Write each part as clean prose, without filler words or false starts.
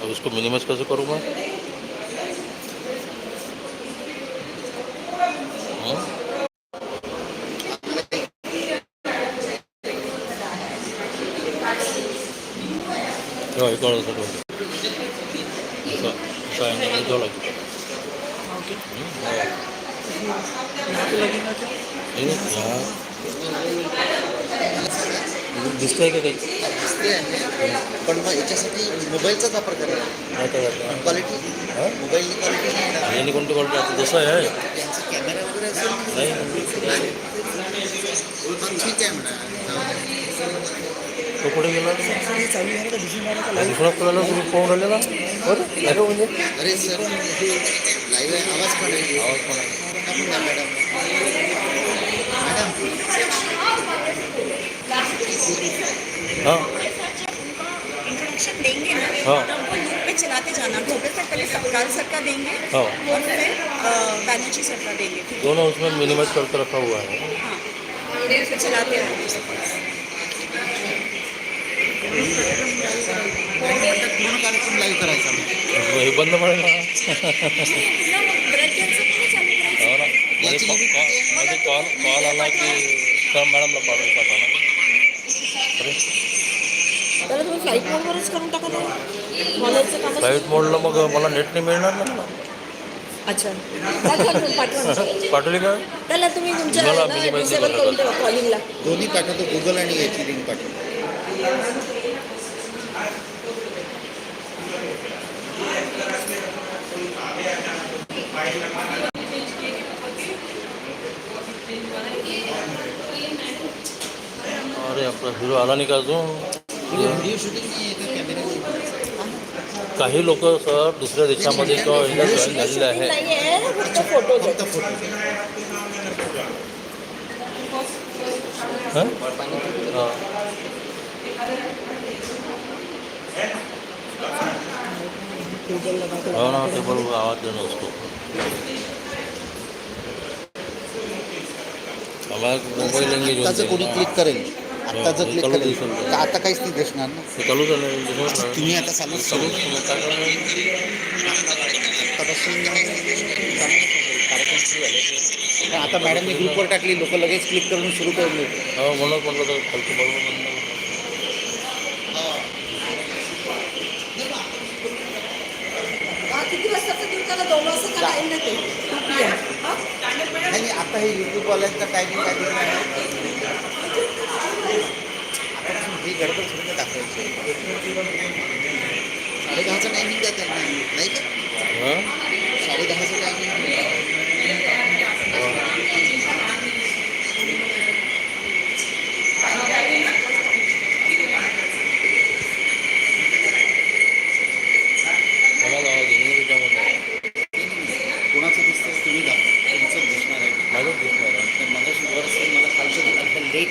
अब इसको मिनिमाइज कैसे करूँ मैं? दिसतंय का काही? दिसते आहे पण मग याच्यासाठी मोबाईलचाच वापर करायला क्वालिटी मोबाईलची क्वालिटी नाही यांनी कोणती क्वालिटी आता जसं आहे त्यांचा कॅमेरा वगैरे असेल नाही ठीक आहे म्हणा. तो कुठे गेला? दुसरा कुणाला तुम्ही फोन राहिलेला बरं म्हणजे अरे सर लाईव्ह आहे आवाज पण आहे आवाज पण आहे. मॅडम हाँ इंट्रोडक्शन देंगे ना हाँ तो हमको लूप पे चलाते जाना ढोबे तक पहले सत्कार सरका देंगे हाँ और फिर बैनर्जी सरका देंगे ठीक दोनों उसमें मिनिमाइज करके रखा हुआ है. है हाँ फिर चलाते रहेंगे पूर्ण कार्यक्रम लाईव्ह करायचा हे बंद पडेल ना. हो ना मध्ये कॉल आला की सर मॅडमला कॉल करता ना. त्याला तुम्ही फ्लाईट मोडवरच करून टाका ना कॉलरचं काम. फ्लाईट मोडला मग मला नेट नाही मिळणार ना. अच्छा पाठवा पाठवली का? त्याला तुम्ही तुमच्या मला minimize डिसेबल करून ठेवा कॉलिंगला. दोन्ही पाठवतो गुगल आणि याची लिंक पाठवतो. अरे आपला हिरो आला नाही का अजून? व्हिडिओ शूटिंग नाही आहे का कॅमेरा काही लोक सर दुसऱ्या देशामध्ये किंवा इंडिया जॉईन झालेले आहे. फक्त फोटो हां हो ना टेबल आवाज देणं असतो. मोबाईल एंगेज आत्ताचं कोणी क्लिक करेल आत्ताचं क्लिक करेल तर आता काहीच नाही दिसणार ना. ते चालू झालं तुम्ही आता चालूच करू कार्यक्रम सुरू झाले पण आता मॅडमने ग्रुपवर टाकली लोक लगेच क्लिक करून सुरू करून देते. हो म्हणून म्हटलं तर खालचं बरोबर किती वाजताचं देऊ त्याला 2 वाजता टाईम देते नाही आता हे यूट्यूबवाल्यांचा टायमिंग काय आहे आतापासून ही गडबड सगळं टाकायची 10:30चा टायमिंग द्या त्यांना नाही का 10:30चा टायमिंग कोणाचं दिसतं तुम्ही दाखवा तुमचं दिसणार आहे माझं दिसणार आहे. तर मगाशी वर असेल मला खालचं दिसणार लेट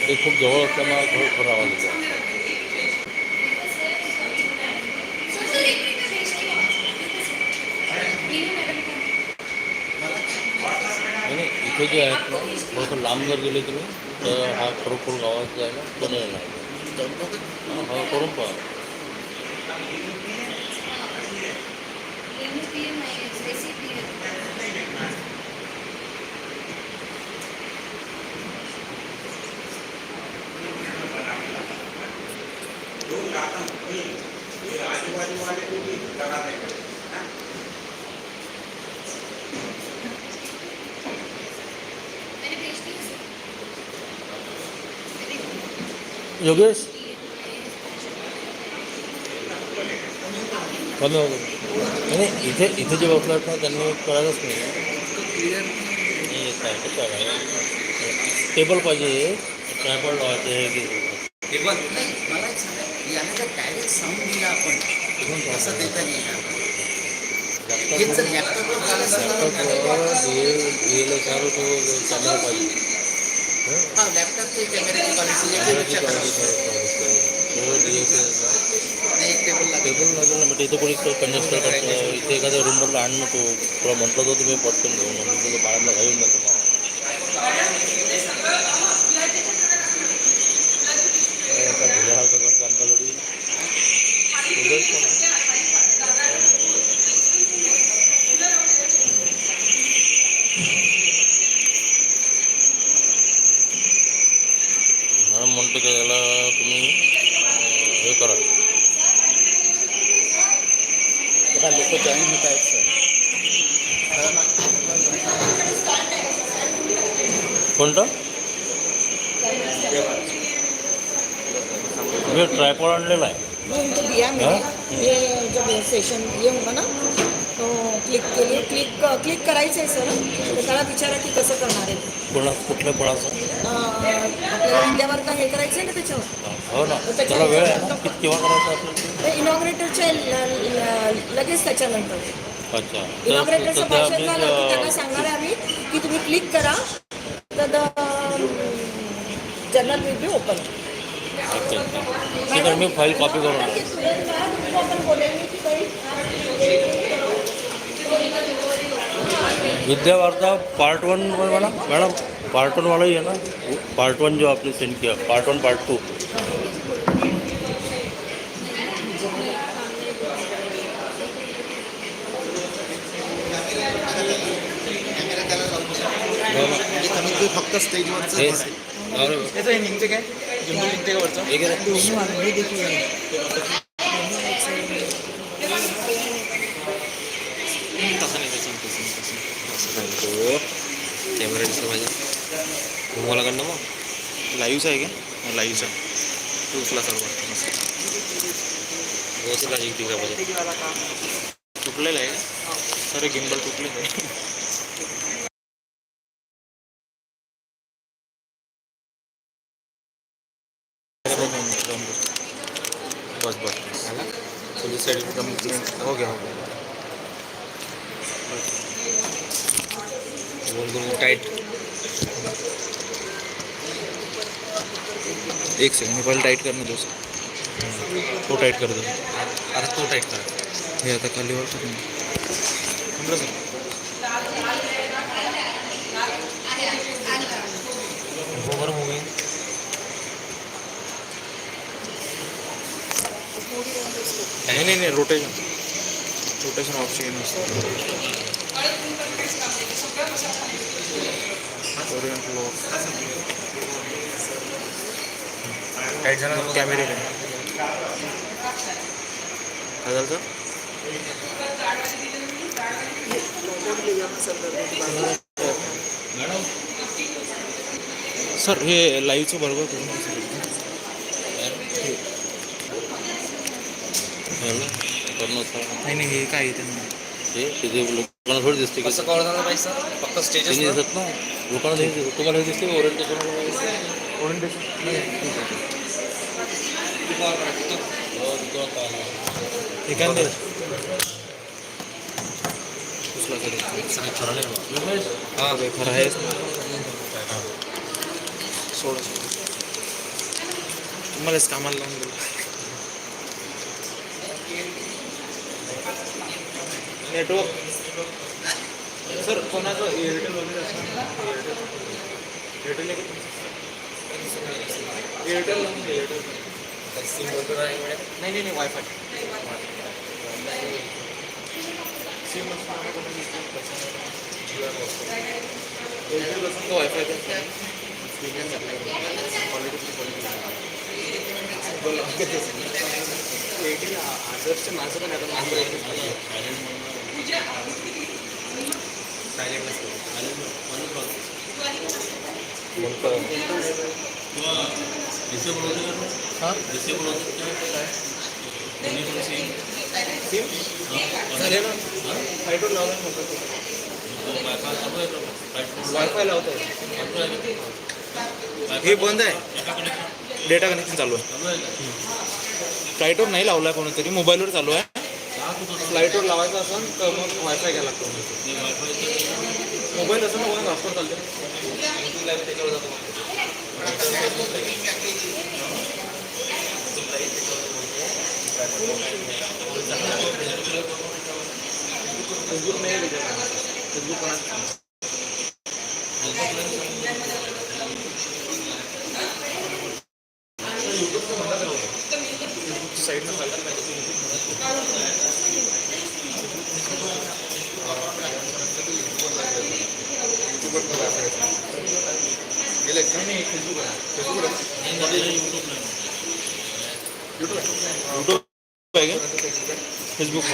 ते खूप जवळ असताना थोडं आवाज येतो. नाही इथे जे आहेत ना थोडंसं लांब जर गेले तुम्ही तर हा खरोखर आवाज जो आहे ना तो नाही येणार. हा करून पहा. योगेश कमी होतं नाही इथे इथे जे बसलात ना त्यांनी करायलाच नाही काय कसं आहे टेबल पाहिजे ट्रायपॉड लावायचं हे टेबल मला एक सांगा याला जर डायरेक्ट साऊंड दिला आपण असं देता नाही हेच जर लॅपटॉपवर लॅपटॉपवर DL4 तो कॅमेरा पाहिजे. हा लॅपटॉपची कॅमेऱ्याची क्वालिटी कॅमेराची याच्यापेक्षा खराब क्वालिटी असते. नाही, एक टेबल लागेल. टेबल लागेल ना, मग इथं कोणी कंडक्टर करतं इथे एखाद्या रूममधला आण नको तुला म्हटलं तर तुम्ही पटकन घेऊन म्हणजे तो बाहेरला घालून जातो मग आता भिल्यासारखं करतं आमच्याकडे उगाच मॅडम म्हणतो की याला तुम्ही हे करा आता लोक जॉईन होत आहेत सर. कोणतं मी ट्रायपॉड आणलेला आहे नहीं उनको दिया मैंने ये जब सेशन ये होगा ना तो क्लिक केली क्लिक करायचं आहे सर तर त्याला विचारा की कसं करणार आहे कोणा कुठल्या पळाचं आपल्याला विद्यावार्ता हे करायचं आहे ना त्याच्यावर हो ना त्याला वेळ आहे ना किती केव्हा करायचं आपल्याला ते इनॉग्रेटरच्या लगेच त्याच्यानंतर अच्छा तर इनॉग्रेटरचं सध्या भाषण झालं की त्यांना आम्ही सांगणार आहे आम्ही की तुम्ही क्लिक करा तर जर्नल विल बी ओपन अच्छा अच्छा ठीक आहे मी फाईल कॉपी करून आणतो. विद्यावार्ता पार्ट 1 वाला मैडम पार्ट 1 वाला ही है ना पार्ट 1 जो आपने सेंड किया पार्ट 1 पार्ट 2 कॅमेरा त्याला लावून म्हणजे कमीत कमी फक्त स्टेजवरच त्याचं हे निघते काय जिंबल निघते का वरचं तसं नाही तसं कॅमेरा दिसला पाहिजे घुमावं लागेल ना मग लाईव्हचा आहे का लाईव्हचा तू उचला सर्व व्यवस्थित लाईव्ह दिला पाहिजे तुटलेलं आहे सर गिंबल तुटलेलं आहे बस बस झाला पुलिस साईड हो गया गोल गोल टाइट एक सेकंड मी पहले टाइट करने दो तो टाइट कर दो अरे तो टाइट कर हे आता खाली वरतो तुम्ही सर हो बरं मूवी नहीं रोटेशन ऑप्शन कॅमेरे सर हे लाईव्हचं बरोबर करून नाही नाही हे काय हे तिथे लोकांना थोडी दिसते की कसं कॉल झालं पाहिजे सर फक्त स्टेजच त्यांनी दिसत ना लोकांना नाही दिसत तुम्हाला हे दिसते एखादं हां खरं आहे सोड तुम्हालाच कामाला लावून दिलं नेटवर्क सर कोणाचं एअरटेल वगैरे असणार एअरटेल एअरटेल सिम वगैरे आहे नाही नाही वायफाय सिम एअरटेल असून तो वायफाय एअरटेल आदर्श माझं पण आता झाले ना फायटर लावलं वायफाय लावत आहे हे बंद आहे डेटा कनेक्शन चालू आहे फ्लाईटवर नाही लावला कोणीतरी मोबाईलवर चालू आहे फ्लाईटवर लावायचं असेल तर मग वायफाय घ्यायला लागतो. मोबाईल असेल ना मोबाईल हॉटस्पॉट चालते. लाईव्ह त्याच्यावर जातो. फेसबुक नाही आहे त्याच्यावर. फेसबुक पण साईडनं चालतात यूट्यूब आहे का फेसबुक.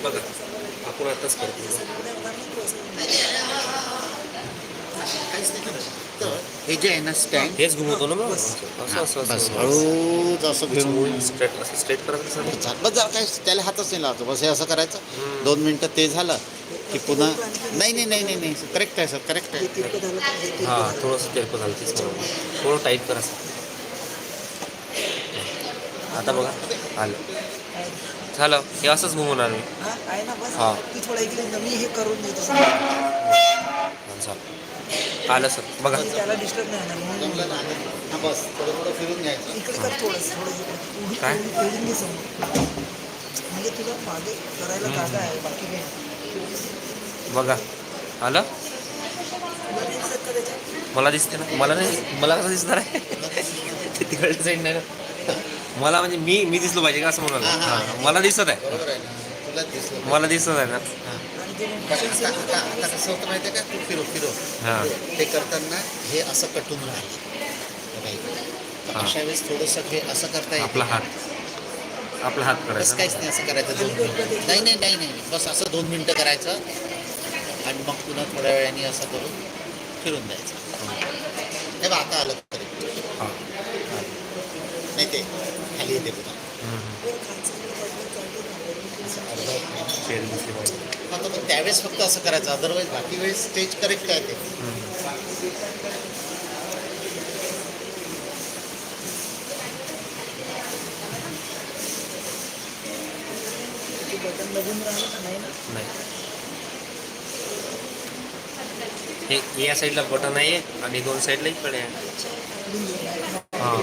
बघा आपण आताच करतो. काहीच नाही करत. तर हे जे आहे ना स्टँड हेच घुमवतो ना मग असं असं बस असं हळूच असं घेऊन स्ट्रेट असं स्ट्रेट करायचं. बस जरा काय त्याला हातच नाही लावतो. बस हे असं करायचं 2 मिनटं ते झालं की पुन्हा नाही करेक्ट आहे सर, करेक्ट आहे. तिरकं झालं तर हे तिरकं हां झालं. थोडंसं तेलकट झालं तेच म्हणून थोडं टाईट करा सर. आता बघा आलं झालं. हे असंच घुमवणार मी. हा आहे ना बस. हां ती थोडा इकडे मी हे करून देतो. झालं आलं सर बघा. त्याला डिस्टर्ब नाही होणार म्हणून जमलं ना? हां बस थोडं थोडं फिरून घ्यायचं. इकडे कर थोडं इकडे काय? ओढून घे समोर. म्हणजे तुला मागे करायला जागा आहे बाकी काही नाही. बघा आलं. तुला नाही दिसत का त्याच्यात? मला दिसते ना. मला नाही. मला कसं दिसणार आहे ते तिकडच्या साईड नाही ना. मला म्हणजे मी दिसलो पाहिजे का असं म्हणाला. हां मला दिसत आहे. बरोबर आहे ना, तुला दिसलं. मला दिसत आहे ना. आणि ते पण आता कसं होतं माहिती आहे का, तू फिरो हां ते करताना हे असं कटून राहिलं बघा इकडे. तर हां. अशा वेळेस थोडंसं हे असं करता येतं. आपला हात बस करायचा. काहीच नाही, असं करायचं 2 मिनिटं. नाही बस असं 2 मिनिटं करायचं आणि मग पुन्हा थोड्या वेळाने असं करून फिरून द्यायचं. हे बघ आता आलं तरी हां नाही ते खाली येते पुन्हा शेर दिसली पाहिजे. आता मग त्यावेळेस फक्त असं करायचं, अदरवाईज बाकी वेळेस स्टेज करेक्ट आहे ते. बटन बघून राहिलं का नाही ना? नाही हे या साईडला बटन आहे आणि 2 साईडला इकडे आहे. हां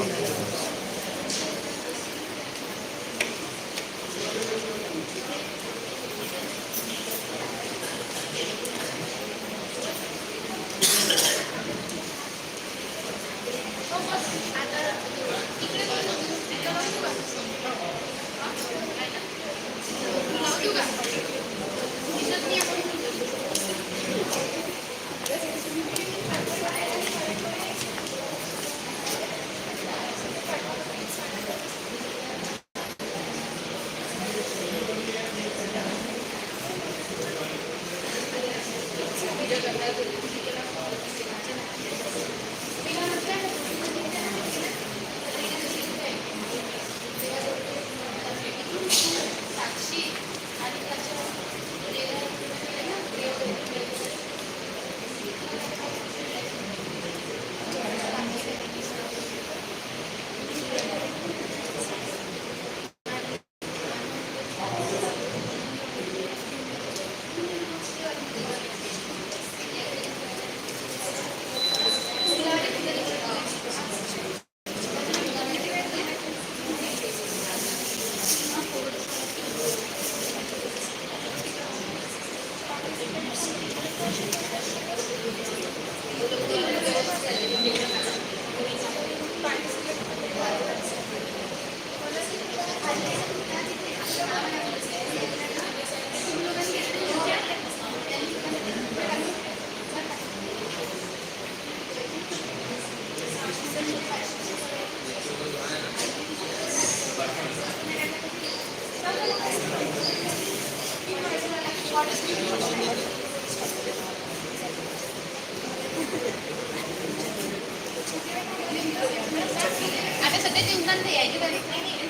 आता सध्या दिवसांत यायची गरज नाही.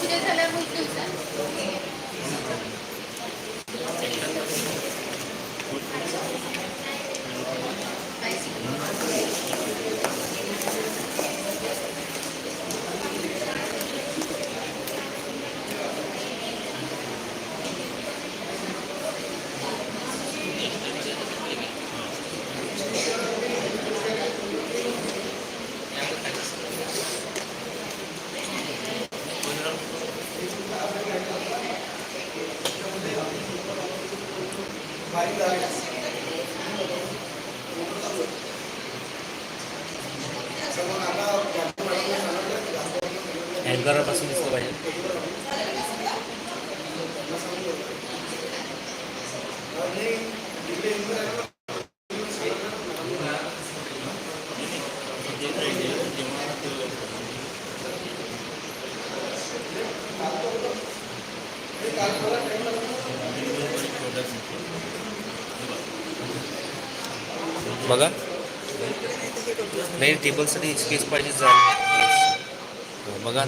पूजा झाल्यावर मग दिवसात हँगरपासून दिसलं पाहिजे. बघा नाही टेबलसाठी स्पेस पाहिजे बघा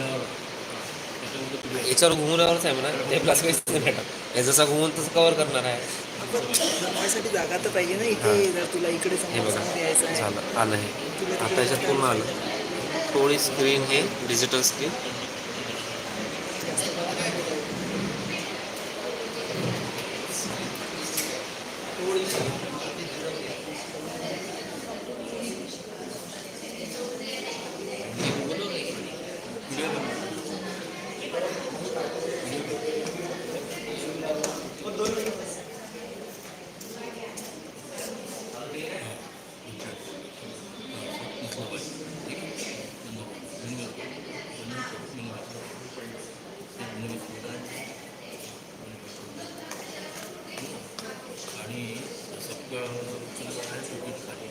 याच्यावर घुमवण्यावरच आहे म्हणा. ते प्लस काहीच नाही मॅडम. हे जसा घुमवून तसं कवर करणार आहे. बनवायसाठी जागा तर पाहिजे ना इथे. जर तुला इकडे हे समोर बघा समोर यायचं आहे, झालं, आलं हे. तुला आता तिकडे याच्यात पूर्ण आलं. थोडी स्क्रीन हे डिजिटल स्क्रीन. जास्त बघा नाही पाहिजे. आणि सगळं खाली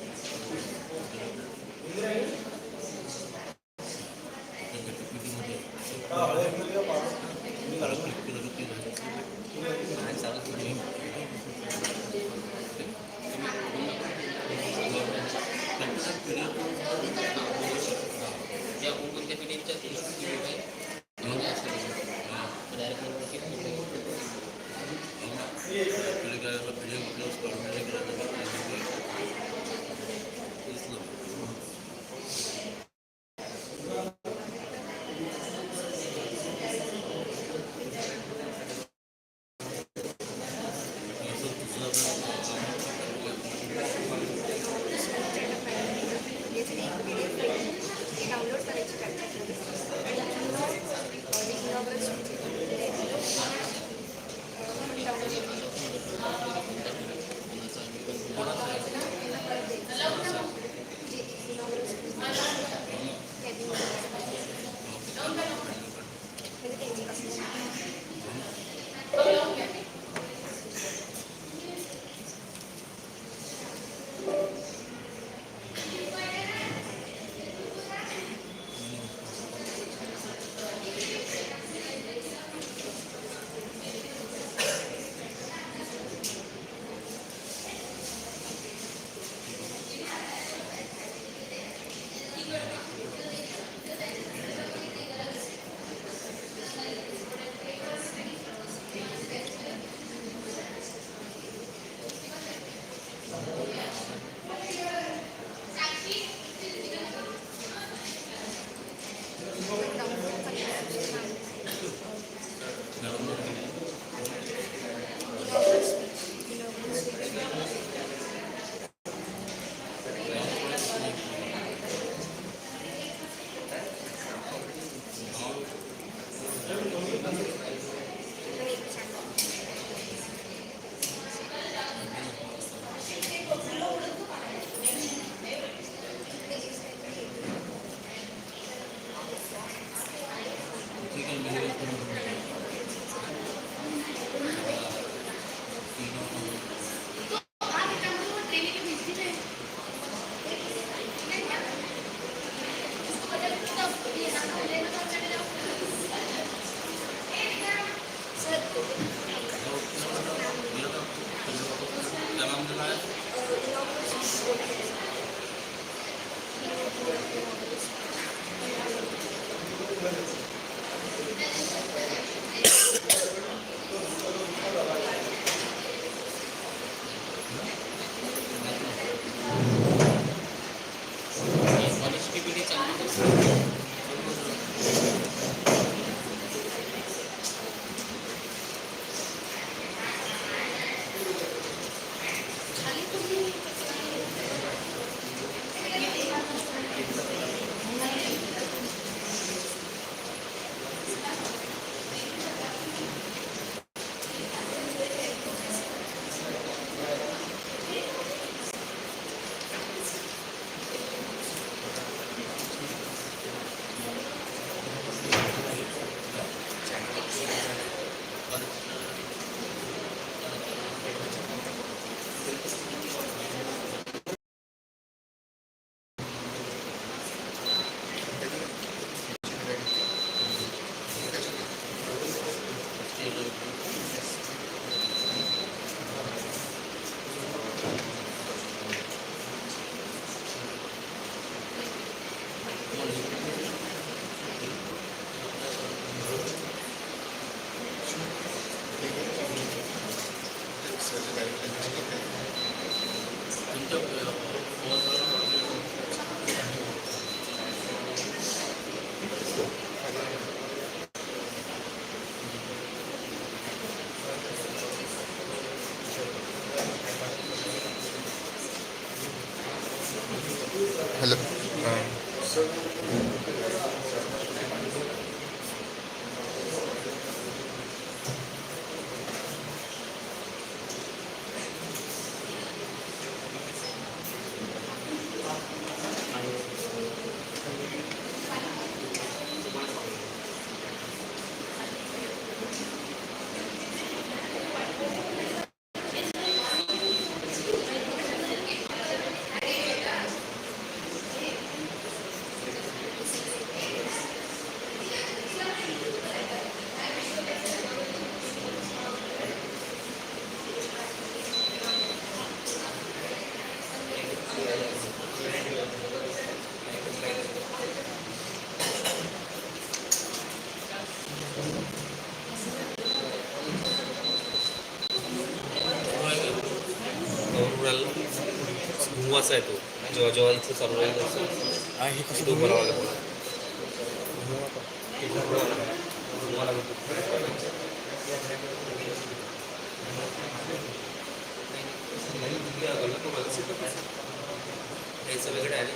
घुमाचा आहे तो जेव्हा जेव्हा चालू आहे कसं तो बरावा लागतो वेगळं आहे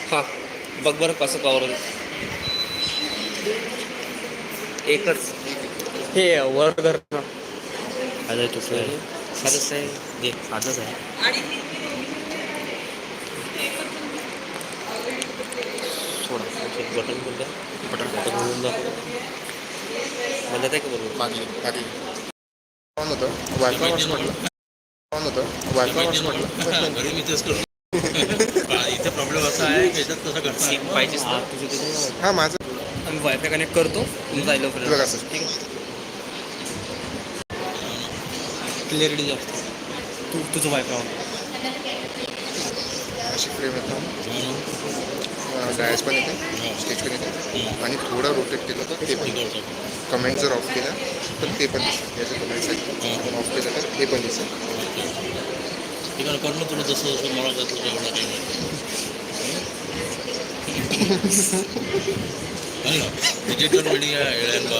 हा बघ बरं कसं कवर एकच हे वर घर अरे तुझं आहे साधंच आहे दे साधंच आहे सोडा बटन बोलतं बटन बोलून दाखव मला आहे का बरोबर मागली आधी ऑन होतं वायफाय ऑन म्हटलं ऑन होतं वायफाय ऑन म्हटलं घरी मी तेच करतो इथे प्रॉब्लेम असा आहे की याच्यात तसं करता पाहिजेच ना हां माझं आम्ही वायफाय कनेक्ट करतो जायला बघा सर ठीक आहे क्लिअरिटी जास्त तुझं वायफाय ऑन अशी फ्रेम येतं डायस पण येते स्टेज पण येते आणि थोडं रोटेट केलं तर ते पण कमेंट जर ऑफ केलं तर ते पण दिसेल याचे कमेंट्स आहेत आपण ऑफ केलं तर हे पण दिसेल तिकडं करणं तुला जसं जसं मला जातं एवढं काही नाही ना डिजिटल मीडिया येळ्यांबा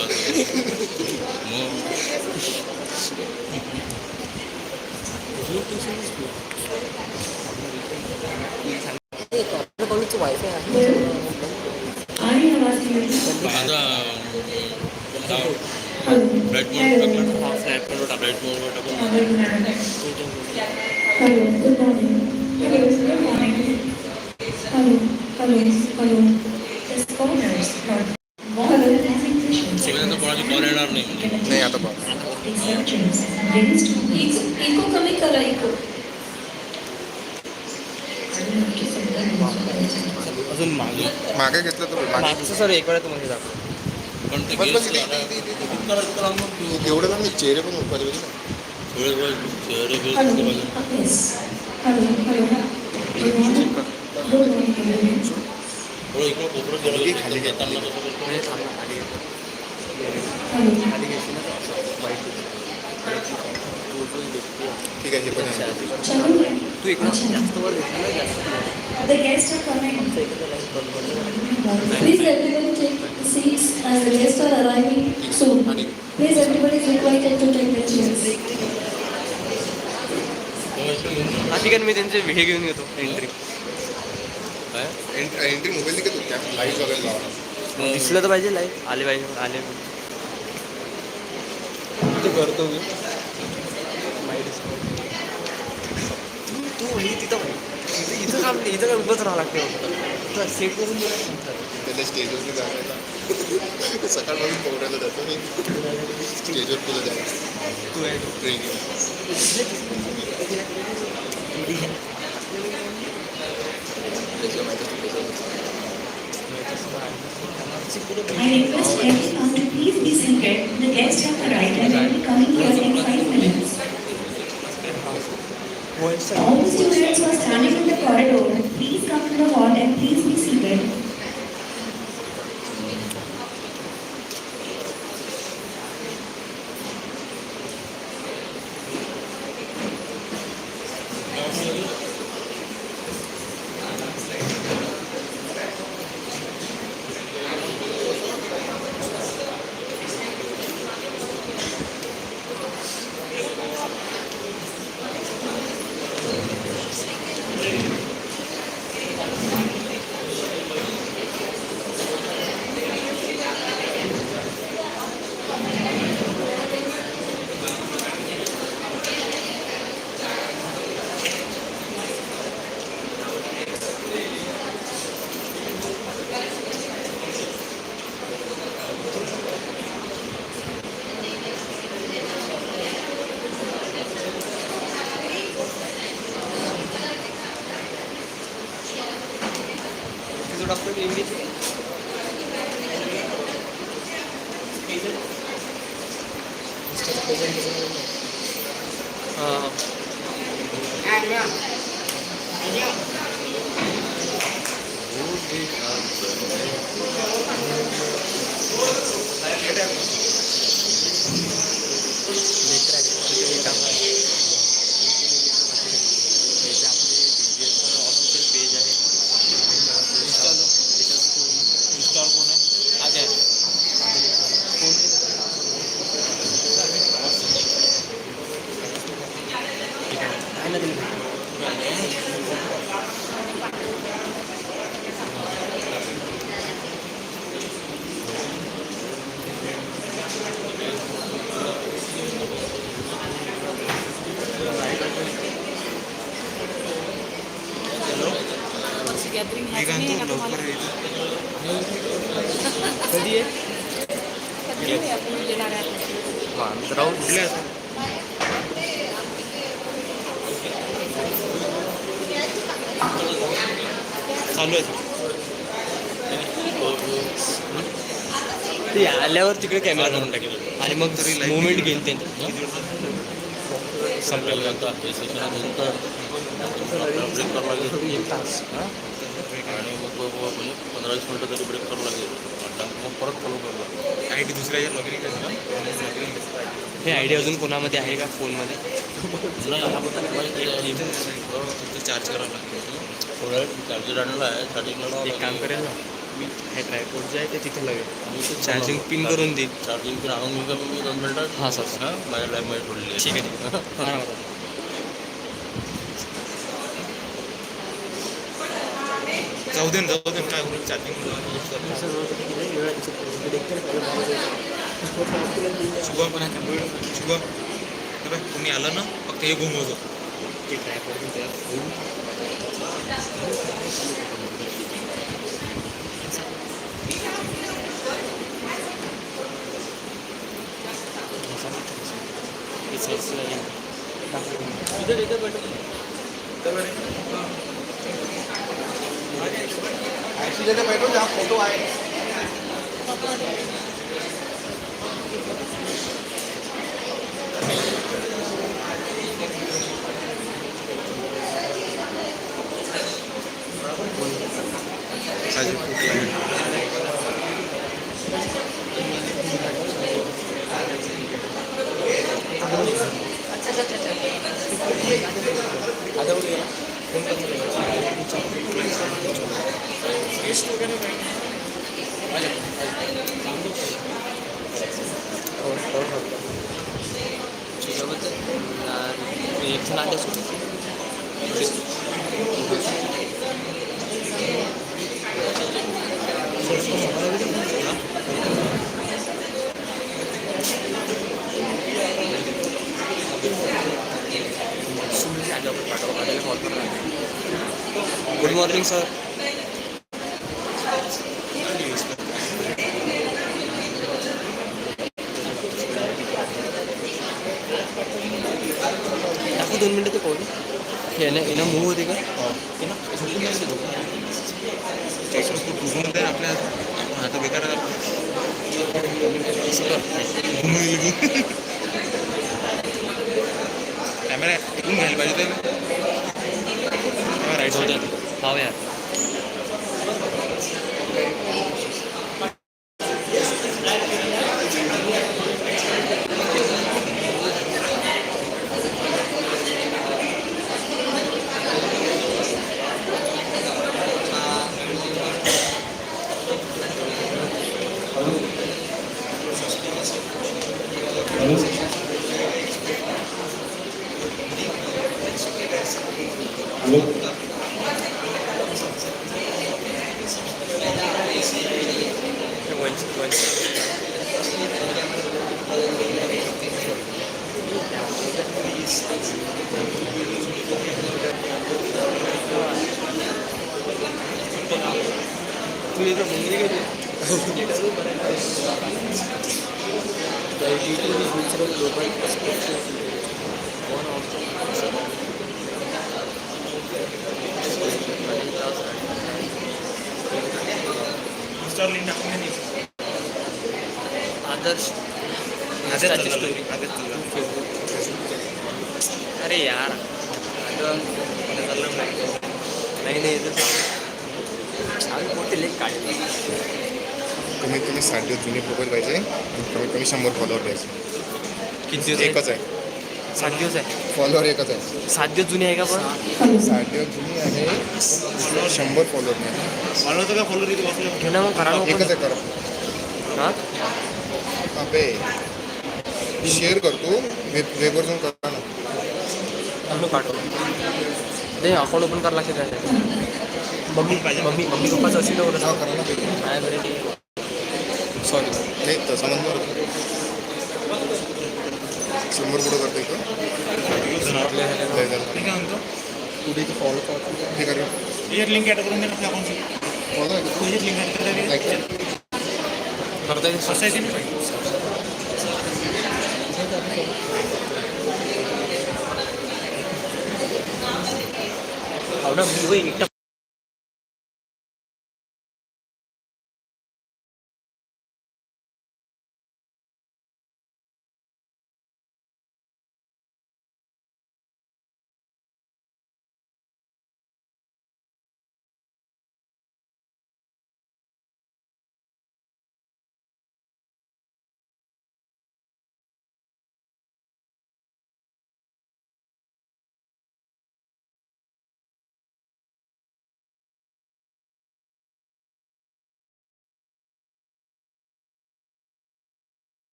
कॉलेजचं वायफाय आहे माझा फ्लाईट मोडवर टाकला ना, हा फ्लाईट मोडवर टाकला, फ्लाईट मोडवर टाकून Hello, good morning. Hello, good morning. Hello, hello, hello. This corners not. Hello, passing patients. सेवेंदा कोणाची कॉल येणार नाही म्हणजे नाही आता बघ Surgeons raised to इको कमी करा इको. अजून मागे मागे घेतलं तर मागे मागचं सर एक वेळा तुम्हाला दाखव. पण ते बस बस गेस्ट इथे- आला इथे- इथे- इथे- इथे. करायचं तर मग एवढं ना मी चेहरे पण उठवायला पाहिजे ना थोडे चेहरे गेस्ट Hello, पाहिजे. yes. Hello, hello. Good morning. Good morning, everyone. थोडं इकडं कोपरं गेलं खाली घेताना कसं करतो Hello. ठीक आहे हे पण आहे Chalu. तू इकडं जास्त वर घेतलं ना जास्त. The guests are coming. Please everybody take the seats as the guests are arriving soon. Please everybody is requested to take their chairs. हा ठीक आहे ना, मी त्यांचे हे घेऊन येतो एंट्री. काय एंट्री मोबाईल निघत होत्या लाईव्ह वगैरे लावा दिसलं तर पाहिजे लाईव्ह आले पाहिजे आले ते करतो मी. तू हे तिथं इथं काम नाही, इथं काय उभंच राहावं लागते सेट करून त्याला स्टेजवर जायला सकाळपासून पोहरायला जातो मी स्टेजवर तुला जायचं तू आहे training I request everyone to please be seated. The guests have arrived and will be coming here in 5 minutes. All the students who are standing in the corridor, please come to the hall and please be seated. तुझं doctor English हां official page आहे. Install कोण आहे आद्या कधी आहे राहून कुठले चालू आहे ते आल्यावर तिकडे कॅमेरा करून टाकेल आणि मग मुवमेंट घेईल ते संपलेलं जातं हे सेशन नंतर ब्रेक करावं लागेल एक तास आणि मग म्हणजे 15-20 मिनटं तरी ब्रेक करावं लागेल मग परत फॉलो करावं लागेल आय टी दुसऱ्या लॉग इन हे आयडिया अजून कोणामध्ये आहे का फोनमध्ये चार्ज करावं लागतं थोड्या चार्जर आणला आहे स्टार्टिंगला एक काम करेल ना मी हे ट्रायपोर्ट जे आहे ते तिथे लागेल चार्जिंग पिन करून देईल चार्जिंग पिन आणून मी कमी 2 मिनटात हां सर हां माझ्या लॅबमध्ये ठेवलेली ठीक आहे आरामात जाऊ दे काय चार्जिंग शुभम पण आहे. शुभम हे बघ, तुम्ही आलं ना फक्त हे घुमवतो. ते ट्राय करून द्या. इधर इधर बैठो. ऐसी जगह बैठो जहाँ फोटो आए. एक जण आले गुड मॉर्निंग सर. टाकू 2 मिनिटं ते पाहू. येणं मूव होते का? आपल्या आता बेकार कॅमेरा टिकून घ्यायला पाहिजे ते राईट होत्या. हो यार. आदर्श अरे यार नाही मोठे लेख काढले. कमीत कमी 7 दिवस जुने प्रोफाईल पाहिजे आणि कमीत कमी 100 फॉलोअर पाहिजे. किती दिवस एकच आहे. 7 दिवस आहे. फॉलोअर एकच आहे. 7 दिवस जुनी आहे का पण? 7 दिवस जुनी आहे. 100 फॉलोअर नाही. फॉलो होतं का? फॉलो घे ना मग करा. एकच आहे. करा. हां अबे शेअर करतो वेबवर जाऊन करा ना. आपलं पाठव ते अकाउंट ओपन करायला लागते त्यासाठी. मम्मी पप्पाचं असेल तर हा करा ना. सॉरी नाही तसं म्हणतो 100 कुठं करतो इथं. काय म्हणतो पुढे फॉलो ठीक आहे. याच्यात लिंक ॲड करून दे ना अकाउंटची. फॉलो याच्यात लिंक ॲड करता येईल. कसं आहे ते हो ना मी एकटा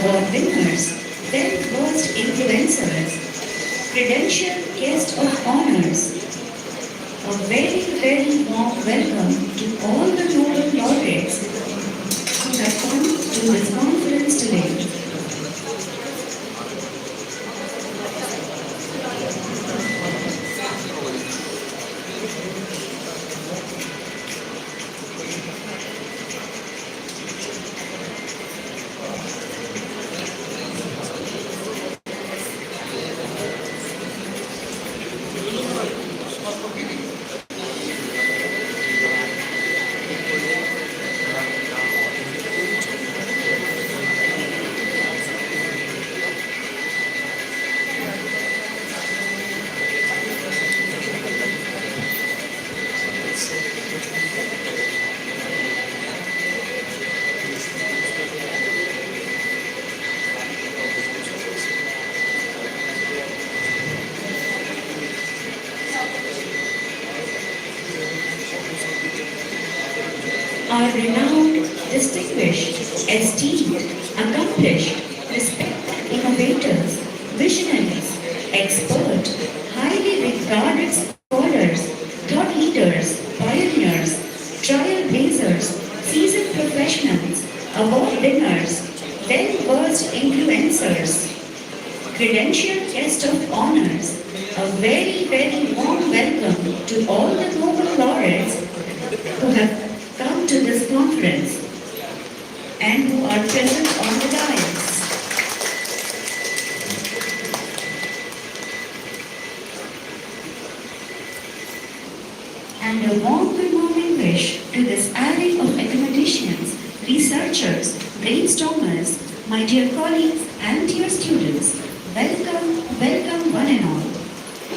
award winners, well-versed influencers, credentialed guest of honors. A very, very warm welcome to all the noble laureates who have come to this conference today. Are renowned, distinguished, esteemed, accomplished, respected innovators, visionaries, expert, highly regarded scholars, thought leaders, pioneers, trailblazers, seasoned professionals, award winners, well-versed influencers, credentialed guest of honors, a very, very warm welcome to all the noble laureates who have come to this conference and who are present on the dais. And a warm good morning wish to this array of academicians, researchers, brainstormers, my dear colleagues and dear students. Welcome, welcome one and all.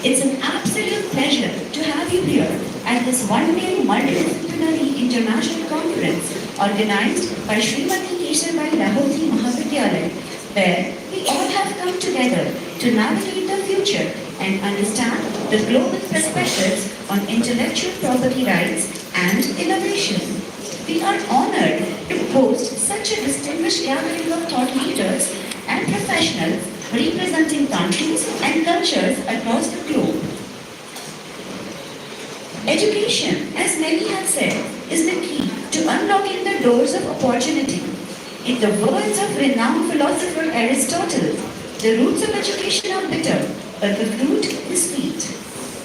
It's an absolute pleasure to have you here at this one-day multidisciplinary international conference organized by Srimati Kesharbai Lahoti Mahavidyalaya, where we all have come together to navigate the future and understand the global perspectives on intellectual property rights and innovation. We are honored to host such a distinguished gathering of thought leaders and professionals representing countries and cultures across the globe. Education, as many have said, is the key to unlocking the doors of opportunity. In the words of renowned philosopher Aristotle, the roots of education are bitter, but the fruit is sweet.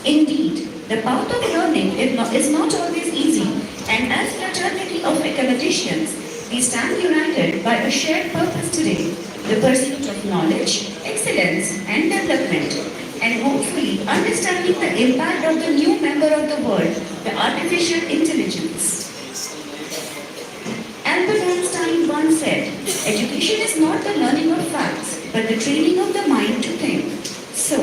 Indeed, the path of learning is not always easy, and as fraternity of academicians, we stand united by a shared purpose today, the pursuit of knowledge, excellence and development, and hopefully understanding the impact of the new member of the world, the artificial intelligence. Albert Einstein once said, education is not the learning of facts, but the training of the mind to think. So,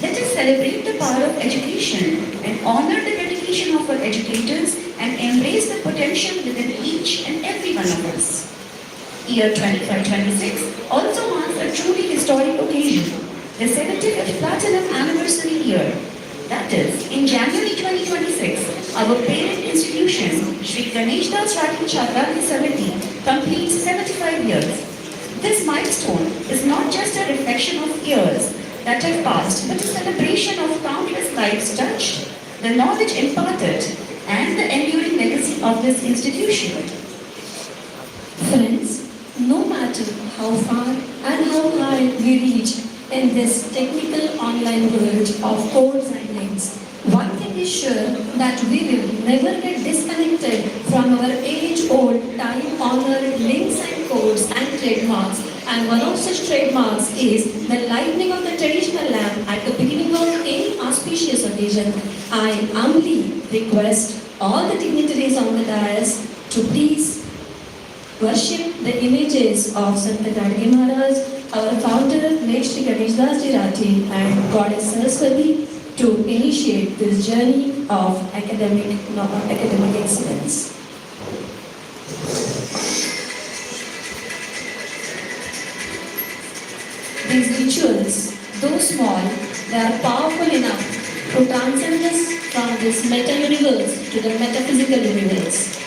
let us celebrate the power of education and honor the dedication of our educators and embrace the potential within each and every one of us. Year 2526 also marks a truly historic occasion, the 75th Platinum Anniversary year. That is, in January 2026, our parent institution, Sri Ganesh Das Rati Chakrani Samiti, completes 75 years. This milestone is not just a reflection of years that have passed, but a celebration of countless lives touched, the knowledge imparted, and the enduring legacy of this institution. Friends, no matter how far and how high we reach in this technical online world of codes and links, one thing is sure, that we will never get disconnected from our age-old, time-honored links and codes and trademarks. And one of such trademarks is the lighting of the traditional lamp at the beginning of any auspicious occasion. I humbly request all the dignitaries on the dais to please worship the images of Sant Gadge Maharaj, our founder, late Shri Ganesh Das Ji Rathi, and Goddess Saraswati to initiate this journey of academic excellence. These rituals, though small, they are powerful enough to transcend us from this meta-universe to the metaphysical universe.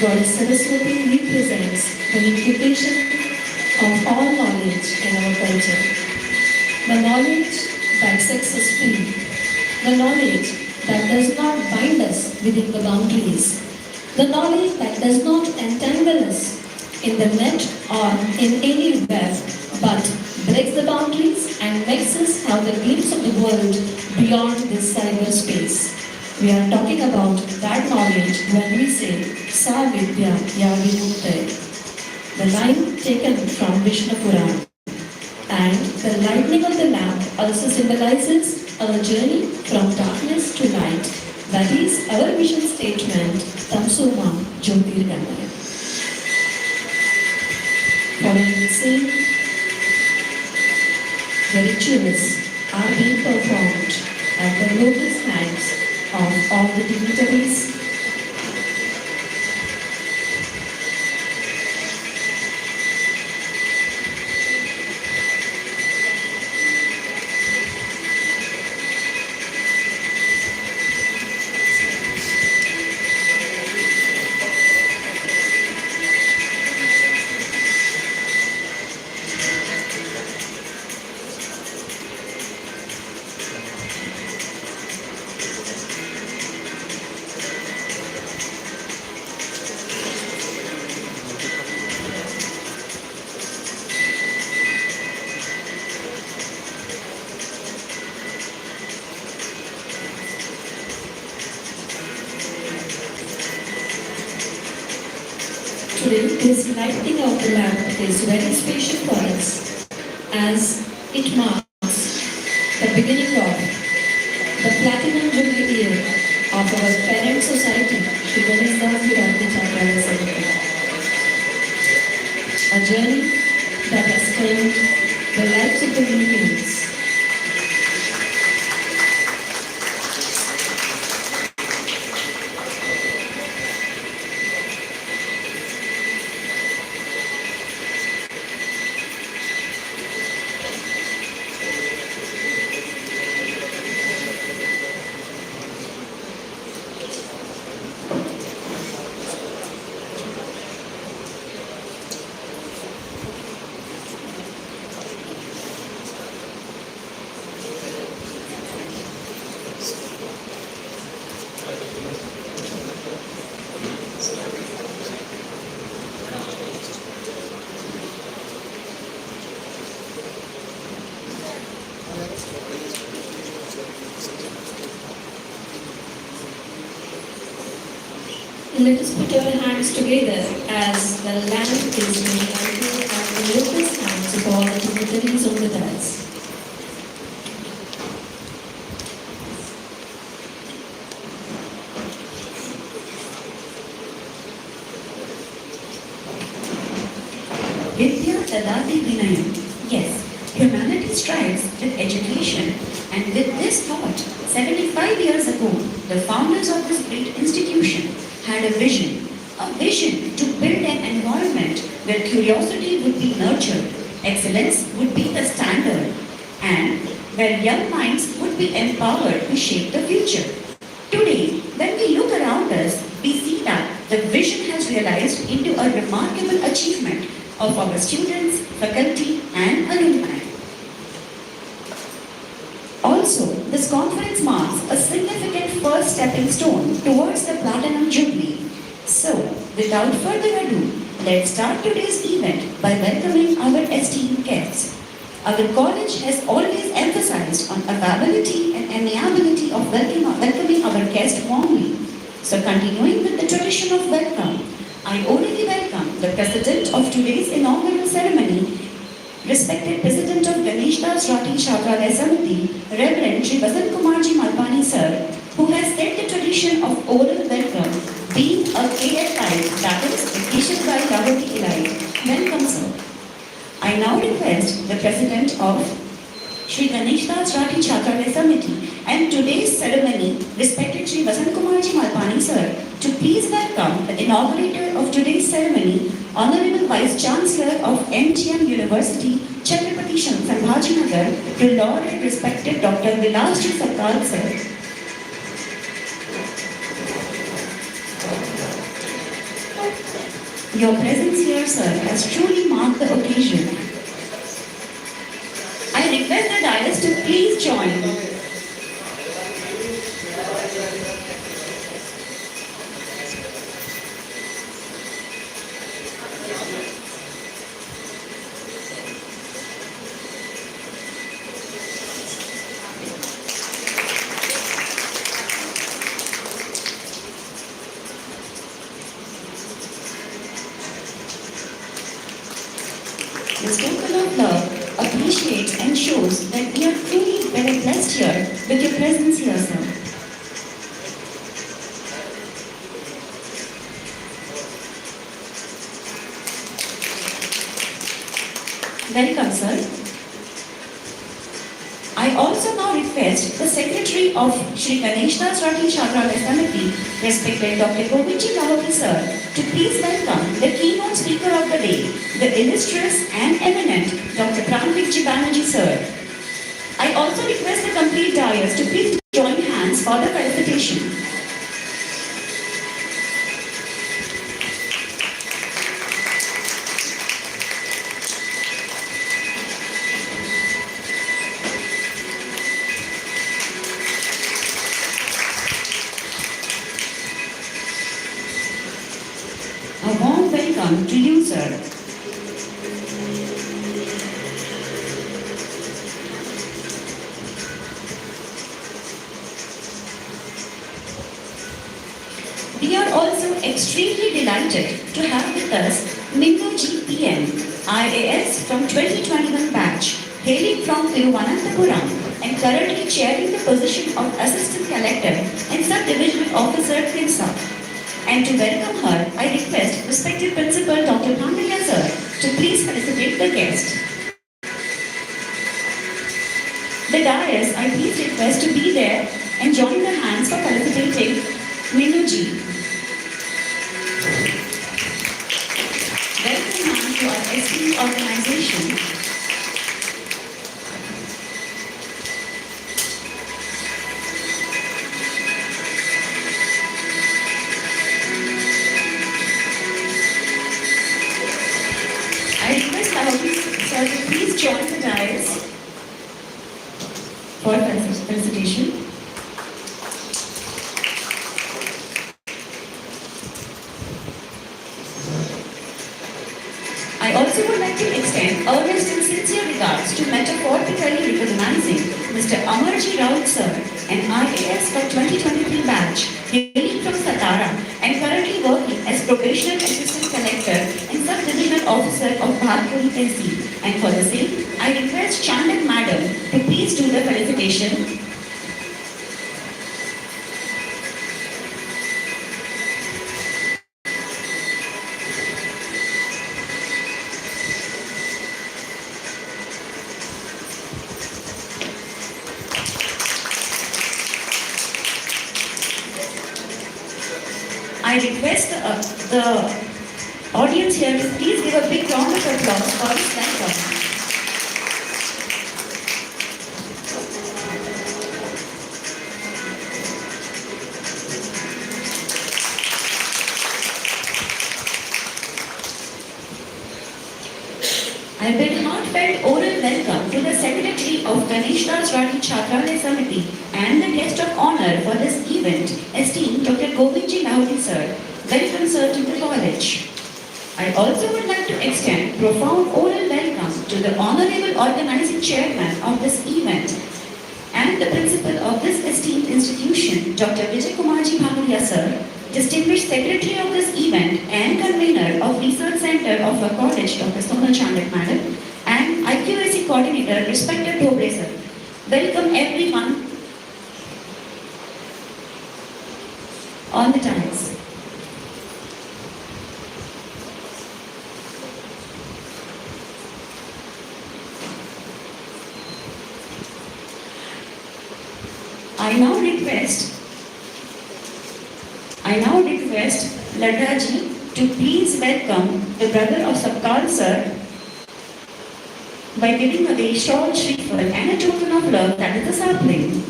Goddess Saraswati represents the incubation of all knowledge in our culture. The knowledge that sets us free. The knowledge that does not bind us within the boundaries. The knowledge that does not entangle us in the net or in any web, but breaks the boundaries and makes us have the glimpse of the world beyond this cyberspace. We are talking about that knowledge when we say Sa Vidya Ya Vimukte, the line taken from Vishnu Puran. And the lightning of the lamp also symbolizes our journey from darkness to light. That is our vision statement, Tamsoma Jyotirgamaya. Following the same, the rituals are being performed at the lotus hands of all the dignitaries. Today, this lighting of the lamp is very special for us, as it marks the beginning of the platinum jubilee year of our parent society, Shri Kesharbai Lahoti Mahavidyalaya. A journey that has changed the lives of the millions. Let us put our hands together as the lamp is being lighted at the lotus hands of all the dignitaries on the dais. Vidya Tadati Vinayam. Yes, humanity strives with education, and with this thought, 75 years ago, the founders of this great institution had a vision to build an environment where curiosity would be nurtured, excellence would be the standard, and where young minds would be empowered to shape the future. Today, when we look around us, we see that the vision has realized into a remarkable achievement of our students, faculty, and alumni. Also, this conference marks a significant first stepping stone towards the Platinum Jubilee. So, without further ado, let's start today's event by welcoming our esteemed guests. Our college has always emphasized on affability and amiability of welcoming our guests warmly. So, continuing with the tradition of welcome, I already welcome the president of today's inaugural ceremony, respected President of Ganesh Das Rati Chhatralaya Samiti, Reverend Shri Vasant Kumarji Malpani Sir, who has set the tradition of oral welcome, being a KFI, that is the Kesharbai Lahoti Mahavidyalaya. Welcome, sir. I now request the President of Shri Ganesh Das Rati Chhatralaya Samiti and today's ceremony, respected Shri Vasant Kumarji Malpani Sir, to please welcome the inaugurator of today's ceremony, Honorable Vice Chancellor of MGM University, Chhatrapati Sambhajinagar, to Lord and respected Dr. Vilasji Sarkar Sir. Your presence here, sir, has truly marked the occasion. I request the dais to please join. This token of love appreciates and shows that we are truly very blessed here with your presence here, sir. Welcome, sir. I also now request the Secretary of Shri Ganeshdas Rati Chakralaya Samiti, respected Dr. Govindji Lahoti sir, to please welcome the keynote speaker of the day, the illustrious and eminent Dr. Pranvikji Banerjee sir. I also request the complete dais to please join hands for the felicitation. A warm welcome to you, sir. We are also extremely delighted to have with us Mingo GPM, IAS from 2021 batch, hailing from Thiruvananthapuram and currently chairing the position of Assistant Collector and Sub-Divisional Officer, Kinsa. And to welcome her, I request respected Principal Dr. Bhandariya sir to please felicitate the guest. The dais, I please request to be there and join the hands for felicitating Minuji. Welcome ma'am to our esteemed organization. I request Lahoti sir to please join the dais for felicitation. I also would like to extend earnest and sincere regards to metaphorically recognizing Mr. Amarji Raut sir, an IAS for 2023 batch, hailing from Satara and currently working as Probationary Assistant Collector and Sub-Divisional Officer of Bharpuri Tehsil. And for the same, I request Chandak Madam to please do the felicitation. I request the audience here to please give a big round of applause for this welcome. I bid heartfelt oral welcome to the Secretary of Ganeshdas Rati Chakralaya Samiti and the guest of honor for this event, esteemed Dr. Govindji Lahoti sir. Welcome sir to the college. I also would like to extend profound oral welcome to the Honorable Organizing Chairman of this event and the Principal of this esteemed institution, Dr. Vijay Kumarji Bhagaliya sir, Distinguished Secretary of this event and Convener of Research Center of our college, Dr. Sonal Chandak Madam, and IQAC Coordinator, respected Dobre sir. Welcome everyone on the dais. I now request Laddaji to please welcome the brother of Sapkal sir by giving away shawl, shriffle and a token of love, that is the sapling.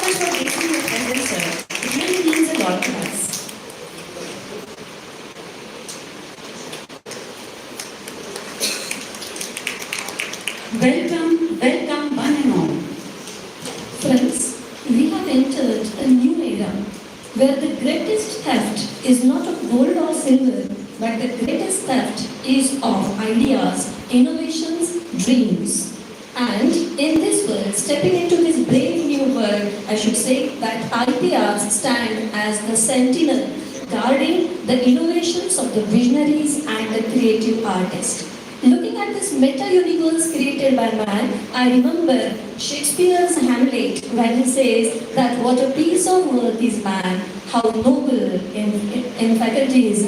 much for gracing your presence, sir. It really means a lot to us. Welcome, welcome, one and all. Friends, we have entered a new era where the greatest theft is not of gold or silver, but the greatest theft is of ideas, innovations, dreams. And in this world, stepping into this brave new world, I should say that IPRs stand as the sentinel guarding the innovations of the visionaries and the creative artists. Looking at this meta-universe created by man, I remember Shakespeare's Hamlet when he says that what a piece of work is man, how noble in faculties,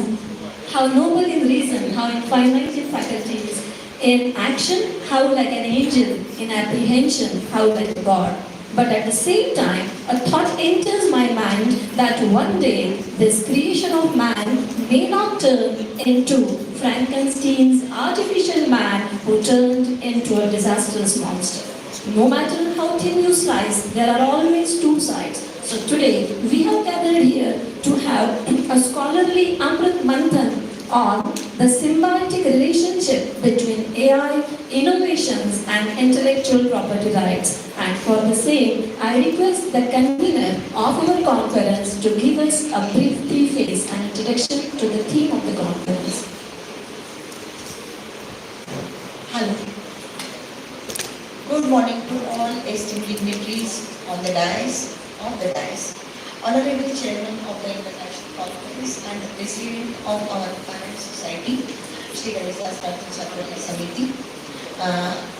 how noble in reason, how infinite in faculties, in action, how like an angel, in apprehension, how like God. But at the same time, a thought enters my mind that one day this creation of man may not turn into Frankenstein's artificial man who turned into a disastrous monster. No matter how thin you slice, there are always two sides. So today, we have gathered here to have a scholarly Amrit Manthan on the symbiotic relationship between AI, innovations and intellectual property rights. And for the same, I request the convener of our conference to give us a brief preface and introduction to the theme of the conference. Hello. Good morning to all esteemed dignitaries on the dais, Honorable Chairman of the International Conference and the President of our parent society, Shri Ganesha Chaturthi Samiti,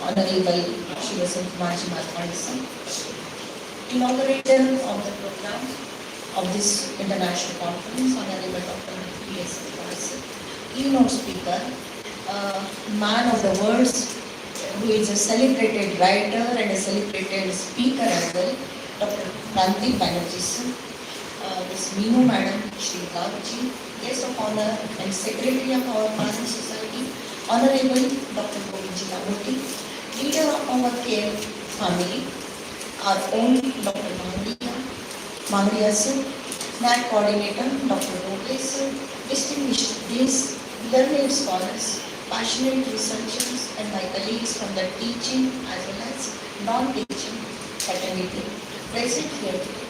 Honorable Shri Vasant Kumar Mathwani, inaugurator of the program of this international conference, Honorable Dr. P.S. keynote speaker, man of the words, who is a celebrated writer and a celebrated speaker as well, Dr. Ranti Banerjee, Ms. Meenu Madam, Shri Gauji, guest of honor and secretary of our parent society, Honorable Dr. Govindji Lahoti, leader of our care family, our own Dr. Mangliya Sir, NAC coordinator Dr. Rogle Sir, distinguished guests, learned scholars, passionate researchers and my colleagues from the teaching as well as non-teaching fraternity present here today.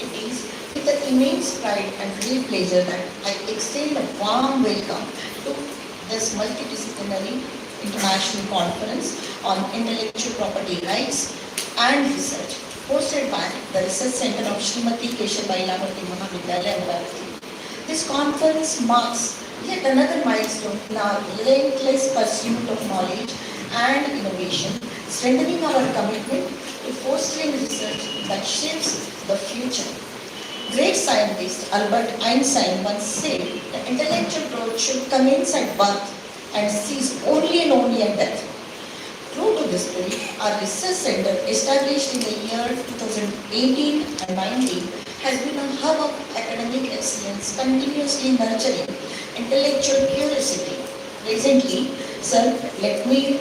It is with the immense pride and great pleasure that I extend a warm welcome to this multidisciplinary international conference on intellectual property rights and research hosted by the Research Center of Srimati Kesharbai Lahoti Mahavidyalaya, Amravati. This conference marks yet another milestone in our relentless pursuit of knowledge and innovation, strengthening our commitment to fostering research that shapes the future. Great scientist Albert Einstein once said that intellectual growth should commence at birth and cease only and only at death. True to this spirit, our research center, established in the year 2018 and 19, has been a hub of academic excellence, continuously nurturing intellectual curiosity. Presently, sir, let me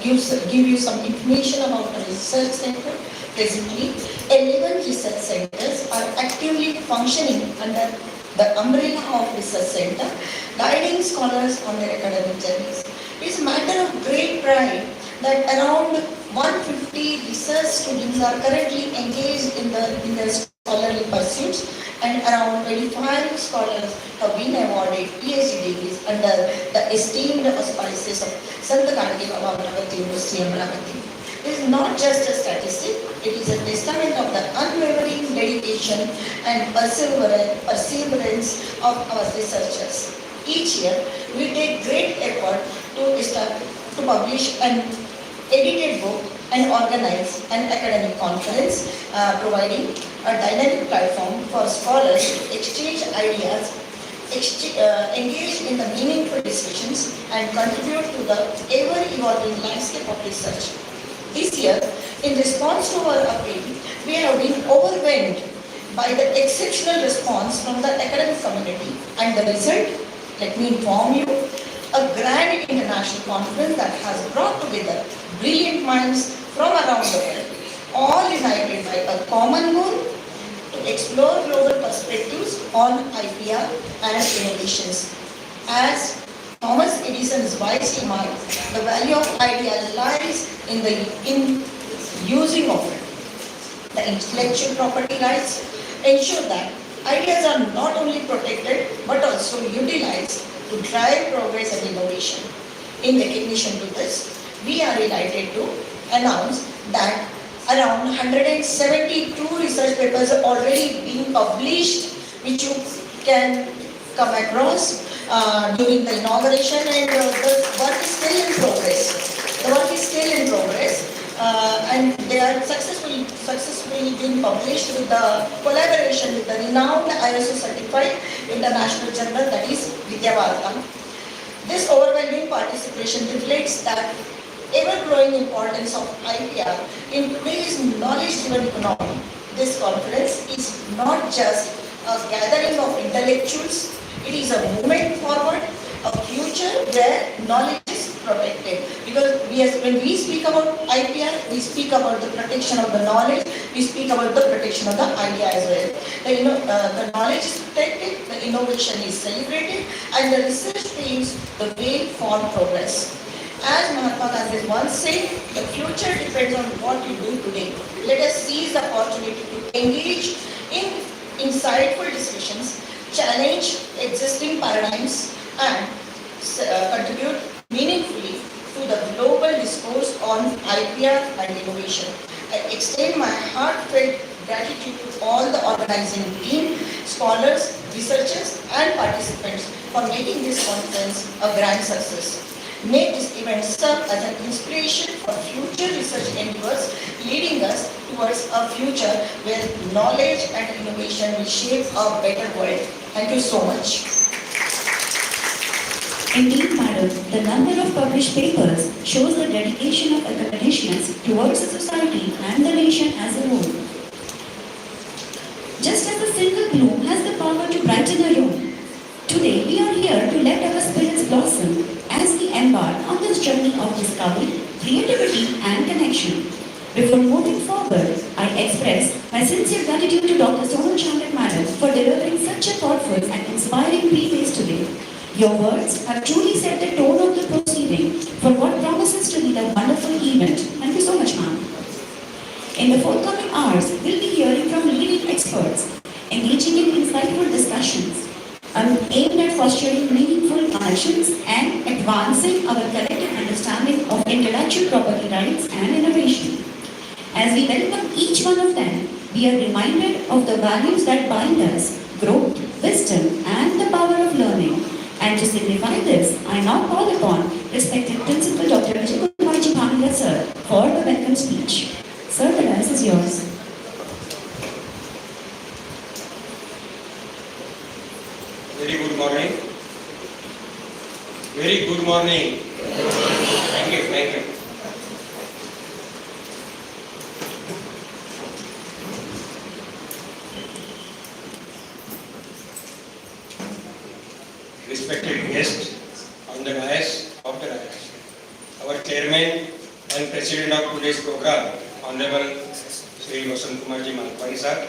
give you some information about the research center. Presently, 11 research centers are actively functioning under the umbrella of research center, guiding scholars on their academic journeys. It is a matter of great pride that around 150 research students are currently engaged in their scholarly pursuits, and around 25 scholars have been awarded PhD degrees under the esteemed auspices of Sant Kanaki Baba Amravati University, Amravati. It is not just a statistic, it is a testament of the unwavering dedication and perseverance of our researchers. Each year, we take great effort to publish an edited book and organize an academic conference, providing a dynamic platform for scholars to exchange ideas, engage in the meaningful discussions, and contribute to the ever-evolving landscape of research. This year, in response to our appeal, we have been overwhelmed by the exceptional response from the academic community, and the result, let me inform you, a grand international conference that has brought together brilliant minds from around the world, all united a common goal to explore global perspectives on IPR and innovations. As Thomas Edison's wisely marked, the value of idea lies in using of it. The intellectual property rights ensure that ideas are not only protected but also utilized to drive progress and innovation. In recognition to this, we are delighted to announce that around 172 research papers are already being published, which you can come across during the inauguration, and the work is still in progress. The work is still in progress, and they are successfully being published with the collaboration with the renowned ISO certified international journal, that is Vidya Bharata. This overwhelming participation reflects that ever-growing importance of IPR in today's knowledge-driven economy. This conference is not just a gathering of intellectuals, it is a movement forward, a future where knowledge is protected. Because when we speak about IPR, we speak about the protection of the knowledge, we speak about the protection of the idea as well. The knowledge is protected, the innovation is celebrated, and the research paves the way for progress. As Mahatma Gandhi once said, the future depends on what you do today. Let us seize the opportunity to engage in insightful discussions, challenge existing paradigms, and contribute meaningfully to the global discourse on IPR and innovation. I extend my heartfelt gratitude to all the organizing team, scholars, researchers, and participants for making this conference a grand success. May this event serve as an inspiration for future research endeavors, leading us towards a future where knowledge and innovation will shape a better world. Thank you so much. Indeed, madam, the number of published papers shows the dedication of academicians towards the society and the nation as a whole. Just as a single bloom has the power to brighten a room, today we are here to let our spirits blossom as we embark on this journey of discovery, creativity and connection. Before moving forward, I express my sincere gratitude to Dr. Sonal Chandak Madam for delivering such a thoughtful and inspiring preface today. Your words have truly set the tone of the proceeding for what promises to be the wonderful event. Thank you so much, ma'am. In the forthcoming hours, we'll be hearing from leading experts, engaging in insightful discussions, aimed at fostering meaningful connections and advancing our collective understanding of intellectual property rights and innovation. As we welcome each one of them, we are reminded of the values that bind us, growth, wisdom, and the power of learning. And to signify this, I now call upon respected Principal Dr. Kesharbai Lahoti sir for the welcome speech. Sir, the dais is yours. Very good morning. Very good morning. Thank you, thank you. Respected guests on the dais, of the dais, our chairman and president of today's program, Honorable Sri Vasant Kumarji Mahavidyalaya sir,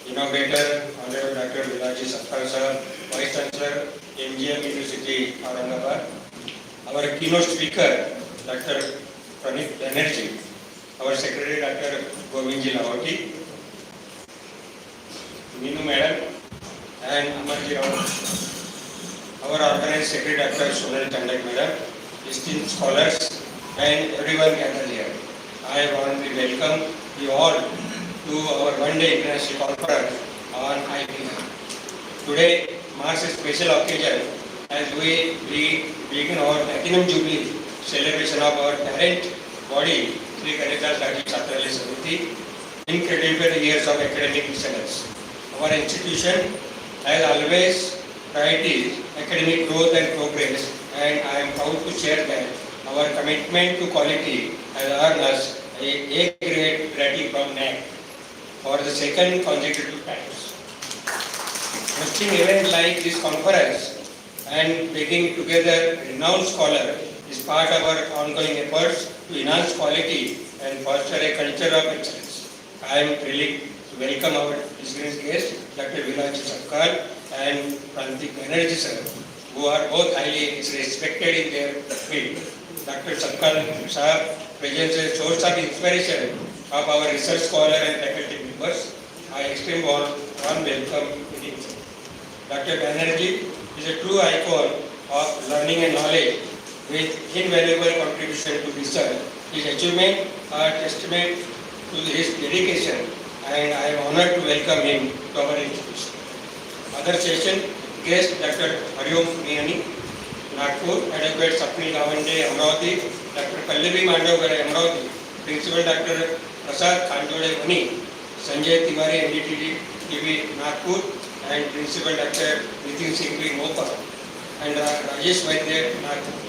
inaugurator, Honorable Dr. Vilaji Satpal sir, Vice Chancellor, MGM University, Aurangabad, our keynote speaker, Dr. Pranit Banerjee, our secretary, Dr. Govindji Lahoti, Meenu Madam, and Amarji Rao, our organized secretary, Dr. Sonal Chandak Madam, esteemed scholars, and everyone gathered here. I warmly welcome you all to our one-day international conference on IPR. Today marks a special occasion as we begin our Platinum Jubilee celebration of our parent body, Sri Kanidas Raji Chhatralaya Samiti, incredible years of academic excellence. Our institution has always prioritized academic growth and progress, and I am proud to share that our commitment to quality has earned us a grade rating from NAC for the second consecutive times. Hosting event like this conference and bringing together renowned scholars is part of our ongoing efforts to enhance quality and foster a culture of excellence. I am really to welcome our distinguished guest, Dr. Vilaji Sakkal and Prantik Banerjee sir, who are both highly respected in their field. Dr. Sakkal sir presents a source of inspiration of our research scholar and faculty members. I extend warm welcome to him. Dr. Banerjee is a true icon of learning and knowledge with invaluable contribution to research. His achievements are testament to his dedication, and I am honored to welcome him to our institution. Other session guest Dr. Hariom Purniyani, Nagpur, Advocate Sapni Gawande, Amravati, Dr. Pallavi Mandavgare, Amravati, Principal Dr. Prasad Khandole Mani, Sanjay Tiwari, NDTV TV, Nagpur, and Principal Dr. Nitin Singhvi, Mopa, and Rajesh Vaidya, Nagpur.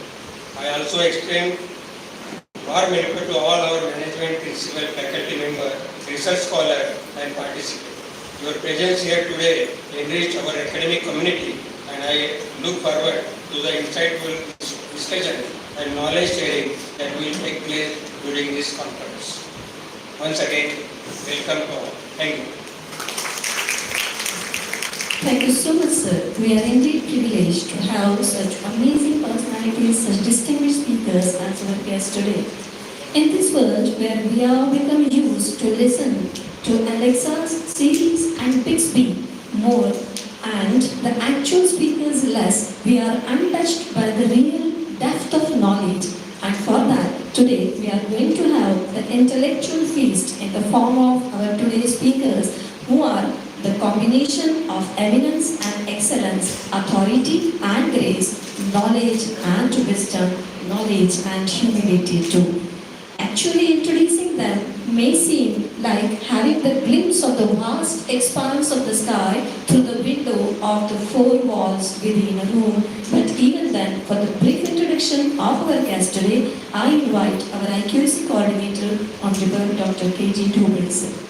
I also extend warm welcome to all our management, principal, faculty member, research scholar, and participants. Your presence here today enriched our academic community, and I look forward to the insightful discussion and knowledge sharing that will take place during this conference. Once again, welcome to all. Thank you. Thank you so much, sir. We are indeed privileged to have such amazing personalities, such distinguished speakers as our guests today. In this world where we are becoming used to listen to Alexa's, Siri's and Bixby more and the actual speakers less, we are untouched by the real depth of knowledge. And for that, today we are going to have the intellectual feast in the form of our today's speakers, who are the combination of eminence and excellence, authority and grace, knowledge and wisdom, knowledge and humility too. Actually introducing them may seem like having the glimpse of the vast expanse of the sky through the window of the four walls within a room, but even then, for the brief introduction of our guest today, I invite our IQAC coordinator, Honorable Dr. K.G. Dhubri sir.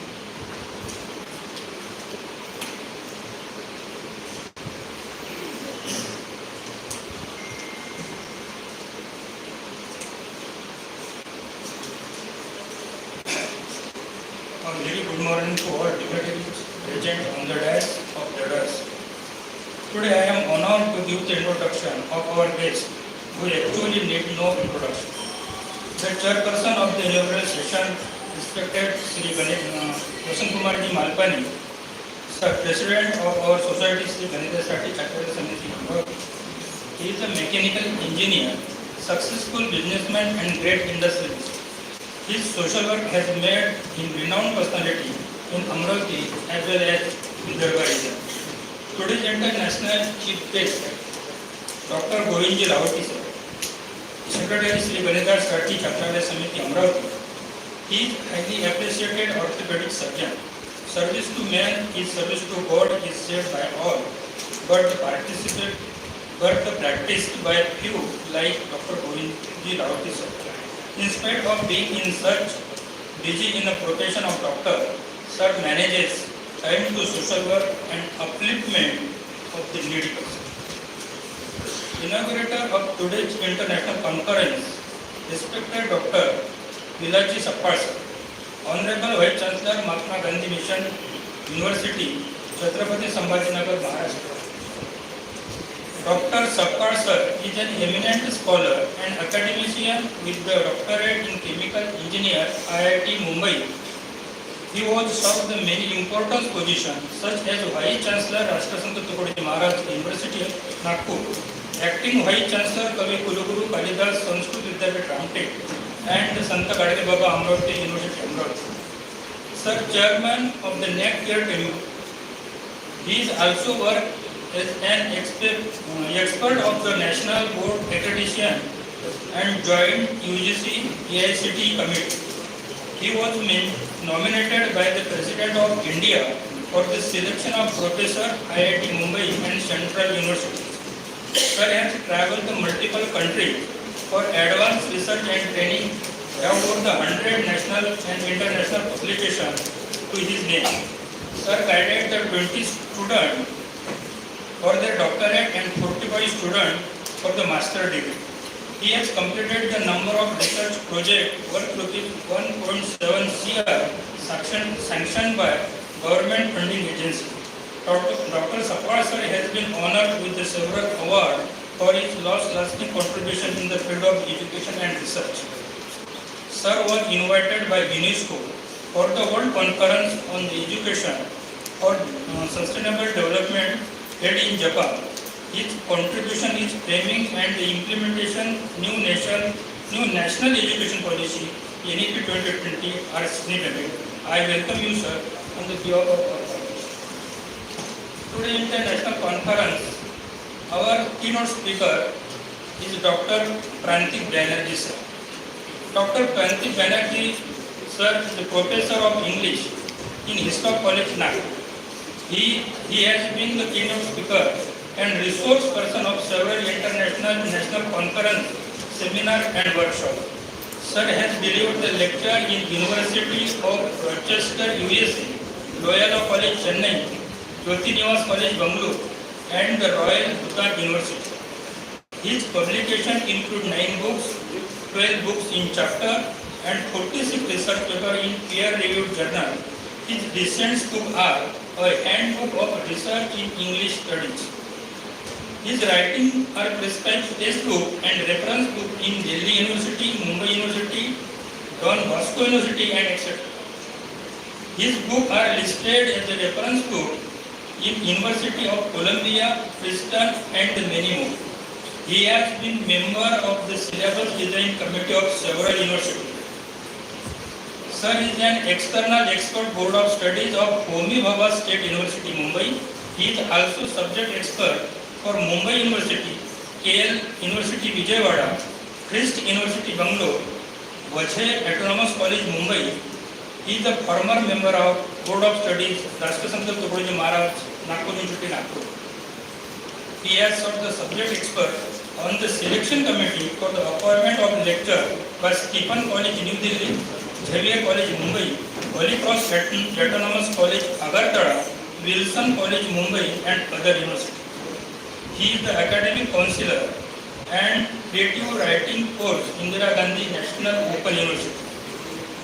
A very good morning to all dignitaries present on the dais of leaders. Today I am honored to give the introduction of our guest, who actually need no introduction. The chairperson of the inaugural session, respected Sri Kishan Kumarji Malpani, Sir President of our society, Sri Ganidasati Chaturya Samiti Amravati. He is a mechanical engineer, successful businessman and great industrialist. His social work has made him renowned personality in Amravati as well as Vidarbha region. Today's international chief guest, Dr. Govindji Lahoti sir, Secretary Sri Ganidasati Chaturya Samiti Amravati. He is highly appreciated orthopedic surgeon. Service to man is service to God is said by all, but practiced by few like Dr. Govindji Lahoti sir. In spite of being in such busy in the profession of doctor, sir manages time to social work and upliftment of the needy person. Inaugurator of today's international conference, respected Dr. Vilaji Sakkal sir, Honorable Vice Chancellor, Mahatma Gandhi Mission University, Chhatrapati Sambhajinagar, Maharashtra. Dr. Sakkal sir is an eminent scholar and academician with the doctorate in chemical engineer, IIT Mumbai. He was served the many important positions such as Vice Chancellor, Rashtrasanta Tukodji Maharaj University, Nagpur, Acting Vice Chancellor, Kavi Kuluguru Kalidas Sanskrit Vidyapit Ramtek, and Sant Gadge Baba Amravati University, Amravati. Sir, Chairman of the NEC Year Team. He is also worked as an expert of the National Board Accreditation and joined UGC AICTE committee. He was nominated by the President of India for the selection of Professor IIT Mumbai and Central University. Sir has traveled to multiple countries for advanced research and training, have over the 100 national and international publications to his name. Sir guided the 20 students for their doctorate and 45 students for the master degree. He has completed the number of research projects worth rupees 1.7 crore sanctioned by government funding agency. Dr. Sapar sir has been honored with the several awards for his long-lasting contribution in the field of education and research. Sir was invited by UNESCO for the World Conference on Education for Sustainable Development held in Japan. His contribution is framing and the implementation new national education policy NEP 2020 are significant. I welcome you, sir, on the behalf of our college. Today in the national conference, our keynote speaker is Dr. Prantik Banerjee, sir. Dr. Prantik Banerjee, sir, is a professor of English in Hiscock College, Nagpur. He has been the keynote speaker and resource person of several international national conference, seminar and workshop. Sir has delivered the lecture in University of Rochester, USA, Loyola College, Chennai, Jyoti Nivas College, Bangalore, and the Royal Bhutan University. His publications include 9 books, 12 books in chapter, and 46 research papers in peer-reviewed journal. His recent books are a handbook of research in English studies. His writings are prescribed textbook and reference book in Delhi University, Mumbai University, Don Bosco University, and etc. His books are listed as a reference book in University of Columbia, Princeton, and many more. He has been member of the syllabus design committee of several universities. Sir is an external expert board of studies of Homi Bhabha State University, Mumbai. He is also subject expert for Mumbai University, KL University, Vijayawada, Christ University, Bangalore, Vajay Autonomous College, Mumbai. He is a former member of Board of Studies, Rashtrasamta Tukaji Maharaj, Nagpur University, Nagpur. He has served the subject expert on the selection committee for the appointment of lecture by Stephen College, New Delhi, Xavier College, Mumbai, Holy Cross Autonomous College, Agartala, Wilson College, Mumbai, and other universities. He is the academic counselor and creative writing course, Indira Gandhi National Open University.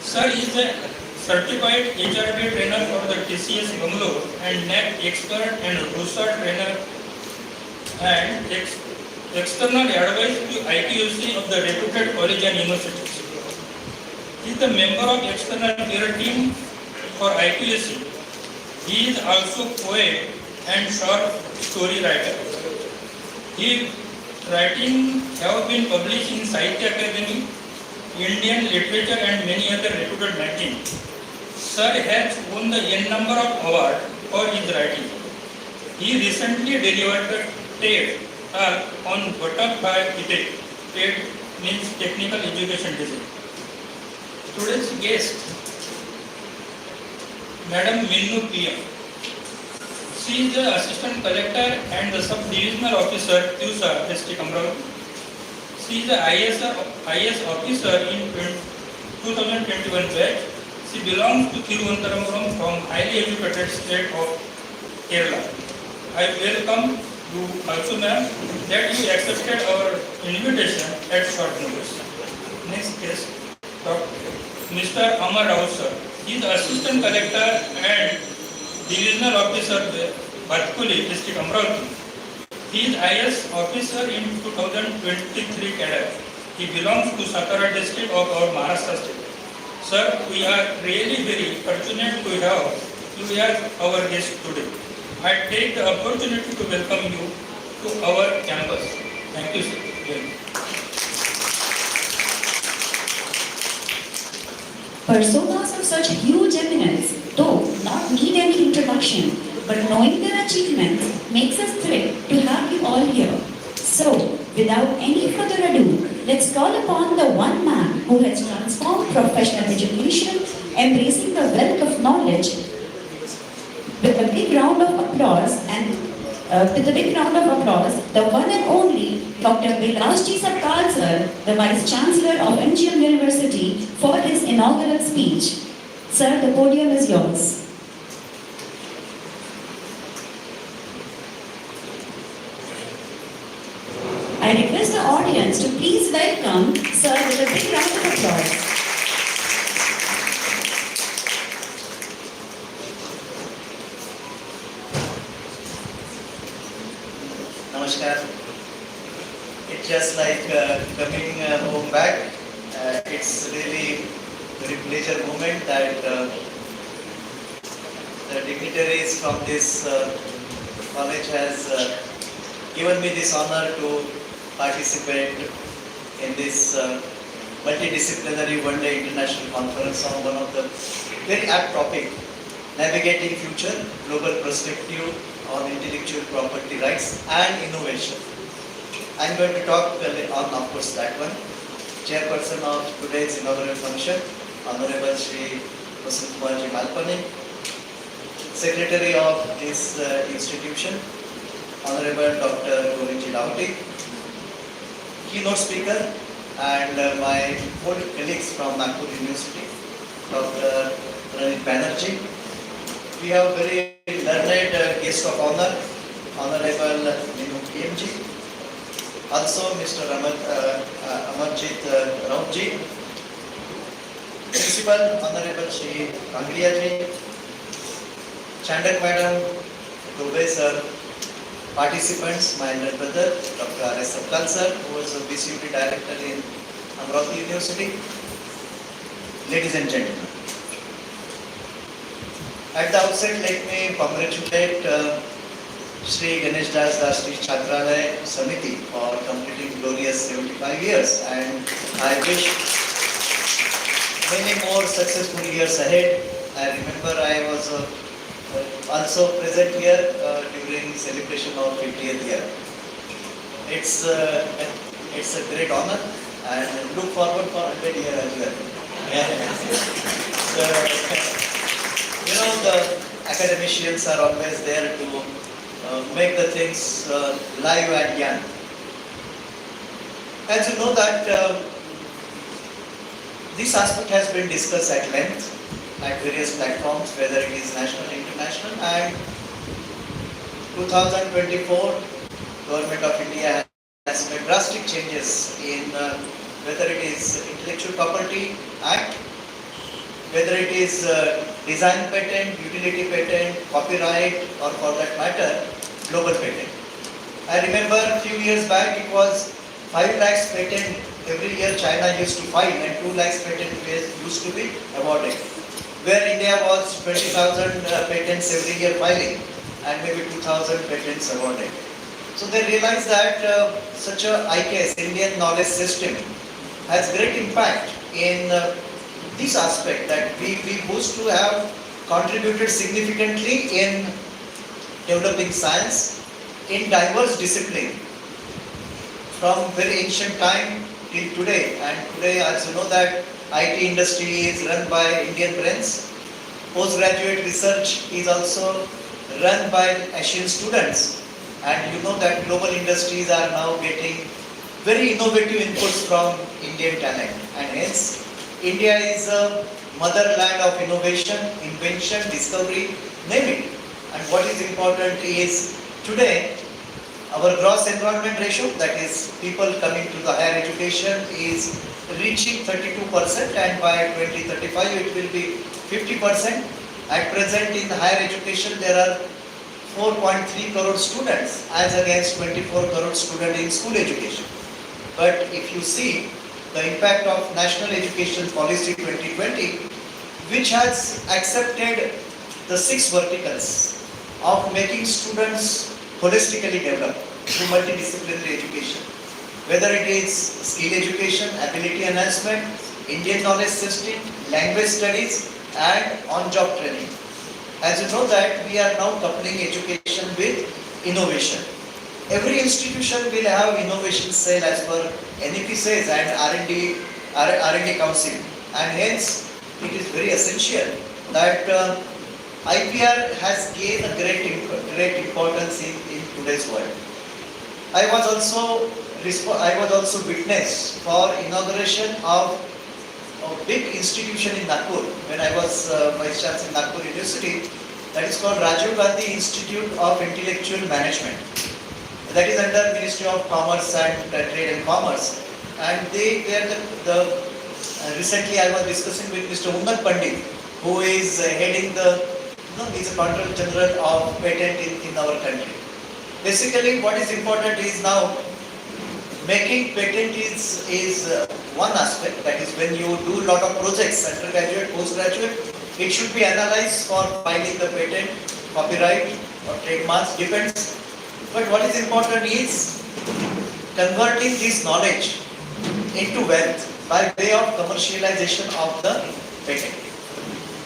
Sir is a certified HRD trainer for the TCS Bangalore and NAC expert and RUSA trainer and external advice to ITUC of the reputed college and universities. He is a member of external peer team for ITUC. He is also poet and short story writer. His writings have been published in Sahitya Academy, Indian Literature and many other reputed magazines. Sir has won the N number of awards for his writing. He recently delivered the TED talk on Butterfly Effect. TED means Technical Education Design. Today's guest, Madam Minnu PM. She is the Assistant Collector and the Sub-Divisional Officer, TUSA, District Amravati. She is the IS officer in 2021 batch. She belongs to Thiruvananthapuram from highly educated state of Kerala. I welcome you also, ma'am, that you accepted our invitation at short notice. Next guest, Mr. Amar Rao sir. He is Assistant Collector and Divisional Officer, Bhatkuli, District Amravati. He is IS officer in 2023 cadre. He belongs to Satara district of our Maharashtra state. Sir, we are really very fortunate to have you as our guest today. I take the opportunity to welcome you to our campus. Thank you, sir. Personas of such huge eminence, though not need any introduction, but knowing their achievements makes us thrilled to have you all here. So, without any further ado, let's call upon the one man who has transformed professional education, embracing the wealth of knowledge, with a big round of applause the one and only Dr. Vilasji Sapkal sir, the Vice Chancellor of NGM University, for his inaugural speech. Sir, the podium is yours. I request the audience us to please welcome Sir with a big round of applause. Namaskar. It's just like coming home back. It's really very pleasure moment that the dignitaries from this college has given me this honor to participate in this multidisciplinary one-day international conference on one of the very apt topic, navigating future, global perspective on intellectual property rights and innovation. I'm going to talk on, of course, that one. Chairperson of today's inaugural function, Honorable Shri Vasant Kumarji Malpani. Secretary of this institution, Honorable Dr. Govindji Lahoti. Keynote speaker and my old colleagues from Nagpur University, Dr. Pranit Banerjee. We have very learned guest of honor, Honorable Minu PMG. Also Mr. Amarjit Rautji. Principal, Honorable Shri Kangliyaji. Chandak Madam, Dubey Sir. Participants, my elder brother, Dr. R.S. Sabkal Sir, who was a BCUT Director in Amravati University. Ladies and gentlemen. At the outset, let me congratulate Shri Ganesh Das Shri Chhatralaya Samiti for completing glorious 75 years, and I wish many more successful years ahead. I remember I was also present here during celebration of 50th year. It's a great honor and look forward for 100 years as well. You know, the academicians are always there to make the things live and young. As you know that this aspect has been discussed at length at various platforms, whether it is national, international, and 2024, Government of India has made drastic changes in whether it is Intellectual Property Act, whether it is design patent, utility patent, copyright, or for that matter, global patent. I remember a few years back it was 5 lakhs patent every year China used to file and 2 lakhs patent used to be awarded. Where India was 20,000 patents every year filing and maybe 2,000 patents awarded. So they realized that such a IKS, Indian knowledge system, has great impact in this aspect, that we used to have contributed significantly in developing science in diverse discipline from very ancient time till today. And today, as you know, that IT industry is run by Indian brains. Postgraduate research is also run by Asian students. And you know that global industries are now getting very innovative inputs from Indian talent. And hence, India is a motherland of innovation, invention, discovery, name it. And what is important is today, our gross enrollment ratio, that is people coming to the higher education, is reaching 32%, and by 2035 it will be 50%. At present in higher education there are 4.3 crore students as against 24 crore students in school education. But if you see the impact of National Education Policy 2020, which has accepted the 6 verticals of making students holistically developed through multidisciplinary education, whether it is skill education, ability enhancement, Indian knowledge system, language studies, and on-job training. As you know that we are now coupling education with innovation. Every institution will have innovation cell as per NEP says and R&D Council, and hence it is very essential that IPR has gained a great importance in today's world. I was also witness for inauguration of a big institution in Nagpur when I was Vice Chancellor in Nagpur University, that is called Rajiv Gandhi Institute of Intellectual Management. That is under Ministry of Commerce and Trade and Commerce. and they are recently I was discussing with Mr. Unnat Pandit, who is heading he's a Controller General of patent in our country. Basically, what is important is now making patent is one aspect. That is, when you do a lot of projects, undergraduate, postgraduate, it should be analyzed for filing the patent, copyright or trademarks, depends. But what is important is converting this knowledge into wealth by way of commercialization of the patent.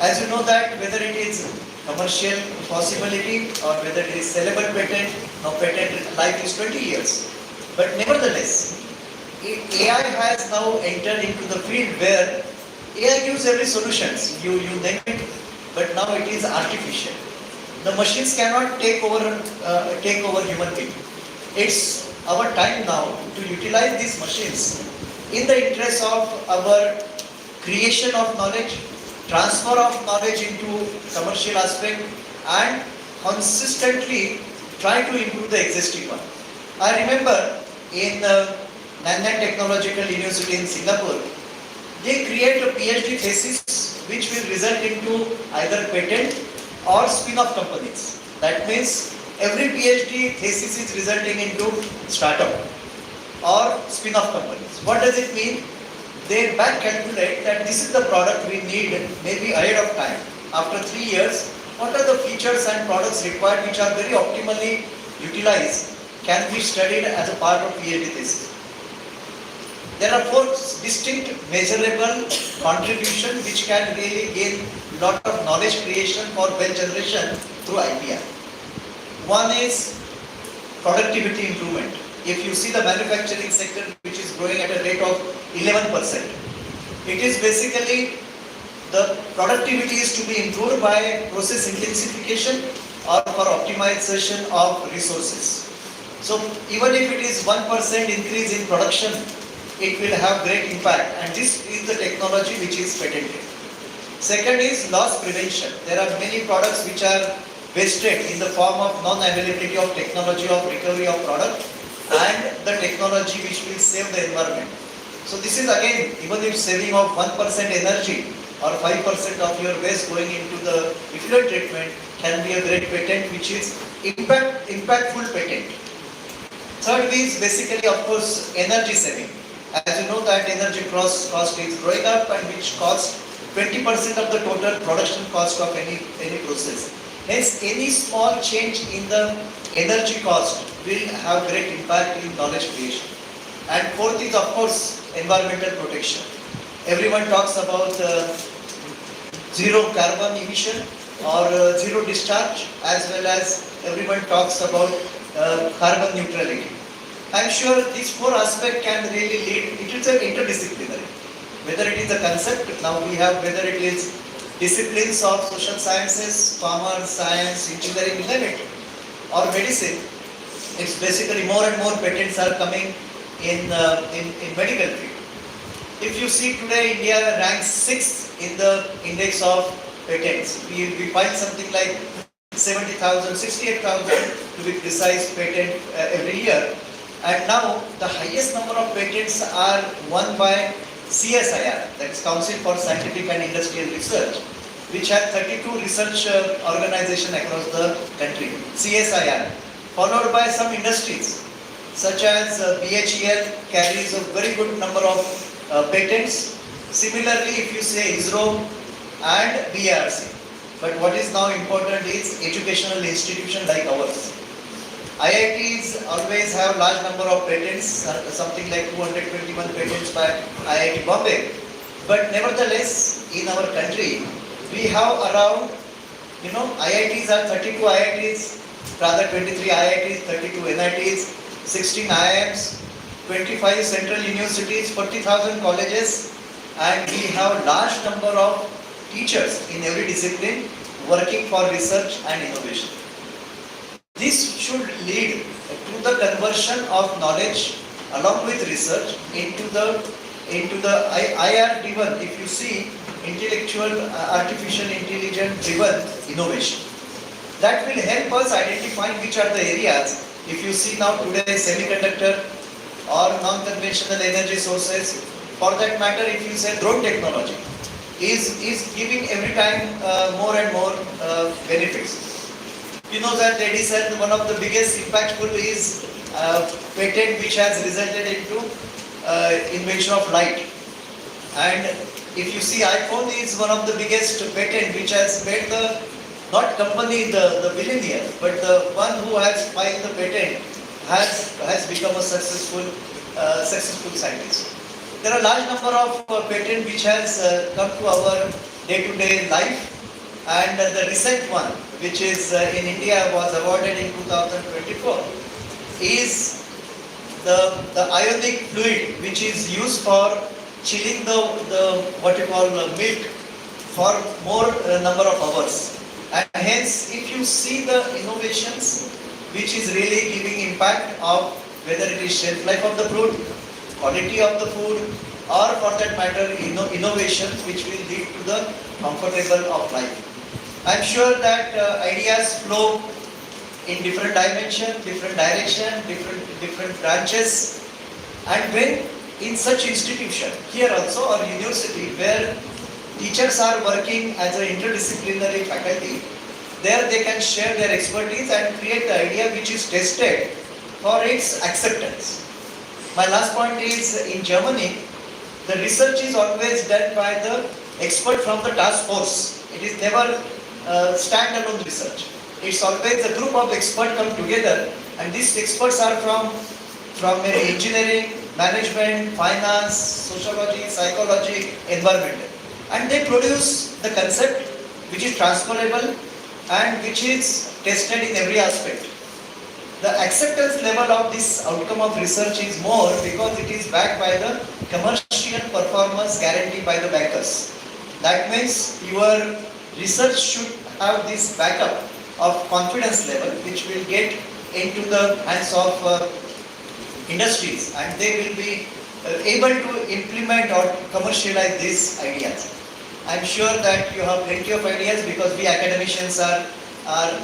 As you know that whether it is commercial possibility or whether it is sellable patent, now patent life is 20 years. But nevertheless, AI has now entered into the field where AI gives every solutions. You name it, but now it is artificial. The machines cannot take over human being. It's our time now to utilize these machines in the interest of our creation of knowledge, transfer of knowledge into commercial aspect, and consistently try to improve the existing one. I remember in Nanyang Technological University in Singapore, they create a PhD thesis which will result into either patent or spin-off companies. That means every PhD thesis is resulting into startup or spin-off companies. What does it mean? They back calculate that this is the product we need maybe ahead of time. After 3 years, what are the features and products required which are very optimally utilized can be studied as a part of PhD thesis. There are 4 distinct measurable contributions which can really gain lot of knowledge creation for wealth generation through IPR. One is productivity improvement. If you see the manufacturing sector which is growing at a rate of 11%, it is basically the productivity is to be improved by process intensification or for optimization of resources. So even if it is 1% increase in production, it will have great impact, and this is the technology which is patented. Second is loss prevention. There are many products which are wasted in the form of non-availability of technology of recovery of product and the technology which will save the environment. So this is again, even if saving of 1% energy or 5% of your waste going into the effluent treatment can be a great patent which is impactful patent. Third is basically of course energy saving. As you know that energy cost is growing up and which costs 20% of the total production cost of any process. Hence any small change in the energy cost will have great impact in knowledge creation. And fourth is of course environmental protection. Everyone talks about zero carbon emission or zero discharge, as well as everyone talks about carbon neutrality. I am sure these 4 aspects can really lead, it is an interdisciplinary. Whether it is a concept, now we have whether it is disciplines of social sciences, commerce, science, engineering, or medicine, it's basically more and more patents are coming in medical field. If you see today, India ranks 6th in the index of patents. We find something like 70,000, 68,000 to be precise patent every year. And now the highest number of patents are won by CSIR, that is Council for Scientific and Industrial Research, which has 32 research organizations across the country, CSIR, followed by some industries such as BHEL carries a very good number of patents. Similarly, if you say ISRO and BARC. But what is now important is educational institution like ours. IITs always have large number of patents, something like 221 patents by IIT Bombay. But nevertheless, in our country, we have around, IITs are 32 IITs, rather 23 IITs, 32 NITs, 16 IIMs, 25 central universities, 40,000 colleges, and we have large number of teachers in every discipline working for research and innovation. This should lead to the conversion of knowledge along with research into the IR driven, if you see, intellectual artificial intelligence driven innovation. That will help us identify which are the areas. If you see now today semiconductor or non-conventional energy sources. For that matter, if you say drone technology is giving every time more and more benefits. You know that, ladies, and one of the biggest impactful is patent which has resulted into invention of light. And if you see, iPhone is one of the biggest patent which has made the, not company the billionaire, but the one who has filed the patent has become a successful scientist. There are a large number of patent which has come to our day-to-day life, and the recent one, which is in India, was awarded in 2024, is the ionic fluid which is used for chilling the what you call milk for more number of hours. And hence, if you see the innovations which is really giving impact of whether it is shelf life of the fruit, quality of the food, or for that matter innovations which will lead to the comfortable of life. I am sure that ideas flow in different dimension, different direction, different branches, and when in such institution, here also or university, where teachers are working as an interdisciplinary faculty, there they can share their expertise and create the idea which is tested for its acceptance. My last point is, in Germany, the research is always done by the expert from the task force. It is never standalone research. It's always a group of experts come together, and these experts are from engineering, management, finance, sociology, psychology, environmental. And they produce the concept which is transferable and which is tested in every aspect. The acceptance level of this outcome of research is more because it is backed by the commercial performance guaranteed by the bankers. That means your research should have this backup of confidence level which will get into the hands of industries, and they will be able to implement or commercialize these ideas. I am sure that you have plenty of ideas because we academicians are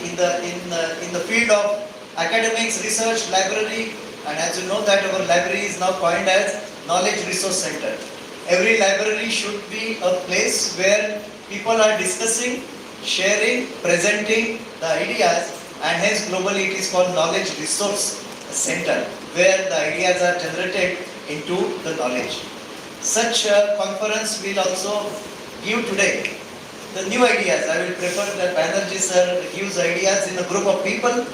in the field of academics, research, library, and as you know that our library is now coined as Knowledge Resource Center. Every library should be a place where people are discussing, sharing, presenting the ideas, and hence globally it is called Knowledge Resource Center, where the ideas are generated into the knowledge. Such a conference will also give today the new ideas. I will prefer that Banerjee sir gives ideas in a group of people,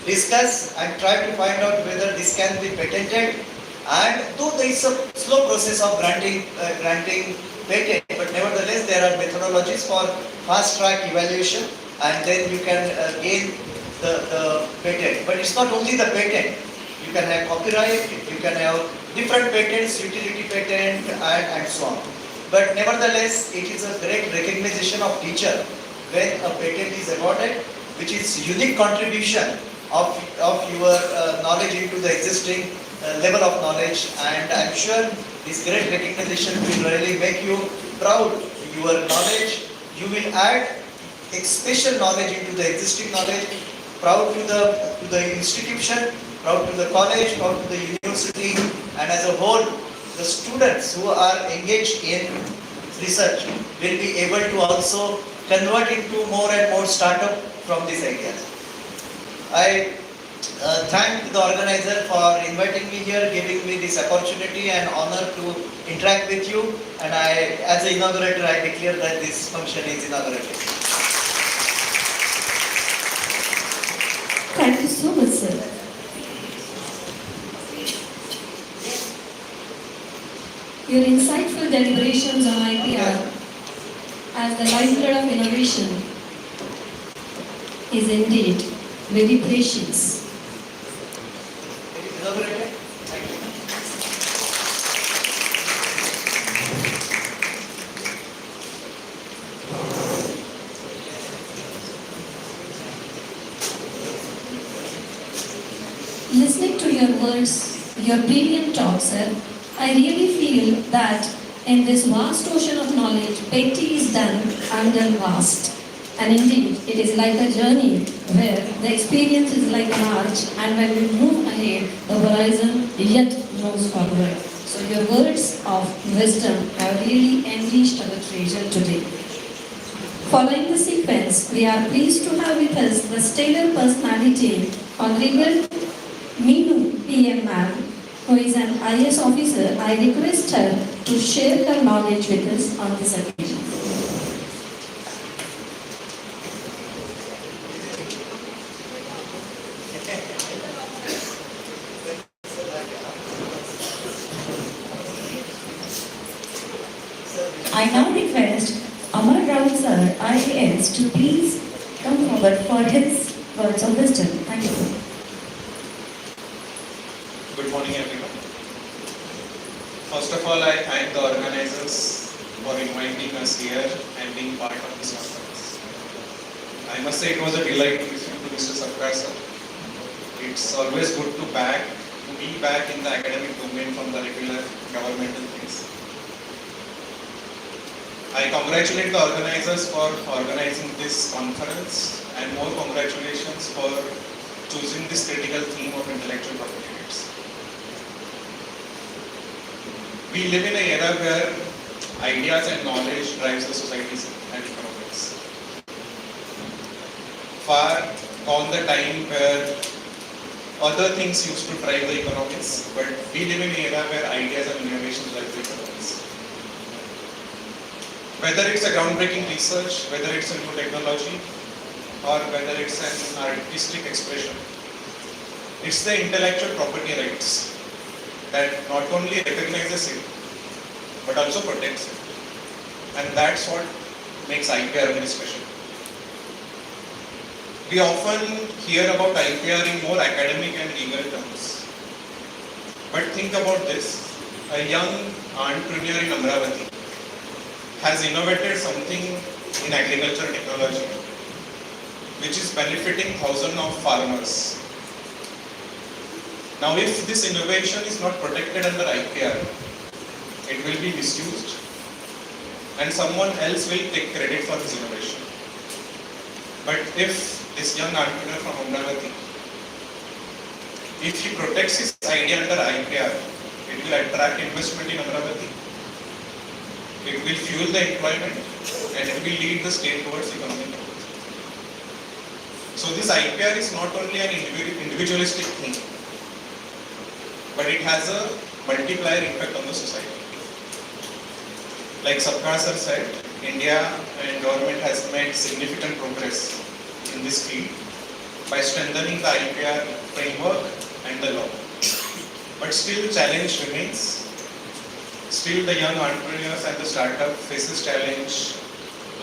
discuss and try to find out whether this can be patented. And though there is a slow process of granting patent, but nevertheless there are methodologies for fast track evaluation, and then you can gain the patent. But it's not only the patent. You can have copyright, you can have different patents, utility patent, and so on. But nevertheless, it is a great recognition of teacher when a patent is awarded, which is unique contribution of your knowledge into the existing level of knowledge, and I'm sure this great recognition will really make you proud. Your knowledge, you will add special knowledge into the existing knowledge, proud to the institution, proud to the college, proud to the university, and as a whole, the students who are engaged in research will be able to also convert into more and more startup from these ideas. I thank the organizer for inviting me here, giving me this opportunity and honor to interact with you, and I, as an inaugurator, I declare that this function is inaugurated. Thank you so much, sir. Your insightful deliberations on IPR as the lifeblood of innovation is indeed very precious. Inaugurated? Thank you. Listening to your words, your brilliant talk, sir, I really feel that in this vast ocean of knowledge, petty is done under vast. And indeed, it is like a journey where the experience is like a march, and when we move ahead, the horizon yet moves forward. So your words of wisdom have really enriched our treasure today. Following the sequence, we are pleased to have with us the stellar personality, Honorable Meenu PM Ma'am, who is an IS officer. I request her to share her knowledge with us on this occasion. I now request Amravati sir, IAS, to please come forward for his words of wisdom. Thank you. Good morning, everyone. First of all, I thank the organizers for inviting us here and being part of this conference. I must say it was a delight to listen to Mr. Sarkar sir. It's always good to be back in the academic domain from the regular governmental things. I congratulate the organizers for organizing this conference, and more congratulations for choosing this critical theme of intellectual property rights. We live in an era where ideas and knowledge drives the societies and economics. Far gone the time where other things used to drive the economics, but we live in an era where ideas and innovations drive the economics. Whether it's a groundbreaking research, whether it's a new technology, or whether it's an artistic expression, it's the intellectual property rights that not only recognizes it, but also protects it. And that's what makes IPR very special. We often hear about IPR in more academic and legal terms. But think about this, a young entrepreneur in Amravati has innovated something in agriculture technology which is benefiting thousands of farmers. Now if this innovation is not protected under IPR, it will be misused and someone else will take credit for this innovation. But if this young entrepreneur from Amravati, if he protects his idea under IPR, it will attract investment in Amravati. It will fuel the employment and it will lead the state towards economic growth. So this IPR is not only an individualistic thing, but it has a multiplier impact on the society. Like Sarkar sir said, India and government has made significant progress in this field by strengthening the IPR framework and the law. But still challenge remains. Still the young entrepreneurs and the startup faces challenge,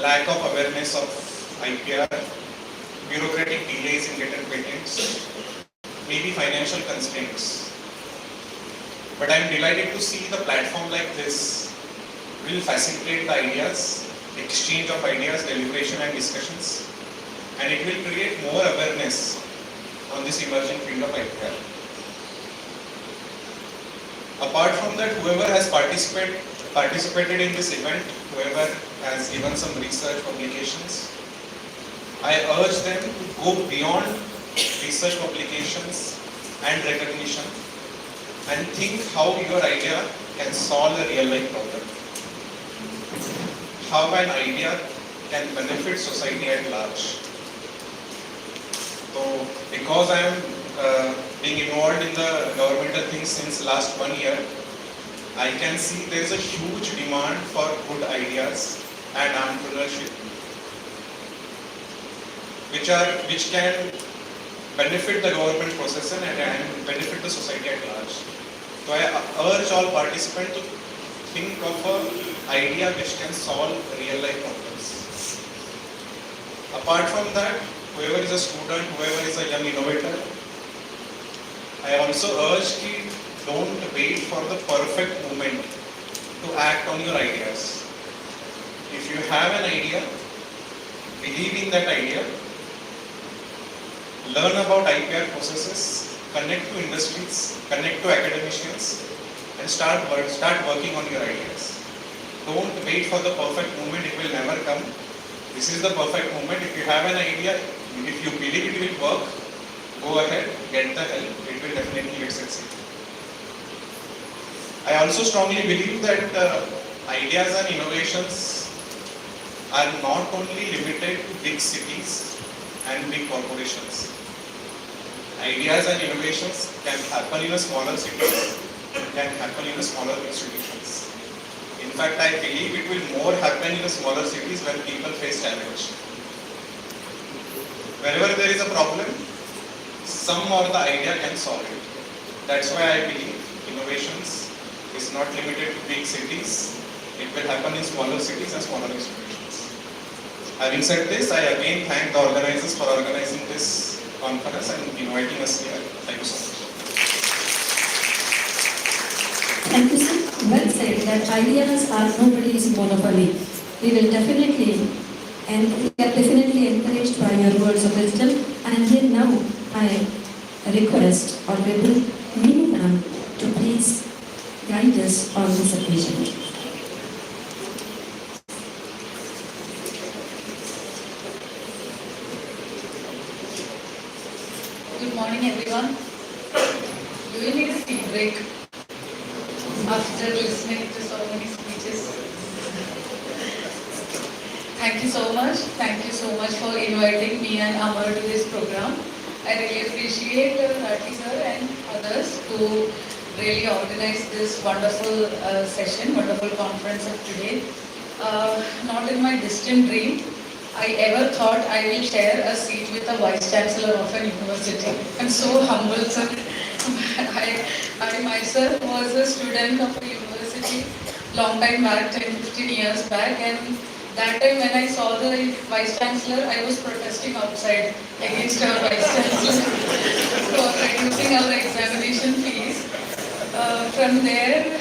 lack of awareness of IPR, bureaucratic delays in getting patents, maybe financial constraints. But I am delighted to see the platform like this will facilitate the ideas, exchange of ideas, deliberation and discussions, and it will create more awareness on this emerging field of IPR. Apart from that, whoever has participated in this event, whoever has given some research publications, I urge them to go beyond research publications and recognition and think how your idea can solve a real life problem. How an idea can benefit society at large. So, because I am being involved in the governmental things since last 1 year, I can see there is a huge demand for good ideas and entrepreneurship, which can benefit the government process and benefit the society at large. So I urge all participants to think of an idea which can solve real life problems. Apart from that, whoever is a student, whoever is a young innovator, I also urge you, don't wait for the perfect moment to act on your ideas. If you have an idea, believe in that idea, learn about IPR processes, connect to industries, connect to academicians, and start working on your ideas. Don't wait for the perfect moment, it will never come. This is the perfect moment. If you have an idea, if you believe it will work, go ahead, get the help. It will definitely succeed. I also strongly believe that ideas and innovations are not only limited to big cities and big corporations. Ideas and innovations can happen in a smaller cities, can happen in a smaller institutions. In fact, I believe it will more happen in the smaller cities where people face challenge. Wherever there is a problem, some or the idea can solve it. That's why I believe innovations is not limited to big cities. It will happen in smaller cities and smaller institutions. Having said this, I again thank the organizers for organizing this conference and inviting us here. Thank you so much. Thank you, sir. Well said that ideas are nobody's monopoly. We will definitely, and we are definitely encouraged by your words of wisdom. And then now I request Honorable Minu to please guide us on this occasion. Good morning, everyone. Do you need a tea break after listening to so many speeches? Thank you so much. Thank you so much for inviting me and Amar to this program. I really appreciate Rati sir and others to really organize this wonderful session, wonderful conference of today. Not in my distant dream, I ever thought I will share a seat with a vice chancellor of a university. I'm so humble, sir. I myself was a student of a university long time back, 10-15 years back, and that time when I saw the vice chancellor, I was protesting outside against our vice chancellor for reducing our examination fees. From there,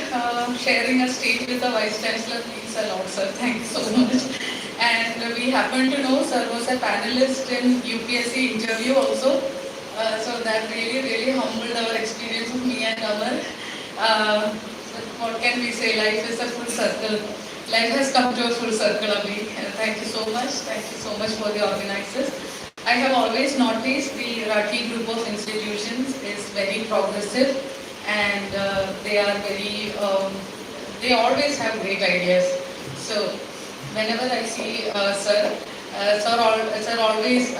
sharing a seat with the vice chancellor means a lot, sir. Thank you so much. And we happen to know sir was a panelist in UPSC interview also. So that really humbled our experience of me and Amar. What can we say? Life is a full circle. Life has come to a full circle, Abhi. Thank you so much. Thank you so much for the organizers. I have always noticed the Rati group of institutions is very progressive, and they are very, they always have great ideas. So whenever I see Sir always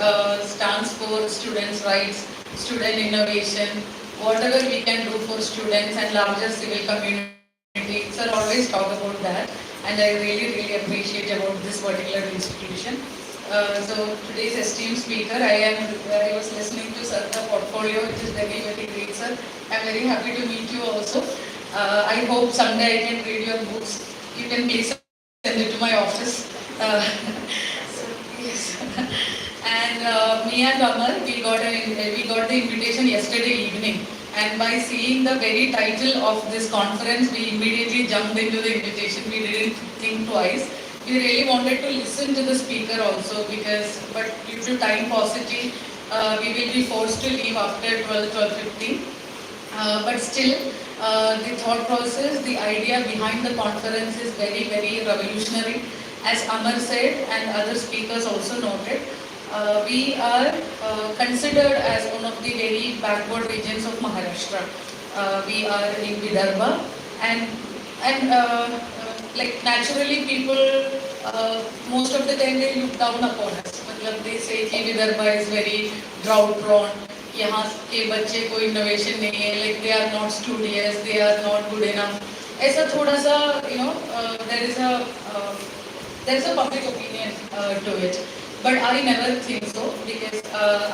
stands for students' rights, student innovation, whatever we can do for students and larger civil community. Sir always talk about that, and I really appreciate about this particular institution. So today's esteemed speaker, I was listening to Sir the portfolio, which is very great, sir. I'm very happy to meet you also. I hope someday I can read your books. You can please send it to my office. So, yes. And me and Amar, we got the invitation yesterday evening. And by seeing the very title of this conference, we immediately jumped into the invitation. We didn't think twice. We really wanted to listen to the speaker also, but due to time paucity, we will be forced to leave after 12:15. But still, the thought process, the idea behind the conference is very revolutionary. As Amar said and other speakers also noted, we are considered as one of the very backward regions of Maharashtra. We are in Vidarbha, and like naturally people, most of the time they look down upon us. They say that Vidarbha is very drought prone. यहाँ के बच्चे को innovation नहीं है, like they are not studious, they are not good enough. ऐसा थोड़ा सा, there is a public opinion to it. But I never think so, because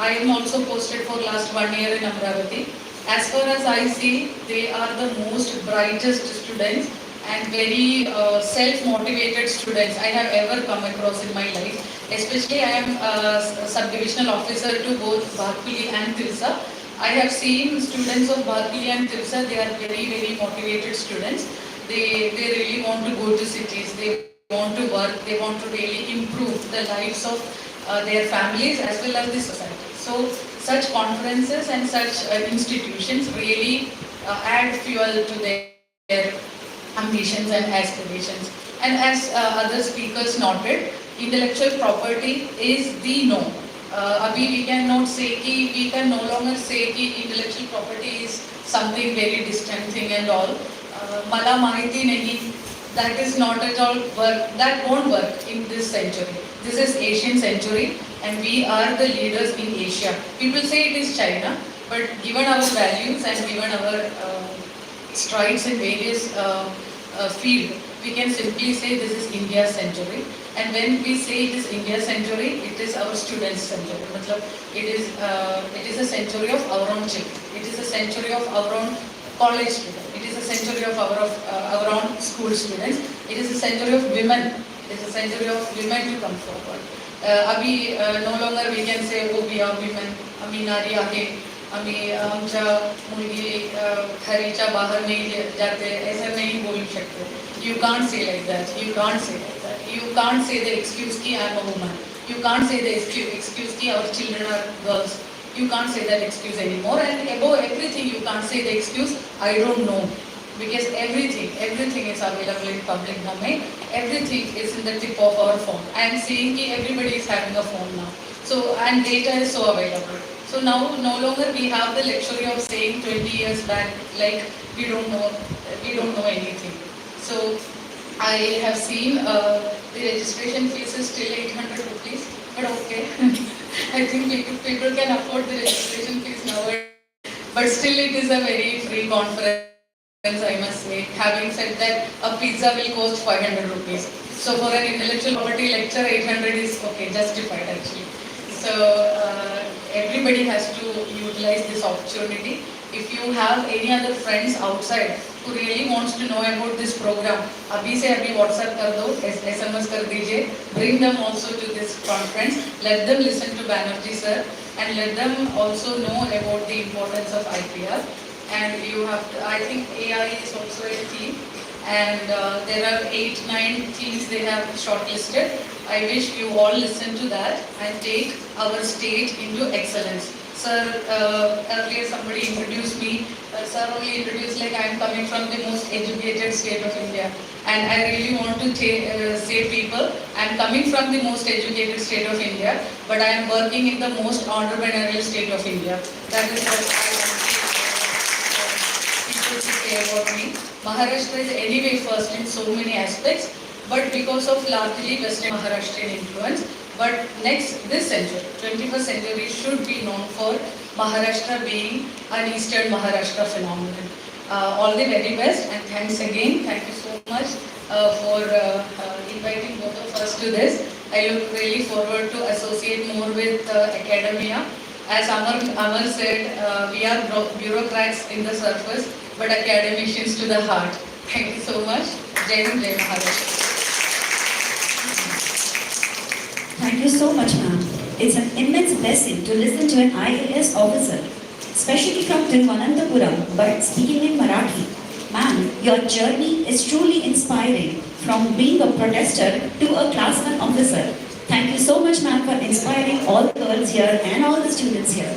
I am also posted for last 1 year in Amravati. As far as I see, they are the most brightest students and very self-motivated students I have ever come across in my life. Especially I am a sub-divisional officer to both Bhagpuli and Tirsa. I have seen students of Bhagpuli and Tirsa, they are very motivated students. They really want to go to cities, they want to work, they want to really improve the lives of their families as well as the society. So such conferences and such institutions really add fuel to their ambitions and aspirations. And as other speakers noted, intellectual property is the norm. Abhi we cannot say ki, we can no longer say ki intellectual property is something very distant thing and all. Mala mahiti nahi, that is not at all work, that won't work in this century. This is Asian century and we are the leaders in Asia. People say it is China, but given our values and given our strides in various fields, we can simply say this is India's century. And when we say it is India's century, it is our students' century. Matlab, it is a century of our own children. It is a century of our own college students. It is a century of our own school students. It is a century of women. It is a century of women to come forward. No longer we can say, oh, we are women. आम्ही नारी आहे. आम्ही आमच्या मुलगी घराच्या बाहेर नहीं जाते. ऐसा नहीं बोल सकते. You can't say like that. You can't say like that. You can't say the excuse ki I am a woman. You can't say the excuse ki our children are girls. You can't say that excuse anymore. And above everything, you can't say the excuse I don't know. Because everything is available in public domain. Everything is in the tip of our phone. I am seeing that everybody is having a phone now. So, and data is so available. So now, no longer we have the luxury of saying 20 years back, like we don't know anything. So, I have seen the registration fees is still 800 rupees, but okay. I think people can afford the registration fees nowadays. But still, it is a very free conference. I must say. Having said that, a pizza will cost 500 rupees. So for an intellectual property lecture, 800 is okay, justified actually. So everybody has to utilize this opportunity. If you have any other friends outside who really wants to know about this program, abhi se abhi WhatsApp kar do, SMS kar dijiye, bring them also to this conference. Let them listen to Banerjee sir and let them also know about the importance of IPR. And you have to, I think AI is also a theme, and there are 8-9 themes they have shortlisted. I wish you all listen to that and take our state into excellence. Sir, earlier somebody introduced me, sir only introduced like I am coming from the most educated state of India. And I really want to say people, I am coming from the most educated state of India, but I am working in the most entrepreneurial state of India. That is what I want to say about me. Maharashtra is anyway first in so many aspects, but because of largely Western Maharashtrian influence. But this century, 21st century, should be known for Maharashtra being an Eastern Maharashtra phenomenon. All the very best, and thanks again. Thank you so much for inviting both of us to this. I look really forward to associate more with academia. As Amar said, we are bureaucrats in the surface, but academicians to the heart. Thank you so much. Jai Hind, Jai Maharashtra. Thank you so much, ma'am. It's an immense blessing to listen to an IAS officer, especially from Thiruvananthapuram, but speaking in Marathi. Ma'am, your journey is truly inspiring, from being a protester to a class 1 officer. Thank you so much, ma'am, for inspiring all the girls here and all the students here.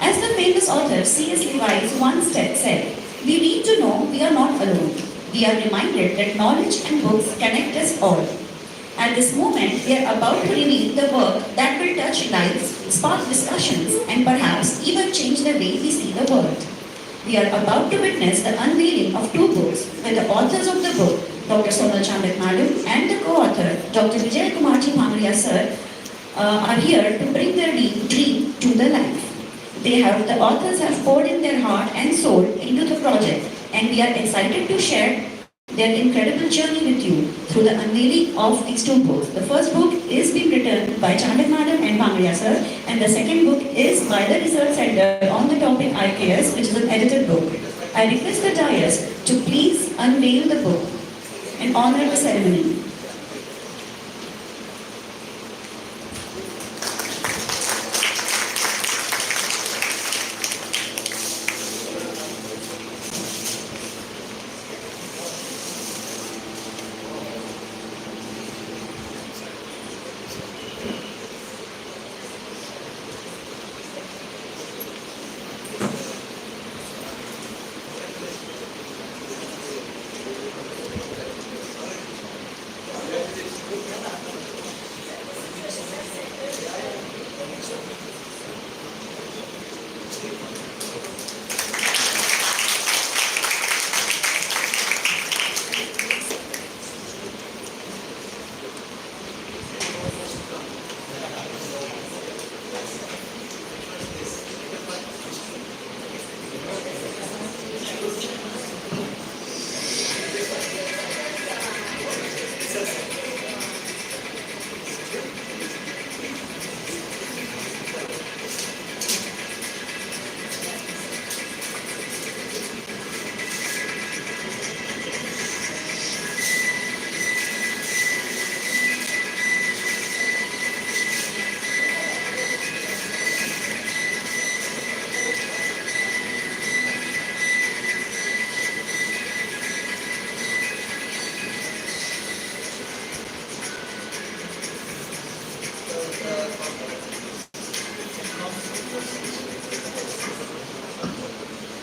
As the famous author C.S. Lewis once said, we need to know we are not alone. We are reminded that knowledge and books connect us all. At this moment, we are about to reveal the work that will touch lives, spark discussions, and perhaps even change the way we see the world. We are about to witness the unveiling of 2 books where the authors of the book, Dr. Sonal Chandak Madam and the co-author, Dr. Vijay Kumarji Bhamriya sir, are here to bring their dream to the life. The authors have poured in their heart and soul into the project, and we are excited to share their incredible journey with you through the unveiling of these 2 books. The first book is being written by Chandak Madam and Bhamriya sir, and the second book is by the Research Center on the topic IKS, which is an edited book. I request the dais to please unveil the book and honor the ceremony.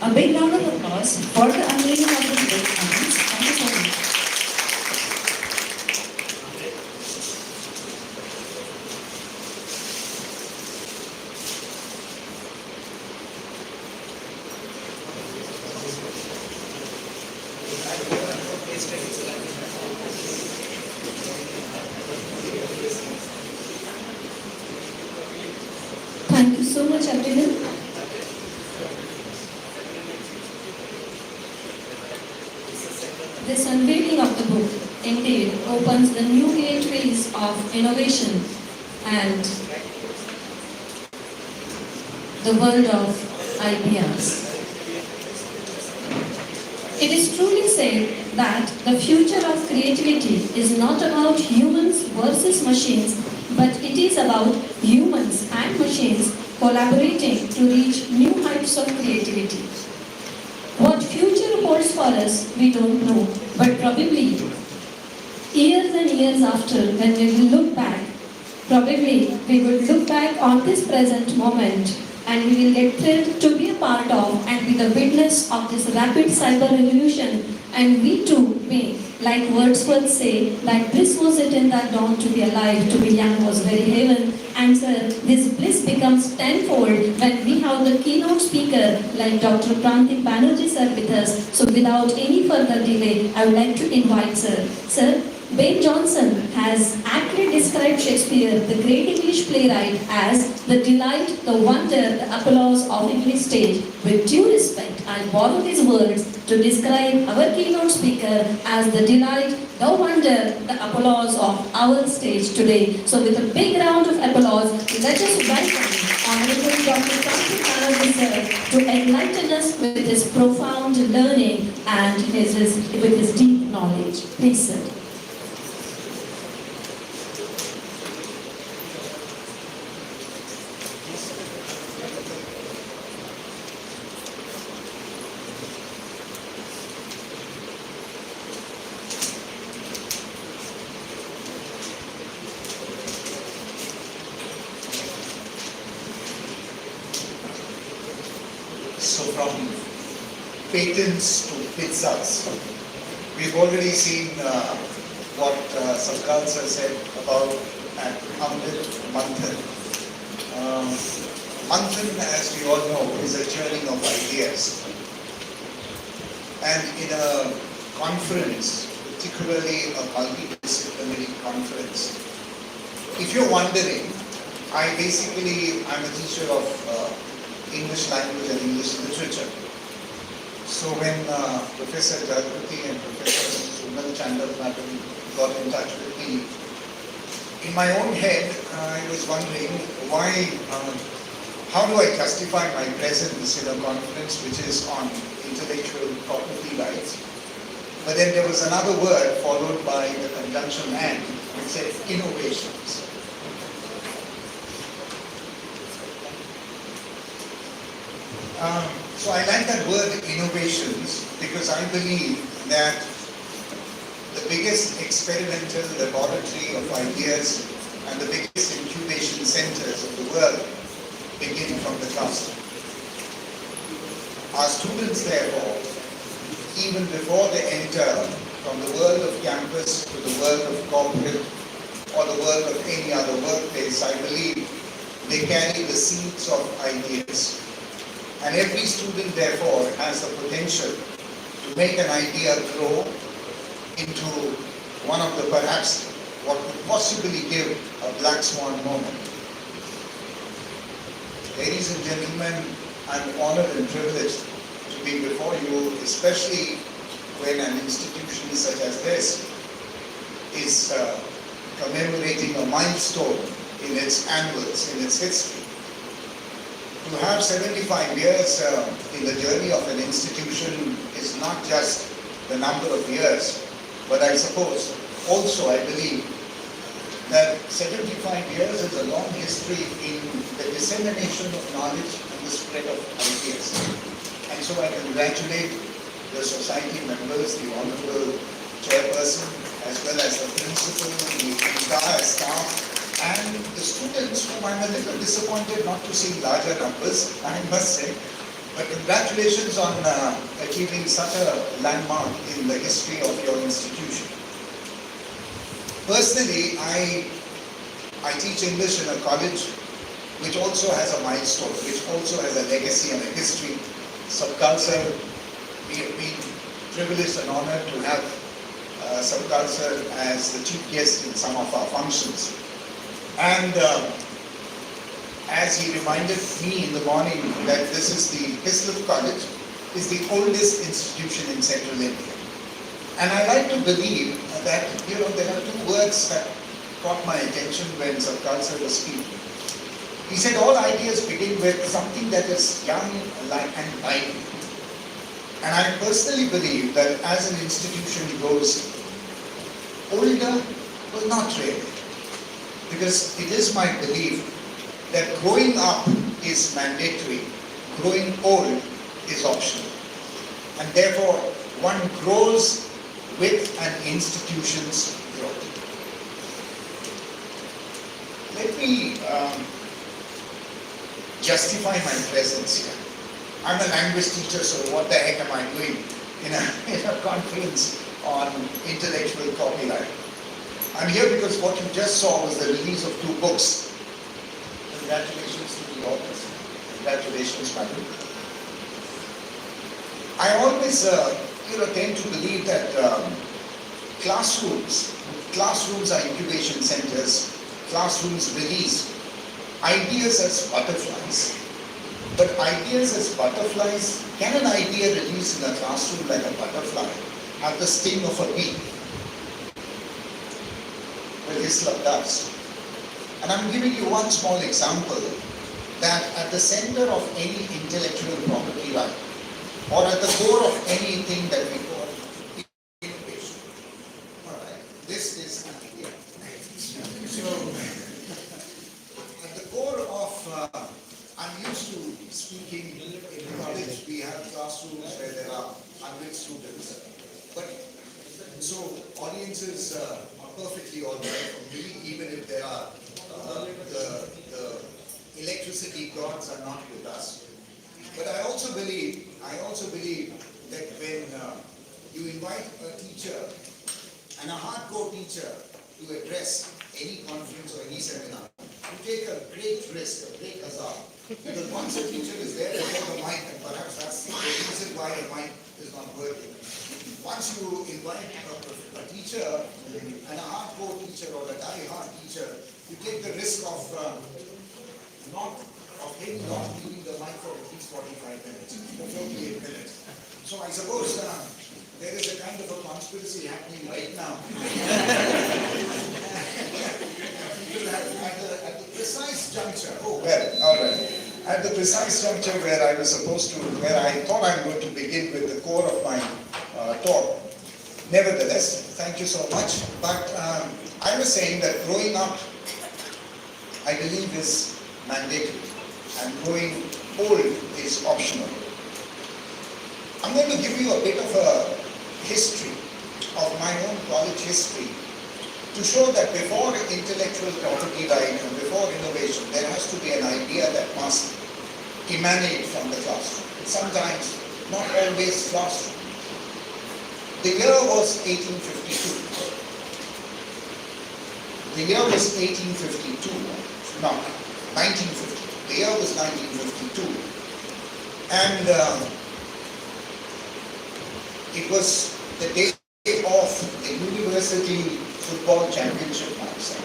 A big round of applause for the unveiling of this great science. Thank you so much. Thank you so much, everyone. This unveiling of the book indeed opens the new gateways of innovation and the world of ideas. It is truly said that the future of creativity is not about humans versus machines, but it is about humans and machines collaborating to reach new heights of creativity. What future holds for us, we don't know, but probably years and years after, when we will look back, probably we would look back on this present moment and we will get thrilled to be a part of and be the witness of this rapid cyber revolution, and we too may, like Wordsworth say, that bliss was it in that dawn to be alive, to be young was very heaven. And sir, this bliss becomes tenfold when we have the keynote speaker like Dr. Prantik Banerjee sir with us. So without any further delay, I would like to invite sir. Sir, Ben Jonson has aptly described Shakespeare, the great English playwright, as the delight, the wonder, the applause of English stage. With due respect, I borrow these words to describe our keynote speaker as the delight, the wonder, the applause of our stage today. So with a big round of applause, let us welcome Honorable Dr. Prantik Banerjee sir to enlighten us with his profound learning and with his deep knowledge. Please sir. So from patents to pizzas, we've already seen what Sarkar sir said about Amrit Manthan. Manthan, as we all know, is a churning of ideas. And in a conference, particularly a multidisciplinary conference, if you're wondering, I'm a teacher of English language and English literature. So when Professor Jagruti and Professor Sunal Chandramatan got in touch with me, in my own head I was wondering how do I justify my presence in a conference which is on intellectual property rights? But then there was another word followed by the conjunction and, which said innovations. So I like that word innovations because I believe that the biggest experimental laboratory of ideas and the biggest incubation centers of the world begin from the classroom. Our students, therefore, even before they enter from the world of campus to the world of corporate or the world of any other workplace, I believe they carry the seeds of ideas. And every student, therefore, has the potential to make an idea grow into one of the perhaps what could possibly give a black swan moment. Ladies and gentlemen, I'm honored and privileged to be before you, especially when an institution such as this is commemorating a milestone in its annals, in its history. To have 75 years in the journey of an institution is not just the number of years, but I suppose also I believe that 75 years is a long history in the dissemination of knowledge and the spread of ideas. And so I congratulate the society members, the honorable chairperson, as well as the principal, the entire staff, and the students whom I'm a little disappointed not to see larger numbers, I must say, But congratulations on achieving such a landmark in the history of your institution. Personally, I teach English in a college which also has a milestone, which also has a legacy and a history. Subculture, we have been privileged and honored to have Subculture as the chief guest in some of our functions. And as he reminded me in the morning that this is the Hislop College, is the oldest institution in central India. And I like to believe that, there are two words that caught my attention when Subculture was speaking. He said all ideas begin with something that is young and lively. And I personally believe that as an institution grows older, well, not really. Because it is my belief that growing up is mandatory, growing old is optional. And therefore, one grows with an institution's growth. Let me justify my presence here. I'm a language teacher, so what the heck am I doing in a conference on intellectual copyright? I'm here because what you just saw was the release of 2 books. Congratulations to the authors. Congratulations, madam. I always tend to believe that classrooms are incubation centers, classrooms release ideas as butterflies. But ideas as butterflies, can an idea released in a classroom like a butterfly have the sting of a bee? Well, Hislop does. And I'm giving you one small example that at the center of any intellectual property right, or at the core of anything that we call innovation. Alright, this is an idea. So, at the core of, I'm used to speaking in college, we have classrooms where there are 100 students. But, so audiences are perfectly all right for me, even if there are, the electricity gods are not with us. But I also believe that when you invite a teacher and a hardcore teacher to address any conference or any seminar, you take a great risk, a great hazard. Because once a teacher is there before the mic, and perhaps that's the reason why the mic is not working. Once you invite a teacher, and a hardcore teacher or a die-hard teacher, you take the risk of him not leaving the mic for at least 45 minutes, or 48 minutes. So I suppose there is a kind of a conspiracy happening right now. At the precise juncture, at the precise juncture where I was supposed to, where I thought I'm going to begin with the core of my talk. Nevertheless, thank you so much. But I was saying that growing up, I believe, is mandatory, and growing old is optional. I'm going to give you a bit of a history of my own college history to show that before intellectual property right and before innovation, there has to be an idea that must emanate from the classroom. Sometimes, not always classroom. The year was 1852. The year was 1852. No, 1950. The year was 1952. And it was the day of the university football championship match.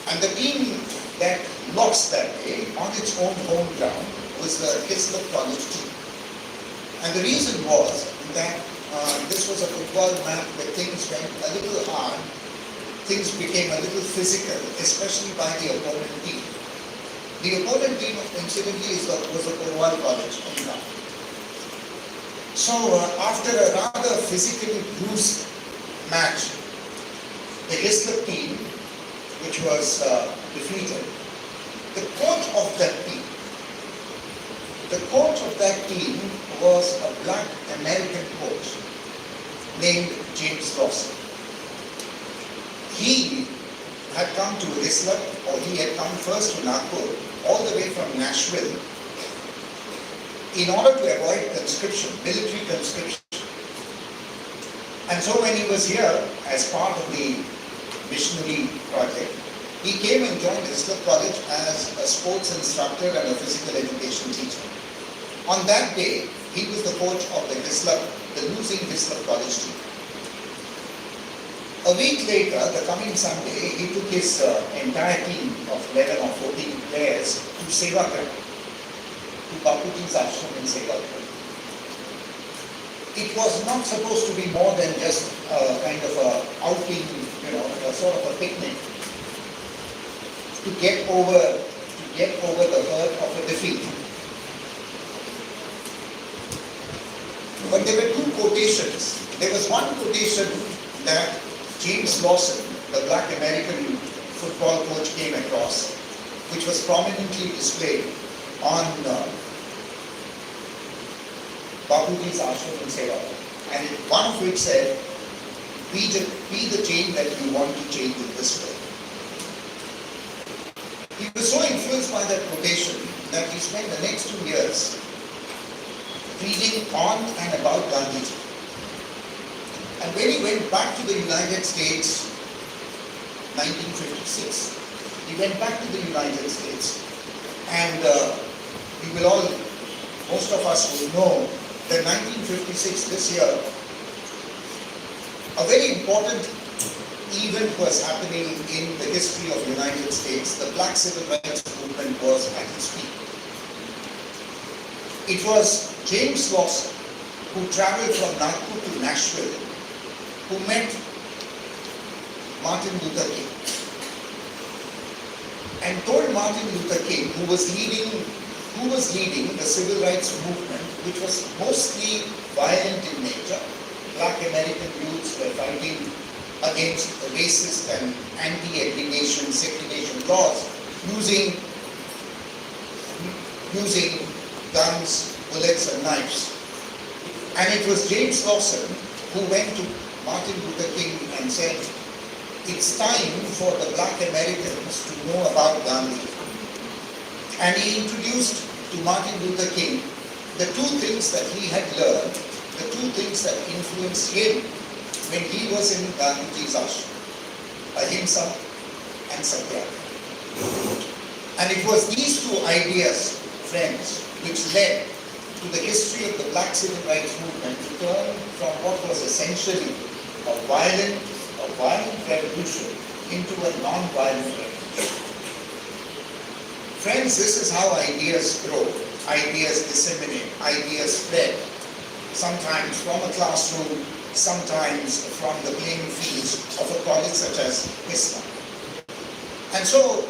And the team that lost that day on its own home ground was the Hislop College team. And the reason was that this was a football match where things went a little hard, things became a little physical, especially by the opponent team. The opponent team, incidentally, was the Cornwall College. So after a rather physically bruised match, the Hislop team, which was defeated, the coach of that team was a black American coach named James Dawson. He had come to Hislop, or he had come first to Nagpur, all the way from Nashville, in order to avoid conscription, military conscription. And so when he was here as part of the missionary project, he came and joined Hislop College as a sports instructor and a physical education teacher. On that day, he was the coach of the losing Hislop College team. A week later, the coming Sunday, he took his entire team of 11 or 14 players to Sevagram, to Bapuji's ashram in Sevagram. It was not supposed to be more than just a kind of a outing, a sort of a picnic, to get over the hurt of a defeat. But there were two quotations. There was one quotation that James Lawson, the black American football coach, came across, which was prominently displayed on Bapuji's ashram in Sevagram. And one of which said, be the change that you want to change in this world. He was so influenced by that quotation that he spent the next 2 years reading on and about Gandhiji. And when he went back to the United States, 1956, he went back to the United States, and most of us will know that 1956, this year, a very important event was happening in the history of the United States. The Black Civil Rights Movement was at its peak. It was James Lawson who traveled from Nagpur to Nashville, who met Martin Luther King and told Martin Luther King, who was leading the civil rights movement, which was mostly violent in nature. Black American youths were fighting against racist and anti-segregation laws, using guns, bullets and knives. And it was James Lawson who went to Martin Luther King and said, it's time for the black Americans to know about Gandhi. And he introduced to Martin Luther King the two things that he had learned, the two things that influenced him when he was in Gandhiji's ashram, ahimsa and satyagraha. And it was these two ideas, friends, which led to the history of the black civil rights movement to turn from what was essentially a violent revolution into a non-violent revolution. Friends, this is how ideas grow, ideas disseminate, ideas spread, sometimes from a classroom, sometimes from the playing fields of a college such as Islam. And so,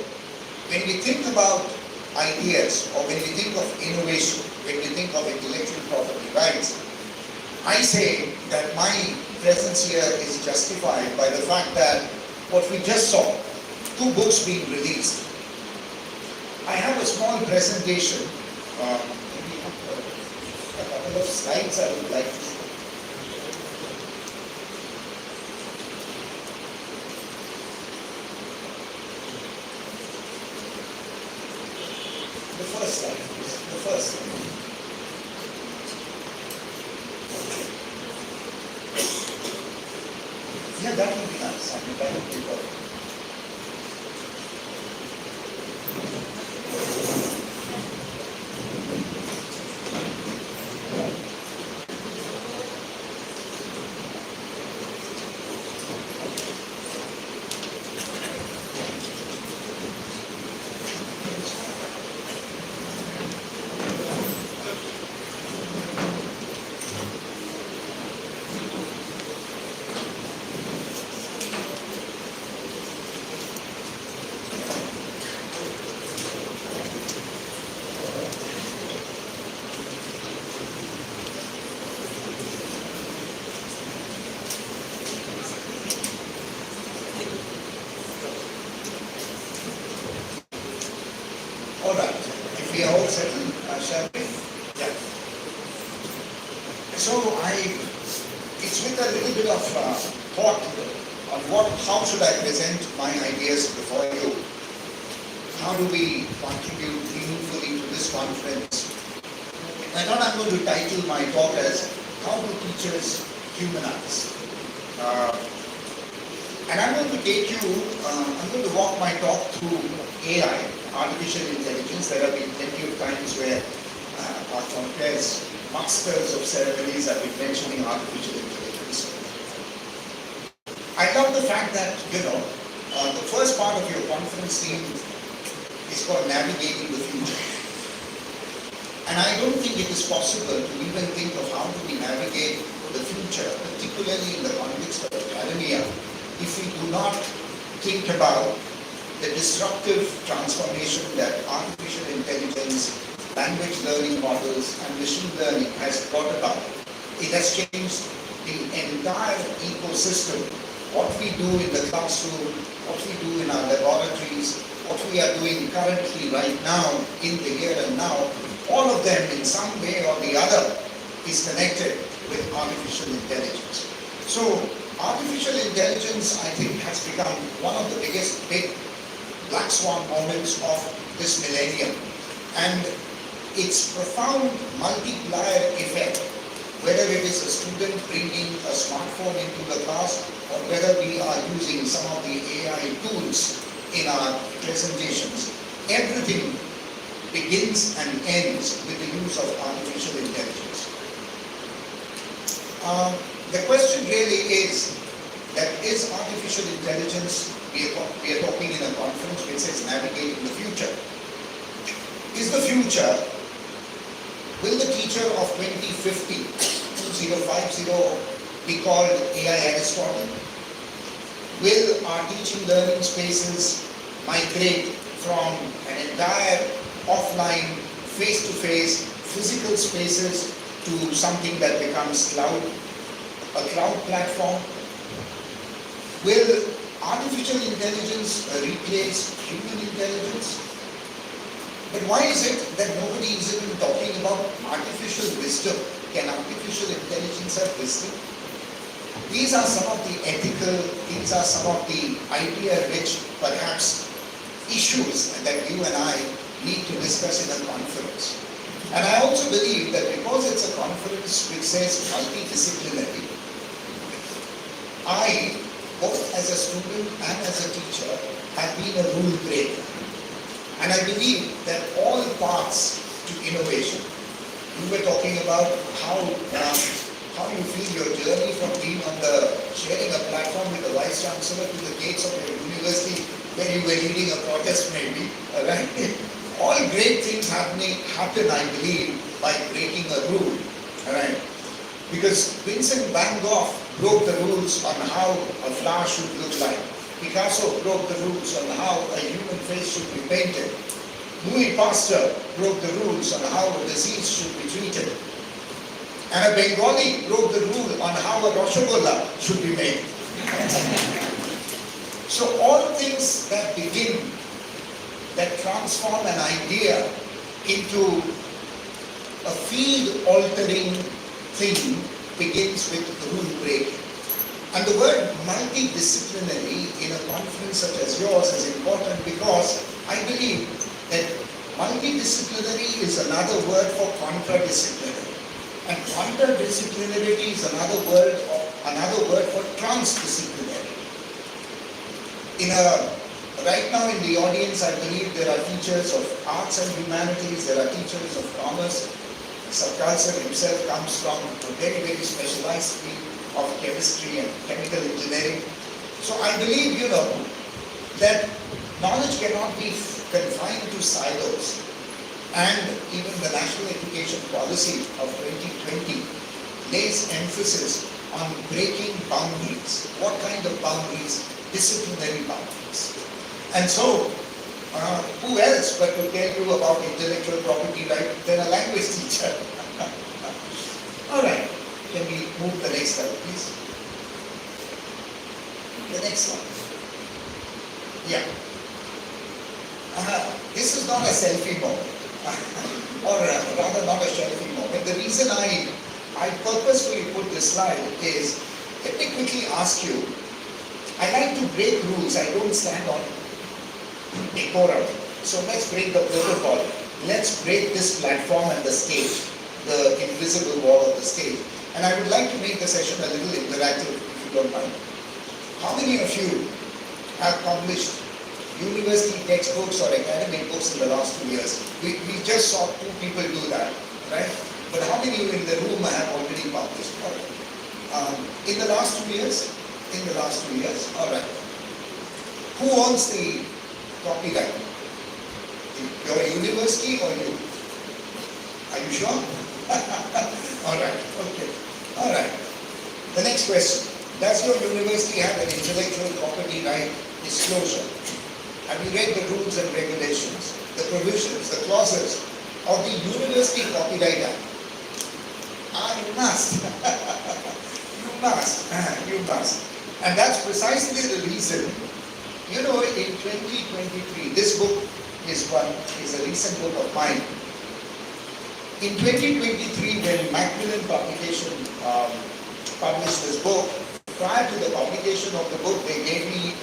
when we think about ideas, or when we think of innovation, when we think of intellectual property rights, I say that my presence here is justified by the fact that what we just saw, 2 books being released. I have a small presentation, maybe a couple of slides I would like to show. The first slide, please. The first slide. Yeah, that would be nice. I mean, that would be good. All right, if we are all settled, shall we? Yeah. So it's with a little bit of thought on how should I present my ideas before you? How do we contribute meaningfully to this conference? I thought I'm going to title my talk as How Do Teachers Humanize? And I'm going to take you, I'm going to walk my talk through AI, artificial intelligence. There have been plenty of times where our forefathers, masters of ceremonies have been mentioning artificial intelligence. I love the fact that, the first part of your conference theme is called Navigating the Future. And I don't think it is possible to even think of how do we navigate the future, particularly in the context of academia, if we do not think about the disruptive transformation that artificial intelligence, language learning models, and machine learning has brought about. It has changed the entire ecosystem. What we do in the classroom, what we do in our laboratories, what we are doing currently right now, in the here and now, all of them in some way or the other is connected with artificial intelligence. So artificial intelligence, I think, has become one of the biggest big black swan moments of this millennium. And its profound multiplier effect, whether it is a student bringing a smartphone into the class or whether we are using some of the AI tools in our presentations, everything begins and ends with the use of artificial intelligence. The question really is that is artificial intelligence, we are talking in a conference which says navigating the future. Is the future, will the teacher of 2050, 2050 be called AI Aristotle? Will our teaching learning spaces migrate from an entire offline, face-to-face, physical spaces to something that becomes cloud, a cloud platform? Will artificial intelligence replace human intelligence? But why is it that nobody is even talking about artificial wisdom? Can artificial intelligence have wisdom? These are some of the ethical, these are some of the idea-rich, perhaps, issues that you and I need to discuss in a conference. And I also believe that because it's a conference which says multidisciplinary, I, both as a student and as a teacher, have been a rule breaker. And I believe that all paths to innovation, you were talking about how you feel your journey from being sharing a platform with the Vice Chancellor to the gates of your university where you were leading a protest maybe, right? All great things happen, I believe, by breaking a rule, right? Because Vincent van Gogh broke the rules on how a flower should look like. Picasso broke the rules on how a human face should be painted. Louis Pasteur broke the rules on how a disease should be treated. And a Bengali broke the rule on how a Rasgulla should be made. So all things that begin, that transform an idea into a field-altering thing begins with rule breaking. And the word multidisciplinary in a conference such as yours is important because I believe that multidisciplinary is another word for contradisciplinary. And contradisciplinarity is another word for transdisciplinary. Right now in the audience, I believe there are teachers of arts and humanities, there are teachers of commerce. Sarkar sir himself comes from a very, very specialized field of chemistry and chemical engineering. So I believe, that knowledge cannot be confined to silos. And even the National Education Policy of 2020 lays emphasis on breaking boundaries. What kind of boundaries? Disciplinary boundaries. And so, who else but to tell you about intellectual property right than a language teacher? All right, can we move the next slide, please? The next one. Yeah. This is not a selfie moment, or rather not a selfie moment. The reason I purposefully put this slide is, let me quickly ask you, I like to break rules, I don't stand on decorum. So let's break the protocol. Let's break this platform and the stage. the invisible wall of the stage. And I would like to make the session a little interactive, if you don't mind. How many of you have published university textbooks or academic books in the last 2 years? We just saw 2 people do that, right? But how many of you in the room have already published? All right. In the last 2 years? In the last 2 years? All right. Who owns the copyright? Your university or you? Are you sure? All right. Okay. All right. The next question. Does your university have an intellectual property right disclosure? Have you read the rules and regulations, the provisions, the clauses of the University Copyright Act? You must. You must. You must. And that's precisely the reason, you know, in 2023, this book is a recent book of mine. In 2023, when Macmillan Publication published this book, prior to the publication of the book, they gave me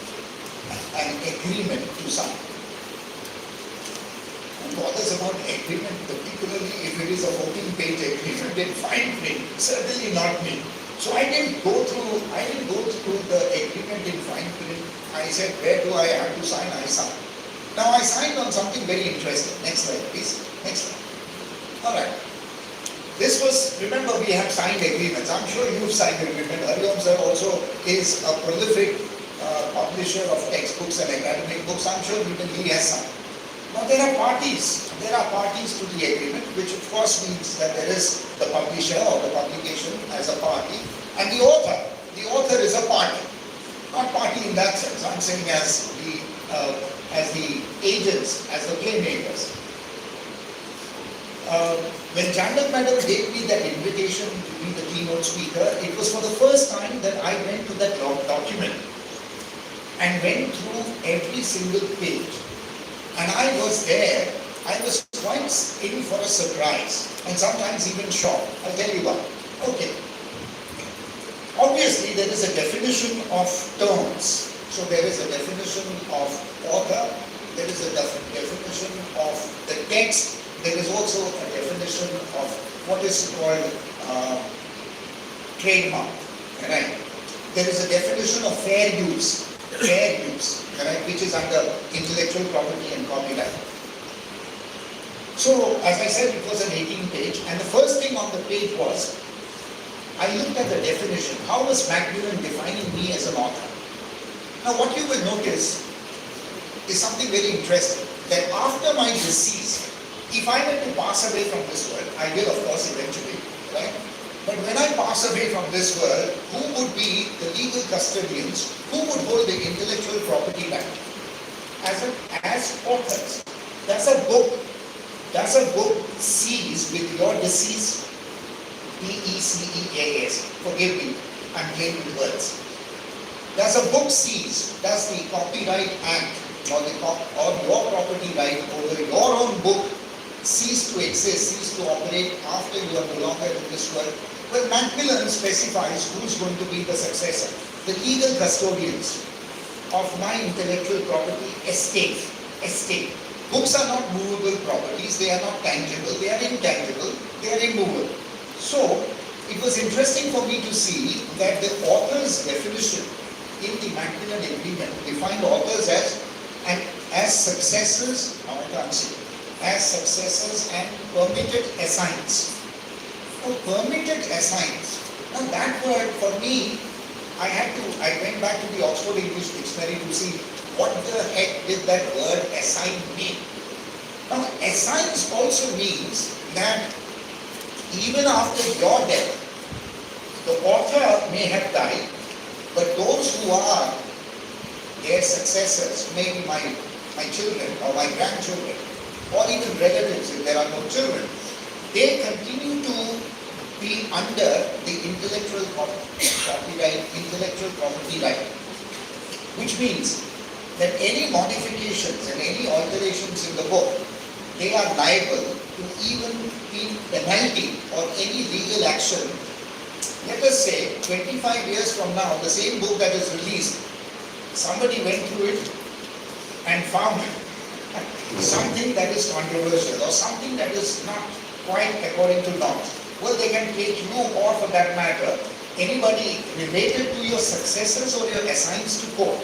an agreement to sign. And what is about agreement, particularly if it is a 14-page agreement in fine print? Certainly not me. So I didn't go through the agreement in fine print. I said, where do I have to sign? I signed. Now I signed on something very interesting. Next slide, please. Next slide. All right. This was, remember, we have signed agreements. I'm sure you've signed agreement. Hariom sir also is a prolific publisher of textbooks and academic books. I'm sure even he has signed. Now there are parties. There are parties to the agreement, which of course means that there is the publisher or the publication as a party, and the author. The author is a party. Not party in that sense. I'm saying as the agents, as the playmakers. When Jandak Madam gave me that invitation to be the keynote speaker, it was for the first time that I went to that document and went through every single page. And I was there, I was quite in for a surprise and sometimes even shocked. I'll tell you why. Okay. Obviously, there is a definition of terms. So there is a definition of author, there is a definition of the text, there is also a definition of what is called trademark, right? There is a definition of fair use, right, which is under intellectual property and copyright. So, as I said, it was an 18-page, and the first thing on the page was, I looked at the definition. How was Macmillan defining me as an author? Now, what you will notice is something very interesting, that after my decease, if I were to pass away from this world, I will of course eventually, right? But when I pass away from this world, who would be the legal custodians? Who would hold the intellectual property right? As authors. Does a book cease with your decease? D-E-C-E-A-S. Forgive me, I'm playing with words. Does a book cease? Does the Copyright Act or your property right over your own book cease to exist, cease to operate after you are no longer in this world? Well, Macmillan specifies who is going to be the successor. The legal custodians of my intellectual property estate. Books are not movable properties, they are not tangible, they are intangible, they are immovable. So, it was interesting for me to see that the author's definition in the Macmillan Agreement defined authors as successors, as successors and permitted assigns. So permitted assigns. Now that word for me, I went back to the Oxford English Dictionary to see what the heck did that word assign mean. Now assigns also means that even after your death, the author may have died, but those who are their successors, maybe my children or my grandchildren, or even relatives if there are no children, they continue to be under the intellectual property right. Which means that any modifications and any alterations in the book, they are liable to even be penalty or any legal action. Let us say 25 years from now, the same book that is released, somebody went through it and found something that is controversial or something that is not quite according to norms. Well, they can take you, or for that matter, anybody related to your successors or your assigns to court.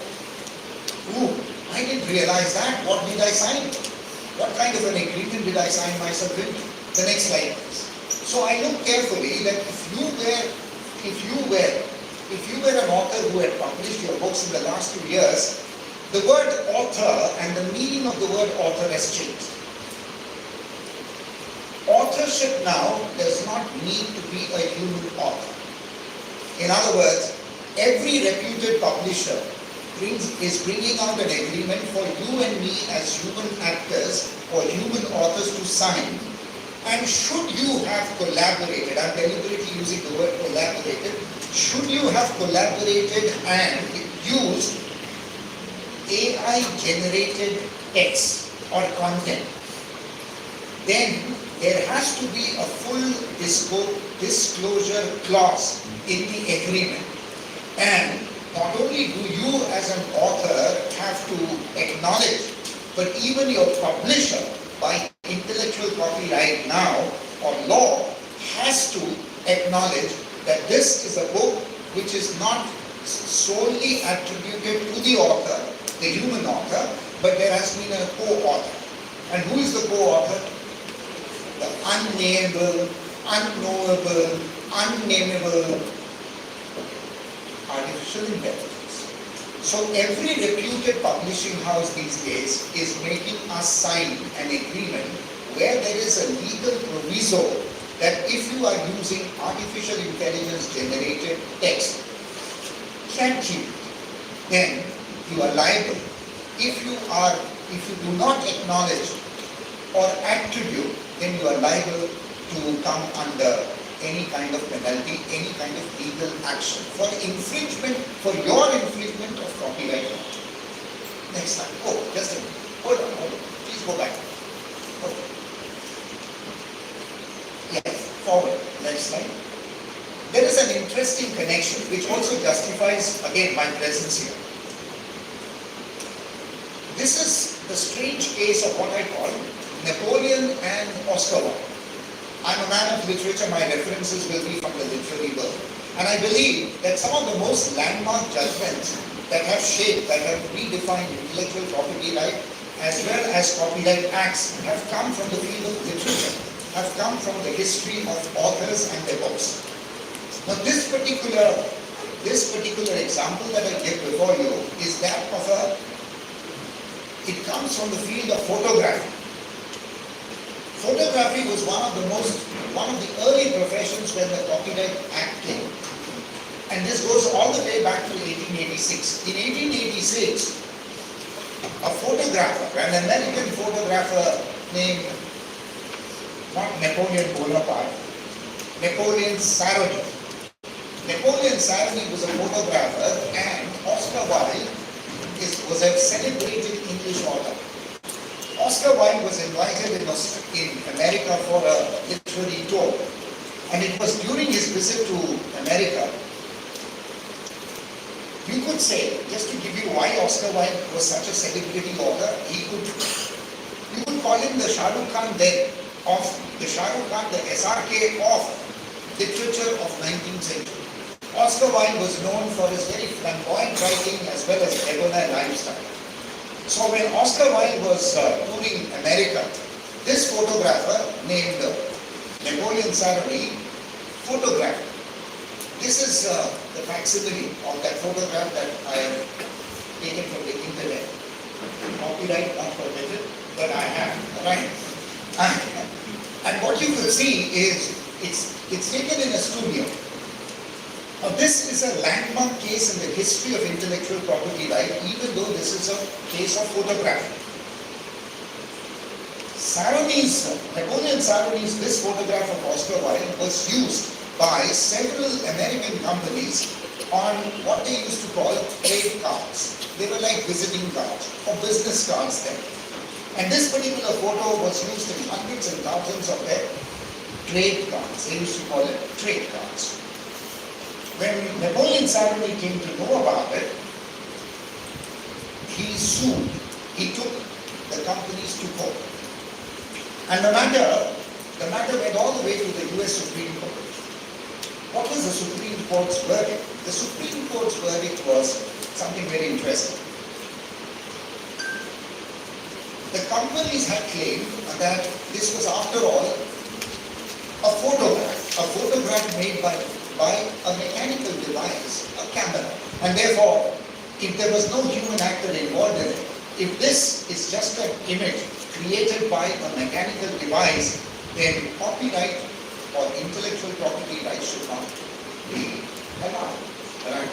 Ooh, I didn't realize that. What did I sign? What kind of an agreement did I sign myself into? The next slide, please. So I looked carefully that if you were an author who had published your books in the last 2 years, the word author and the meaning of the word author has changed. Authorship now does not need to be a human author. In other words, every reputed publisher is bringing out an agreement for you and me as human actors or human authors to sign. And should you have collaborated, I'm deliberately using the word collaborated, should you have collaborated and used AI-generated text or content, then there has to be a full disclosure clause in the agreement. And not only do you as an author have to acknowledge, but even your publisher, by intellectual copyright now or law, has to acknowledge that this is a book which is not solely attributed to the author, the human author, but there has been a co-author. And who is the co-author? The unnameable, unknowable, unnameable artificial intelligence. So every reputed publishing house these days is making us sign an agreement where there is a legal proviso that if you are using artificial intelligence generated text, ChatGPT, then you are liable. If you do not acknowledge or attribute, then you are liable to come under any kind of penalty, any kind of legal action for infringement, for your infringement of copyright law. Next slide. Oh, just a minute. Hold on. Please go back. Okay. Yes, forward. Next slide. There is an interesting connection which also justifies, again, my presence here. This is the strange case of what I call Napoleon and Oscar Wilde. I'm a man of literature, my references will be from the literary world. And I believe that some of the most landmark judgments that have shaped, that have redefined intellectual property right, as well as copyright acts, have come from the field of literature, have come from the history of authors and their books. Now this particular example that I give before you is that of it comes from the field of photography. Photography was one of the early professions when the Copyright Act came. And this goes all the way back to 1886. In 1886, a photographer, an American photographer named, not Napoleon Bonaparte, Napoleon Sarony. Napoleon Sarony was a photographer, and Oscar Wilde was a celebrated English author. Oscar Wilde was invited in America for a literary tour, and it was during his visit to America. You could say, just to give you why Oscar Wilde was such a celebrity author, you could call him the Shah Rukh Khan then of the SRK of literature of 19th century. Oscar Wilde was known for his very flamboyant writing as well as debonair lifestyle. So when Oscar Wilde was touring America, this photographer named Napoleon Sarony photographed. This is the facsimile of that photograph that I have taken from the internet. Copyright not permitted, but I have, right? And what you will see is it's taken in a studio. Now this is a landmark case in the history of intellectual property right, even though this is a case of photography. Napoleon Sarony's, this photograph of Oscar Wilde was used by several American companies on what they used to call trade cards. They were like visiting cards or business cards then. And this particular photo was used in hundreds and thousands of their trade cards. They used to call it trade cards. When Napoleon Sarony came to know about it, he sued. He took the companies to court. And no matter the The matter went all the way to the US Supreme Court. What was the Supreme Court's verdict? The Supreme Court's verdict was something very interesting. The companies had claimed that this was, after all, a photograph made by a mechanical device, a camera. And therefore, if there was no human actor involved in it, if this is just an image created by a mechanical device, then copyright or intellectual property rights should not be allowed. Right?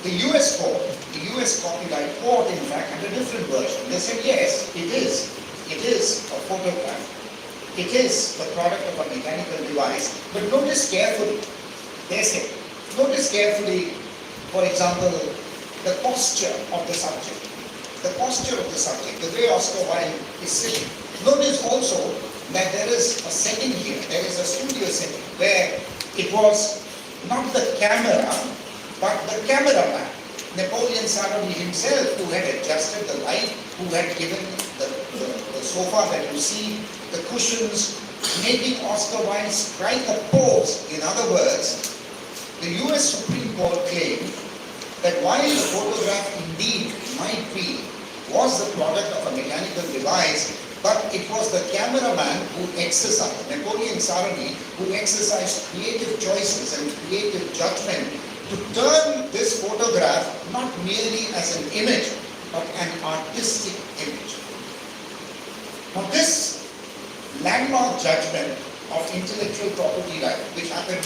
The US court, the US copyright court, in fact, had a different version. They said, yes, it is a photograph. It is the product of a mechanical device. But notice carefully, they say, notice carefully, for example, the posture of the subject. The posture of the subject, the way Oscar Wilde is sitting. Notice also that there is a setting here, there is a studio setting where it was not the camera, but the cameraman, Napoleon Sarony himself, who had adjusted the light, who had given the sofa that you see, the cushions, making Oscar Wilde strike a pose. In other words, the US Supreme Court claimed that while the photograph indeed was the product of a mechanical device, but it was the cameraman who exercised, Napoleon Sarony, who exercised creative choices and creative judgment to turn this photograph not merely as an image, but an artistic image. Now this landmark judgment of intellectual property right, which happened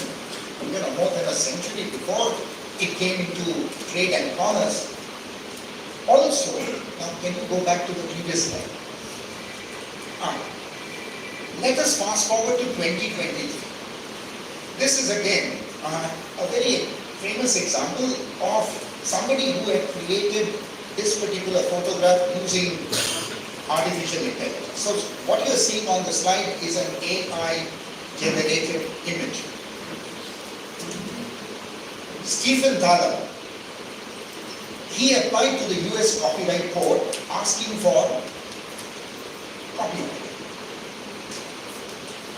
more than a century before it came into trade and commerce, also, now can you go back to the previous slide? Let us fast forward to 2023. This is again a very famous example of somebody who had created this particular photograph using artificial intelligence. So what you are seeing on the slide is an AI generated image. Stephen Thaler, he applied to the US Copyright Court asking for copyright.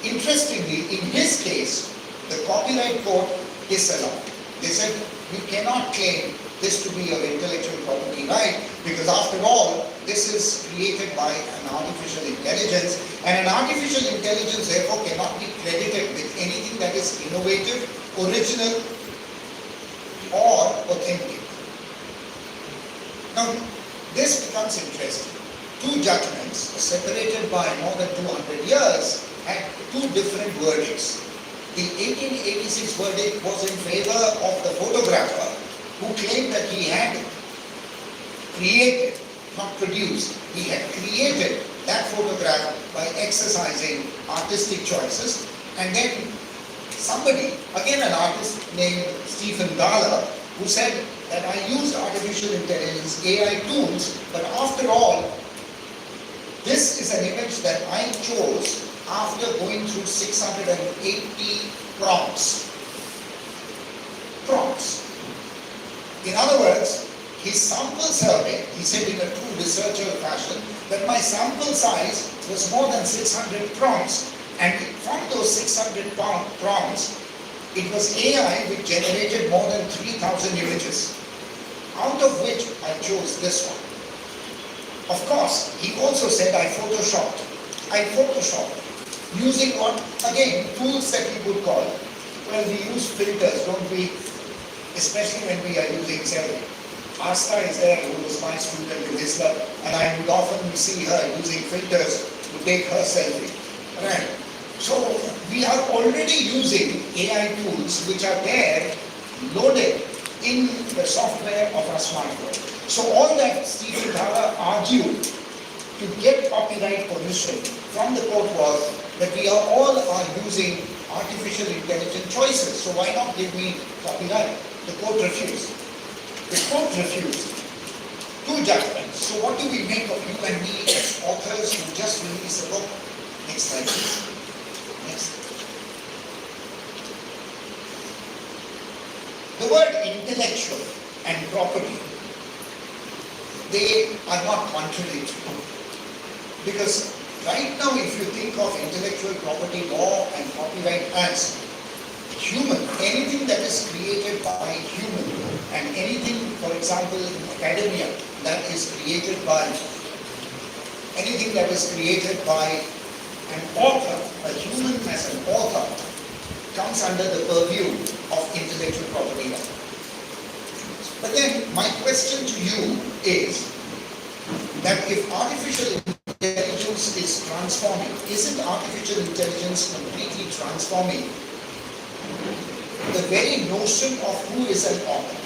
Interestingly, in his case, the Copyright Court disallowed. They said, you cannot claim this to be your intellectual property right, because after all, this is created by an artificial intelligence, and an artificial intelligence therefore cannot be credited with anything that is innovative, original, or authentic. Now, this becomes interesting. Two judgments, separated by more than 200 years, had two different verdicts. The 1886 verdict was in favor of the photographer, who claimed that he had created, not produced, he had created that photograph by exercising artistic choices. And then somebody, again an artist named Stephen Thaler, who said that I used artificial intelligence, AI tools, but after all, this is an image that I chose after going through 680 prompts. In other words, his sample survey, he said in a true researcher fashion, that my sample size was more than 600 prompts, and from those 600 prompts, it was AI which generated more than 3,000 images, out of which I chose this one. Of course, he also said I photoshopped using what, again, tools that we would call, well, we use filters, don't we? Especially when we are using selfie. Asta is there, who was my student in Islam, and I would often see her using filters to take her selfie. Right. So we are already using AI tools which are there, loaded in the software of our smartphone. So all that Stephen Thaler argued to get copyright permission from the court was that we are all using artificial intelligence choices, so why not give me copyright? The court refused. The court refused. Two judgments. So what do we make of you and me as authors who just release a book? Next slide, please. Next. The word intellectual and property, they are not contradictory. Because Right now, if you think of intellectual property law and copyright as human, anything that is created by human, and anything, for example, in academia, that is created by, anything that is created by an author, a human as an author, comes under the purview of intellectual property law. But then my question to you is that if artificial intelligence is transforming, isn't artificial intelligence completely transforming the very notion of who is an author?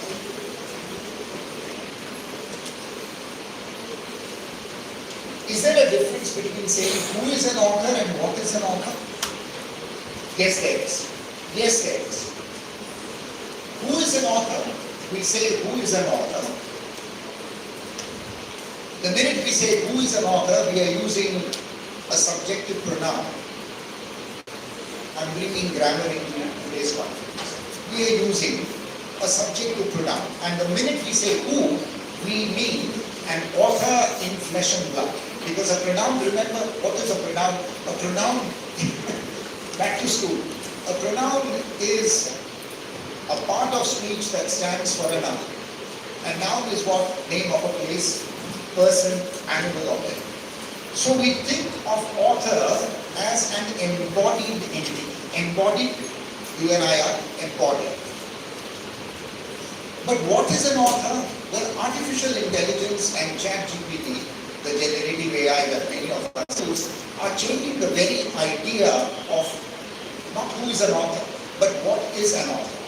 Is there a difference between saying who is an author and what is an author? Yes, there is. Yes, there is. Who is an author? We say who is an author. The minute we say who is an author, we are using a subjective pronoun. I'm bringing grammar into today's context. We are using a subjective pronoun. And the minute we say who, we mean an author in flesh and blood. Because a pronoun, remember, what is a pronoun? A pronoun, back to school. A pronoun is a part of speech that stands for a noun. A noun is what? Name of a place, person, animal, object. So we think of author as an embodied entity. Embodied, you and I are embodied. But what is an author? Well, artificial intelligence and ChatGPT, the generative AI that many of us use, are changing the very idea of not who is an author, but what is an author.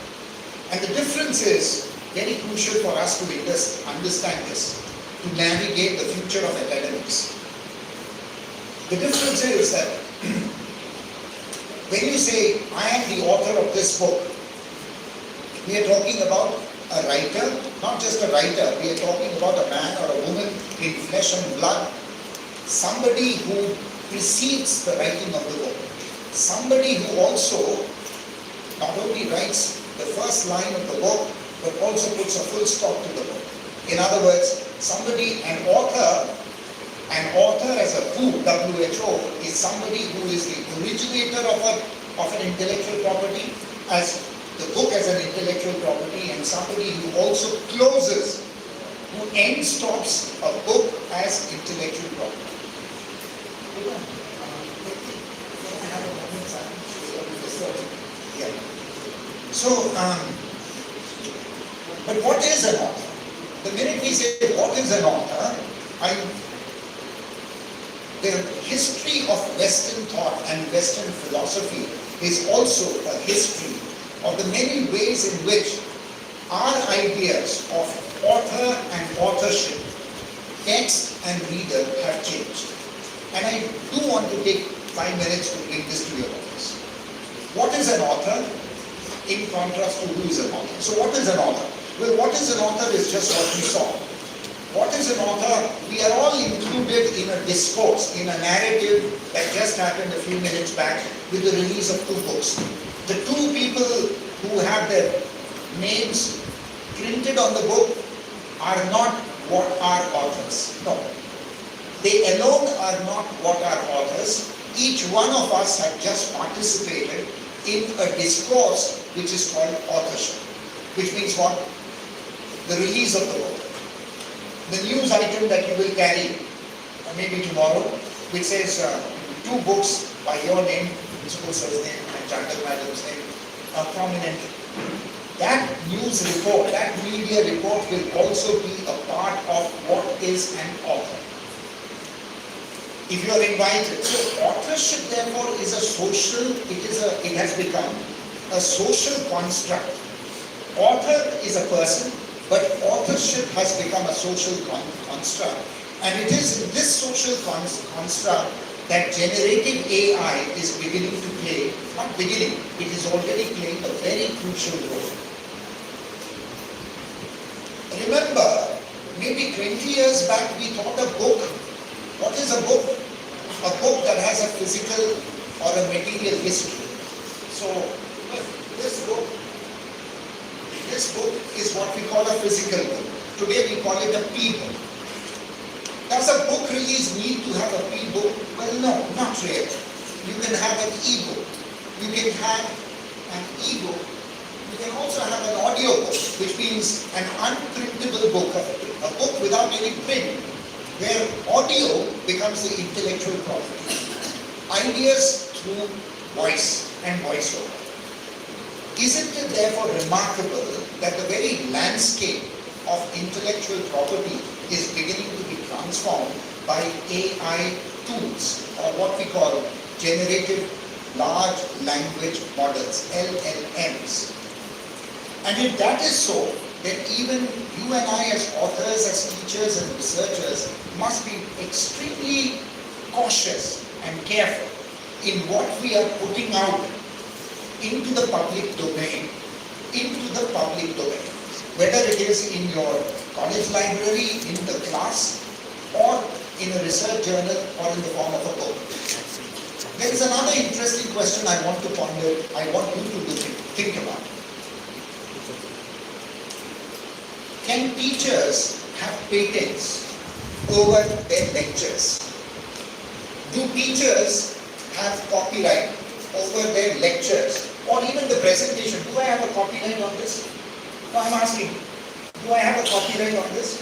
And the difference is very crucial for us to understand this, to navigate the future of academics. The difference is that when you say, I am the author of this book, we are talking about a writer, not just a writer, we are talking about a man or a woman in flesh and blood, somebody who precedes the writing of the book, somebody who also not only writes the first line of the book, but also puts a full stop to the book. In other words, somebody, an author as a WHO, is somebody who is the originator of an intellectual property, as the book as an intellectual property, and somebody who also closes, who end stops a book as intellectual property. Yeah. So, but what is an author? The minute we say what is an author, the history of Western thought and Western philosophy is also a history of the many ways in which our ideas of author and authorship, text and reader have changed. And I do want to take 5 minutes to bring this to your notice. What is an author in contrast to who is an author? So what is an author? Well, what is an author is just what we saw. What is an author? We are all included in a discourse, in a narrative that just happened a few minutes back with the release of 2 books. The 2 people who have their names printed on the book are not what are authors. No. They alone are not what are authors. Each one of us have just participated in a discourse which is called authorship. Which means what? The release of the book. The news item that you will carry, maybe tomorrow, which says 2 books by your name, Principal Sir's name and Chandler Madam's name, are prominent. That news report, that media report will also be a part of what is an author. If you are invited. So authorship therefore is a social, it has become a social construct. Author is a person, but authorship has become a social construct. And it is in this social construct that generative AI is beginning to play, not beginning, it is already playing a very crucial role. Remember, maybe 20 years back we thought a book, what is a book? A book that has a physical or a material history. So, this book is what we call a physical book. Today we call it a P book. Does Does a book release need to have a e-book? Well, no, not really. You can have an e-book. You can have an e-book. You can also have an audio book, which means an unprintable book, a book without any print, where audio becomes the intellectual property. Ideas through voice and voiceover. Isn't it therefore remarkable that the very landscape of intellectual property is beginning to be transformed by AI tools, or what we call generative large language models, LLMs. And if that is so, then even you and I as authors, as teachers and researchers must be extremely cautious and careful in what we are putting out into the public domain, whether it is in your college library, in the class, or in a research journal, or in the form of a book. There is another interesting question I want to ponder, I want you to think about. Can teachers have patents over their lectures? Do teachers have copyright over their lectures or even the presentation? Do I have a copyright on this? No, I'm asking. Do I have a copyright on this?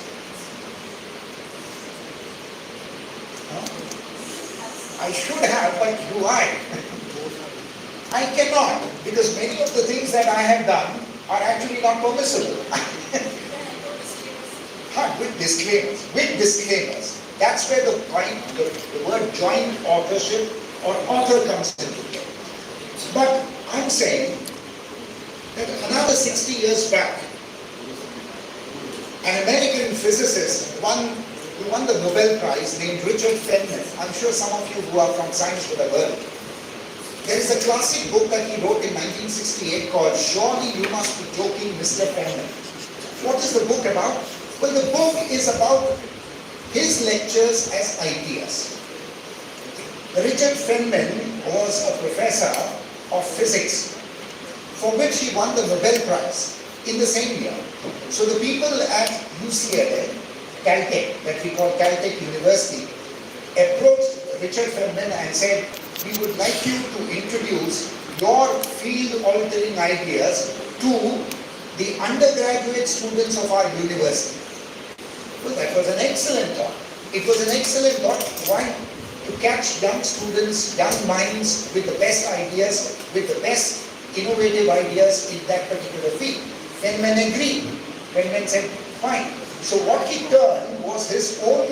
I should have, but do I? I cannot, because many of the things that I have done are actually not permissible. With disclaimers. That's where the word joint authorship or author comes into play. But I'm saying that another 60 years back, an American physicist who won the Nobel Prize named Richard Feynman. I'm sure some of you who are from science would have heard. There is a classic book that he wrote in 1968 called Surely You Must Be Joking, Mr. Feynman. What is the book about? Well, the book is about his lectures as ideas. Richard Feynman was a professor of physics, for which he won the Nobel Prize in the same year. So the people at UCLA, Caltech, that we call Caltech University, approached Richard Feynman and said, we would like you to introduce your field-altering ideas to the undergraduate students of our university. Well, that was an excellent thought. It was an excellent thought. Why? To catch young students, young minds with the best ideas, with the best innovative ideas in that particular field. Feynman agreed. Feynman said, fine. So what he turned was his own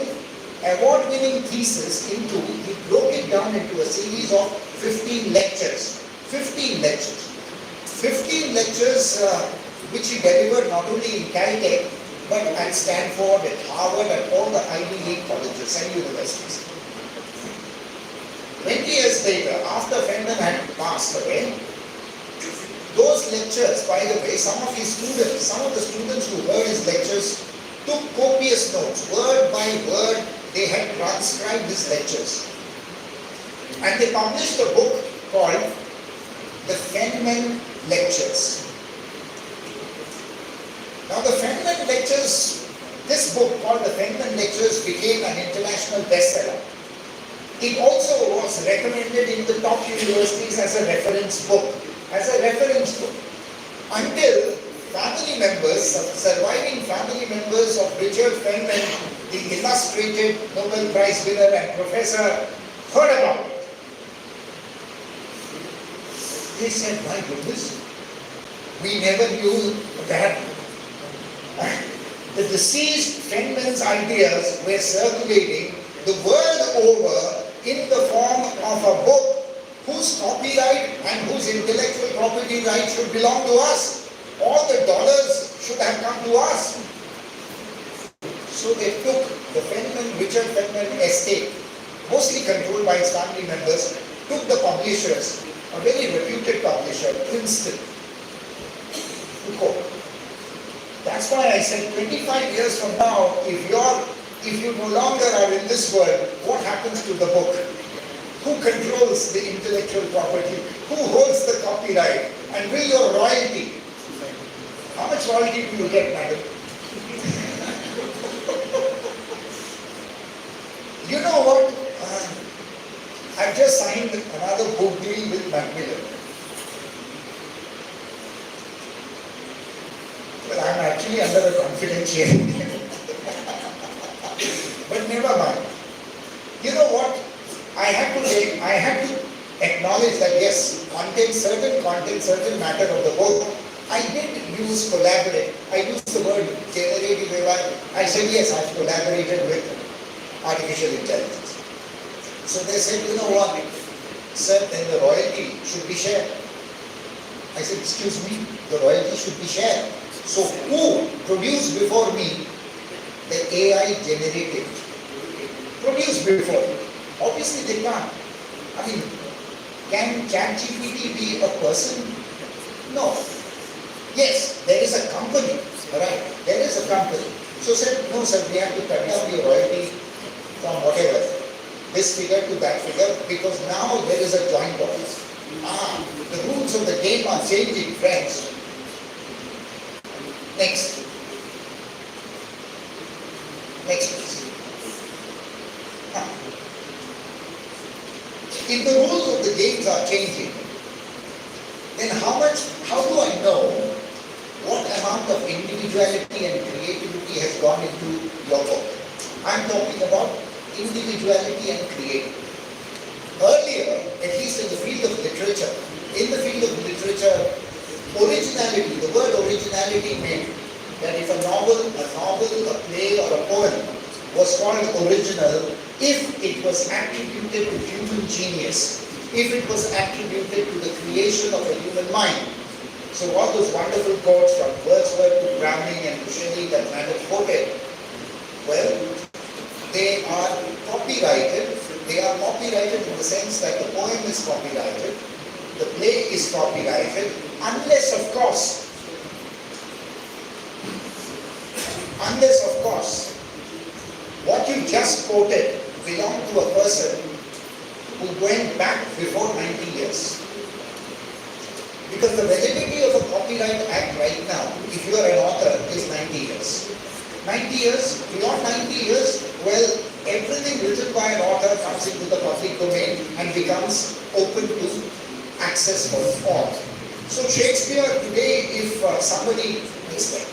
award-winning thesis into, he broke it down into a series of 15 lectures. 15 lectures. 15 lectures which he delivered not only in Caltech, but at Stanford, at Harvard, and all the Ivy League colleges and universities. 20 years later, after Feynman had passed away, those lectures, by the way, some of the students who heard his lectures took copious notes, word by word, they had transcribed his lectures. And they published a book called The Feynman Lectures. Now the Feynman Lectures, this book called The Feynman Lectures became an international bestseller. It also was recommended in the top universities as a reference book. Until family members, surviving family members of Richard Feynman, the illustrated Nobel Prize winner and professor, heard about it. They said, my goodness, we never knew that the deceased Feynman's ideas were circulating the world over in the form of a book whose copyright and whose intellectual property rights should belong to us. All the dollars should have come to us. So they took the Richard Feynman estate, mostly controlled by his family members, took the publishers, a very reputed publisher, Princeton, to court. That's why I said 25 years from now, if you no longer are in this world, what happens to the book? Who controls the intellectual property? Who holds the copyright? And will your royalty? How much royalty do you get, madam? know what? I've just signed another book deal with Macmillan. Well, I'm actually under a confidentiality. But never mind. You know what? I had to acknowledge that yes, certain matter of the book, I did use collaborate. I used the word generative AI. I said yes, I've collaborated with artificial intelligence. So they said, you know what, sir, then the royalty should be shared. I said, excuse me, the royalty should be shared. So who produced before me the AI generative? Produced before me. Obviously they can't. I mean, can ChatGPT be a person? No. Yes, there is a company, right? There is a company. So said, no sir, we have to cut down your royalty from whatever, this figure to that figure, because now there is a joint office. The rules of the game are changing, friends. Next. Next please. If the rules of the games are changing, then how do I know what amount of individuality and creativity has gone into your work? I'm talking about individuality and creativity. Earlier, at least in the field of literature, originality, the word originality meant that if a novel, a play or a poem was called original if it was attributed to human genius, if it was attributed to the creation of a human mind. So all those wonderful quotes from Wordsworth to Browning and to Shelley that man have quoted, well, they are copyrighted. They are copyrighted in the sense that the poem is copyrighted, the play is copyrighted, unless of course, what you just quoted belonged to a person who went back before 90 years. Because the validity of a Copyright Act right now, if you are an author, is 90 years. 90 years, beyond 90 years, well, everything written by an author comes into the public domain and becomes open to access for all. So Shakespeare today, if somebody, next slide,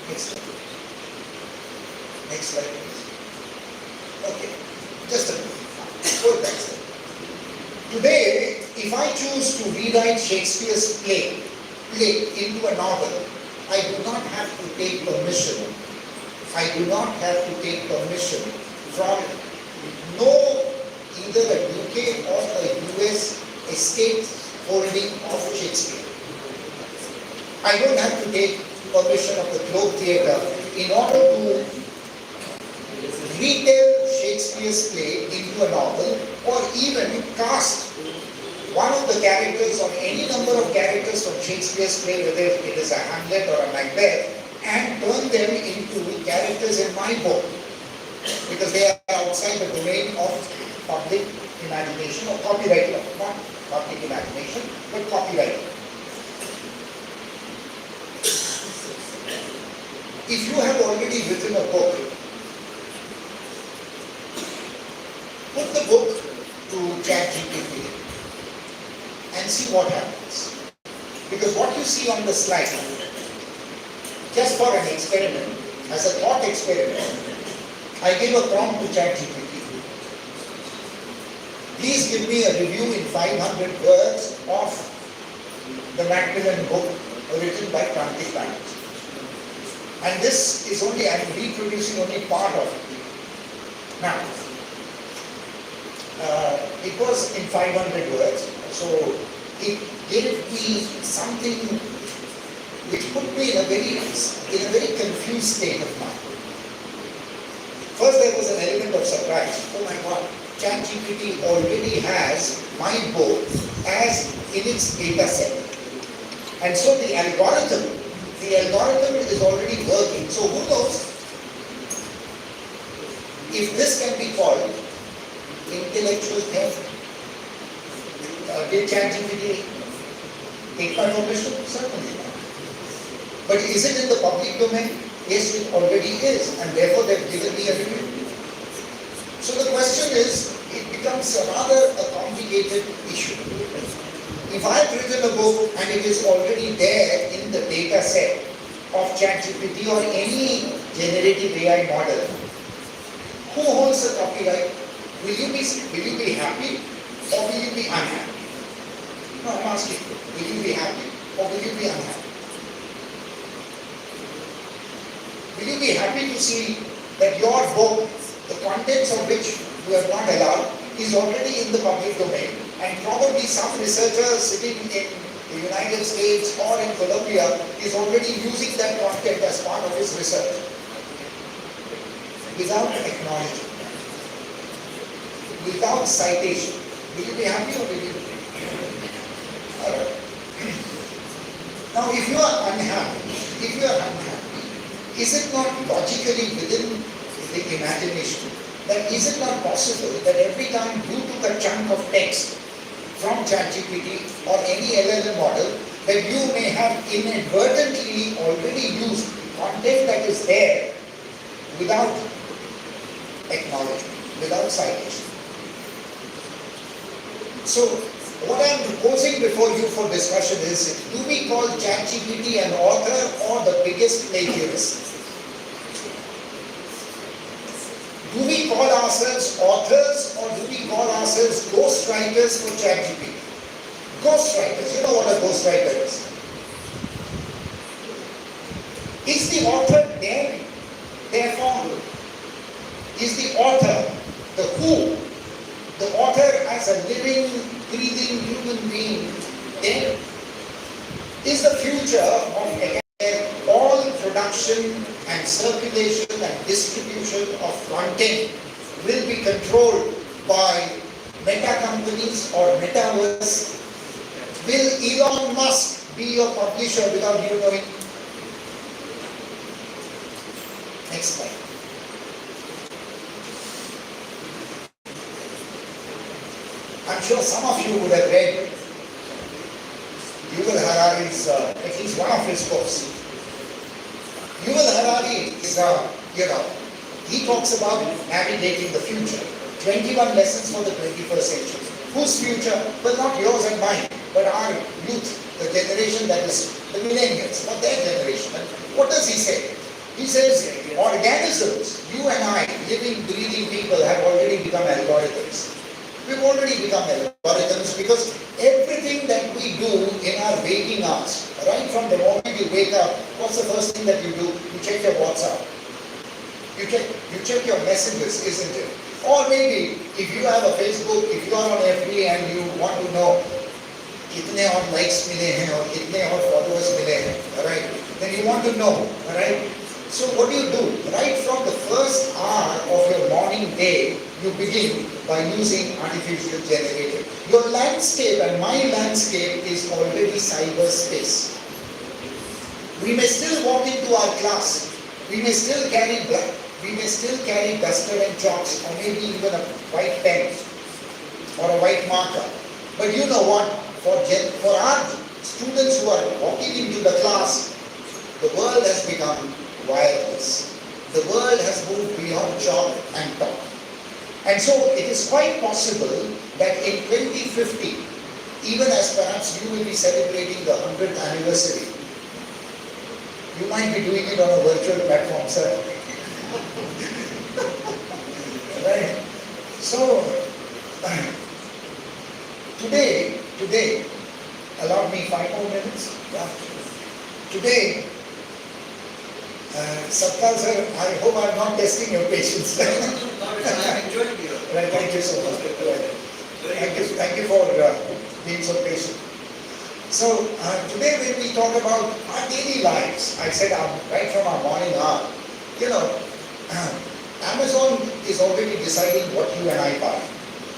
please. Okay, just a minute. Go back. Today, if I choose to rewrite Shakespeare's play into a novel, I do not have to take permission. I do not have to take permission from either a UK or a US estate holding of Shakespeare. I don't have to take permission of the Globe Theatre in order to retell Shakespeare's play into a novel, or even cast one of the characters or any number of characters from Shakespeare's play, whether it is a Hamlet or a Macbeth, and turn them into characters in my book, because they are outside the domain of public imagination or copyright law. Not public imagination, but copyright law. If you have already written a book, put the book to ChatGPT and see what happens. Because what you see on the slide, just for an experiment, as a thought experiment, I gave a prompt to ChatGPT. Please give me a review in 500 words of the Macmillan book written by Kranti Banerjee. And this is only, I am reproducing only part of it. Now, it was in 500 words, so it gave me something which put me in a very confused state of mind. First, there was an element of surprise. Oh my God, ChatGPT already has my book as in its data set. And so the algorithm is already working. So who knows if this can be called intellectual theft? Did ChatGPT take my permission? Certainly not. But is it in the public domain? Yes, it already is, and therefore they've given me a review. So the question is, it becomes a rather a complicated issue. If I've written a book and it is already there in the data set of ChatGPT or any generative AI model, who holds the copyright? Will you be happy or will you be unhappy? No, I'm asking, will you be happy or will you be unhappy? Will you be happy to see that your book, the contents of which you have not allowed, is already in the public domain, and probably some researcher sitting in the United States or in Colombia is already using that content as part of his research without acknowledgement, without citation? Will you be happy or will you be? Alright. Now if you are unhappy, is it not logically within the imagination that is it not possible that every time you took a chunk of text from ChatGPT or any LLM model, that you may have inadvertently already used content that is there without acknowledgement, without citation? So what I am proposing before you for discussion is, do we call ChatGPT an author or the biggest plagiarist? Do we call ourselves authors or do we call ourselves ghostwriters for ChatGPT? Ghostwriters, you know what a ghostwriter is? Is the author there? Therefore, is the author, the who, the author as a living, breathing human being, then is the future of all production and circulation and distribution of content will be controlled by meta companies or metaverse? Will Elon Musk be your publisher without you knowing? Next slide. I'm sure some of you would have read Yuval Harari's, at least one of his books. Yuval Harari is, he talks about navigating the future. 21 lessons for the 21st century. Whose future? Well, not yours and mine, but our youth, the generation that is the millennials, not their generation. And what does he say? He says, organisms, you and I, living, breathing people, have already become algorithms. We've already become algorithms because everything that we do in our waking hours, right from the moment you wake up, what's the first thing that you do? You check your WhatsApp. You check your messages, isn't it? Or maybe if you have a Facebook, if you are on FB and you want to know kitne और likes मिले हैं और kitne और followers मिले हैं, alright? Then you want to know, alright? So what do? Right from the first hour of your morning day, you begin by using artificial generative. Your landscape and my landscape is already cyberspace. We may still walk into our class. We may still carry duster and chalks, or maybe even a white pen or a white marker. But you know what? For our students who are walking into the class, the world has become wireless. The world has moved beyond chalk and talk. And so it is quite possible that in 2050, even as perhaps you will be celebrating the 100th anniversary, you might be doing it on a virtual platform, sir. Right? So, today, allow me 5 more minutes. Yeah. Today, Satpal sir, I hope I'm not testing your patience. I'm enjoying you. Right, thank you so much. Thank you for being so patient. So today when we talk about our daily lives, I said right from our morning hour, Amazon is already deciding what you and I buy.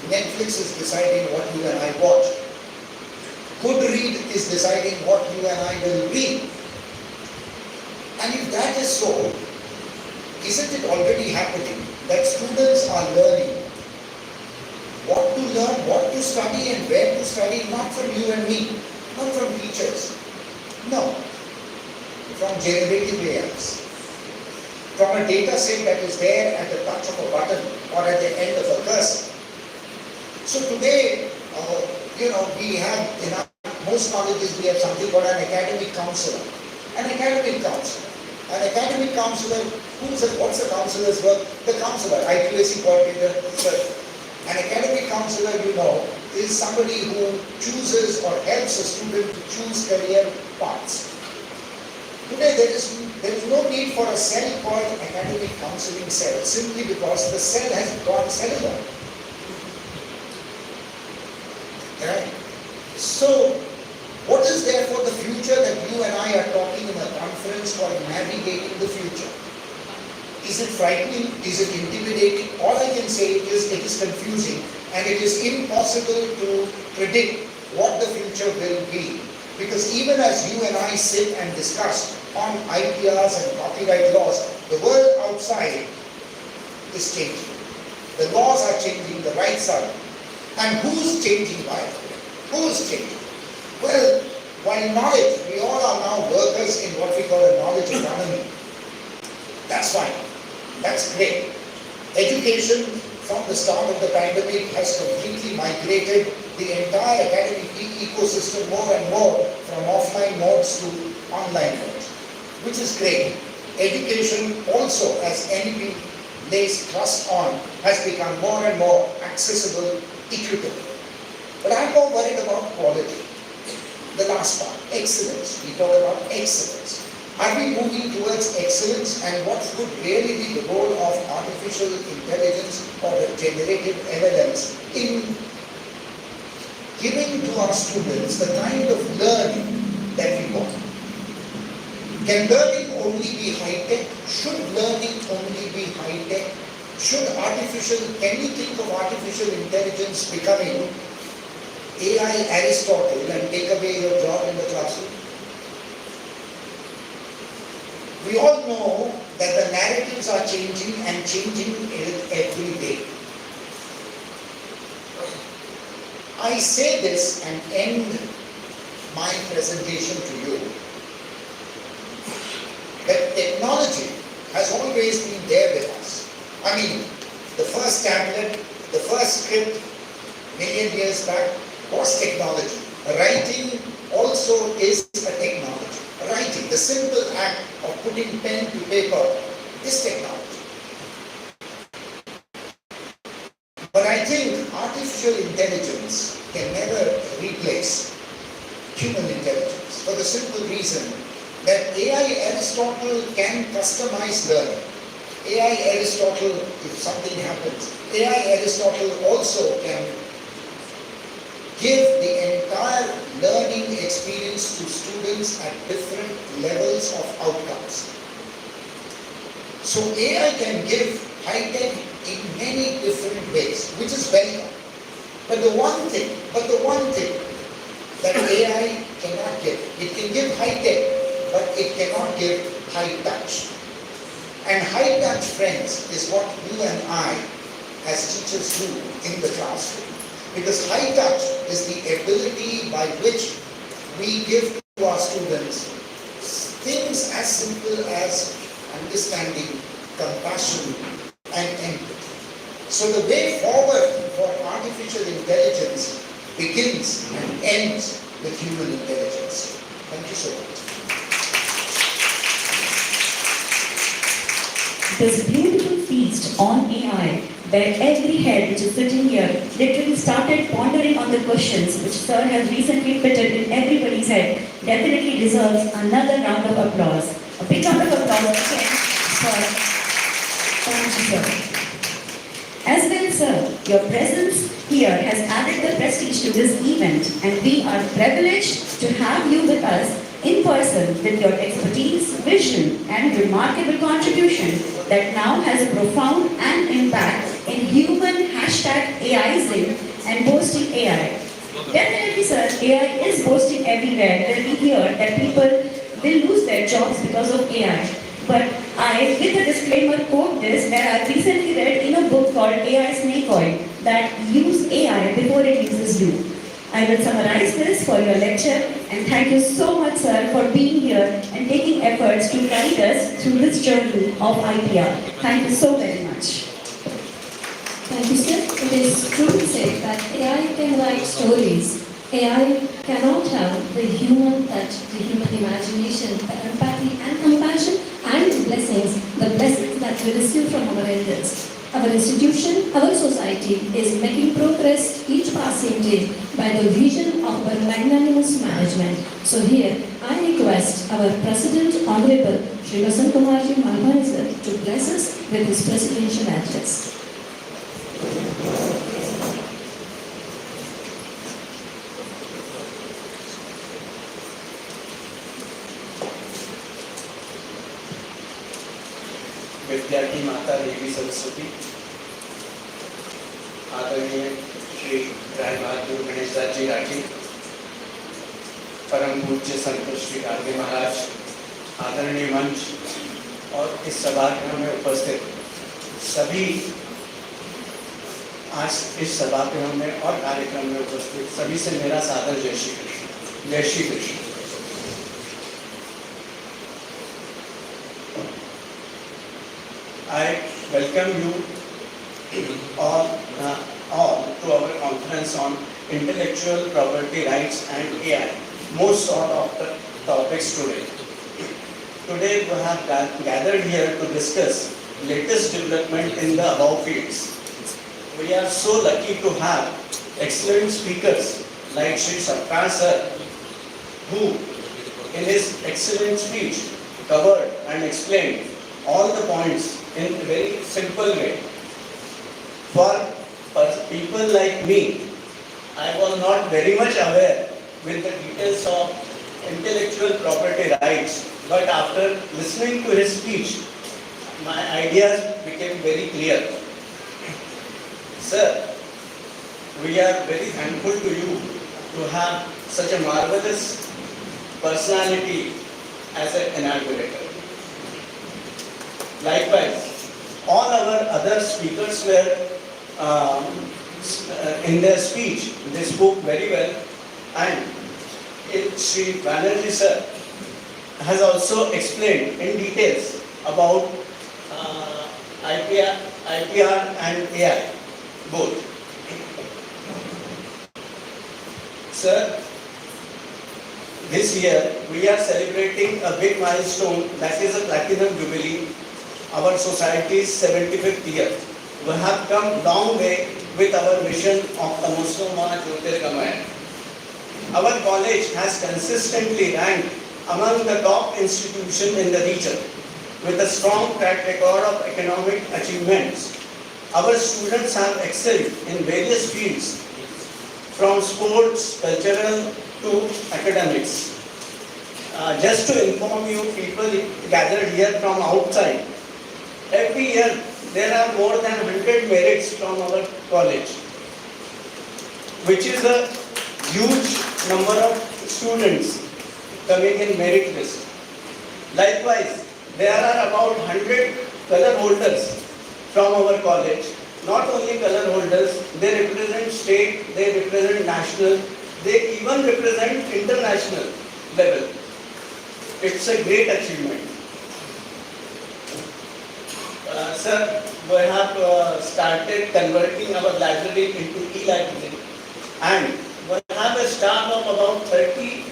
Netflix is deciding what you and I watch. Goodread is deciding what you and I will read. And if that is so, isn't it already happening that students are learning what to learn, what to study and where to study, not from you and me, not from teachers, no, from generative AIs, from a data set that is there at the touch of a button or at the end of a cursor. So today, we have, in our most colleges, we have something called an academic counselor. An academic counselor. An academic counselor, what's the counselor's work? The counselor, IQAC coordinator. An academic counselor, is somebody who chooses or helps a student to choose career paths. Today there is no need for a cell called academic counseling cell, simply because the cell has gone cellular. Right? So, what is there for the future that you and I are talking in a conference called Navigating the Future? Is it frightening? Is it intimidating? All I can say is it is confusing and it is impossible to predict what the future will be. Because even as you and I sit and discuss on IPRs and copyright laws, the world outside is changing. The laws are changing, the rights are. And who's changing by it? Who's changing? Well, while knowledge, we all are now workers in what we call a knowledge economy. That's fine. That's great. Education from the start of the pandemic has completely migrated the entire academic ecosystem more and more from offline modes to online modes, which is great. Education also, as NEP lays trust on, has become more and more accessible, equitable. But I'm more worried about quality. The last part, excellence. We talk about excellence. Are we moving towards excellence, and what would really be the role of artificial intelligence or the generative LLMs in giving to our students the kind of learning that we want? Can learning only be high-tech? Should learning only be high-tech? Can we think of artificial intelligence becoming AI Aristotle and take away your job in the classroom? We all know that the narratives are changing and changing every day. I say this and end my presentation to you that technology has always been there with us. I mean, the first tablet, the first script, million years back, was technology. Writing also is a technology. Writing, the simple act of putting pen to paper, is technology. But I think artificial intelligence can never replace human intelligence for the simple reason that AI Aristotle can customize learning. AI Aristotle, if something happens, AI Aristotle also can give the entire learning experience to students at different levels of outcomes. So AI can give high-tech in many different ways, which is welcome. But the one thing that AI cannot give, it can give high-tech, but it cannot give high-touch. And high-touch, friends, is what you and I, as teachers, do in the classroom. Because high touch is the ability by which we give to our students things as simple as understanding, compassion, and empathy. So the way forward for artificial intelligence begins and ends with human intelligence. Thank you so much. This beautiful feast on AI, where every head which is sitting here literally started pondering on the questions which Sir has recently fitted in everybody's head, definitely deserves another round of applause. A big round of applause again for thank you, sir. As well, sir, your presence here has added the prestige to this event, and we are privileged to have you with us in person with your expertise, vision, and remarkable contribution that now has a profound and impact in human #AIzing and boasting AI. Definitely, sir, AI is boasting everywhere. We hear that people will lose their jobs because of AI. But I, with a disclaimer, quote this that I recently read in a book called AI Snake Oil that use AI before it uses you. I will summarize this for your lecture, and thank you so much, sir, for being here and taking efforts to guide us through this journey of IPR. Thank you so very much. Thank you, sir. It is true to say that AI can write stories. AI cannot have the human touch, the human imagination, the empathy and compassion and the blessings that we receive from our elders. Our institution, our society is making progress each passing day by the vision of our magnanimous management. So here, I request our President, Honorable Shri Vasankumarji Mahavidyalaya sir, to bless us with his presidential address. विद्यार्थी माता देवी सरस्वती, आदरणीय श्री राय बहादुर गणेशदास जी राठी, परम पूज्य संत श्री गांधी महाराज, आदरणीय मंच और इस सभागृह में उपस्थित सभी आज इस सभागृह में और कार्यक्रम में उपस्थित सभी से मेरा सादर जय श्री कृष्ण। जय Shri Krishna. I welcome you all to our conference on intellectual property rights and AI, most sought after topics today. Today we have gathered here to discuss latest development in the above fields. We are so lucky to have excellent speakers like Shri Sarkar sir, who in his excellent speech covered and explained all the points in a very simple way. For people like me, I was not very much aware with the details of intellectual property rights, but after listening to his speech, my ideas became very clear. Sir, we are very thankful to you to have such a marvelous personality as an inaugurator. Likewise, all our other speakers were in their speech, they spoke very well, and Sri Banerjee sir has also explained in details about IPR and AI, both. Sir, this year we are celebrating a big milestone, that is a platinum jubilee, our society's 75th year. We have come long way with our mission of Tamoso Ma Jyotirgamaya. Our college has consistently ranked among the top institutions in the region with a strong track record of academic achievements. Our students have excelled in various fields, from sports, cultural to academics. Just to inform you, people gathered here from outside, every year there are more than 100 merits from our college, which is a huge number of students coming in merit list. Likewise, there are about 100 color holders from our college. Not only color holders, they represent state, they represent national, they even represent international level. It's a great achievement. Sir, we have started converting our library into e-library, and we have a staff of about 30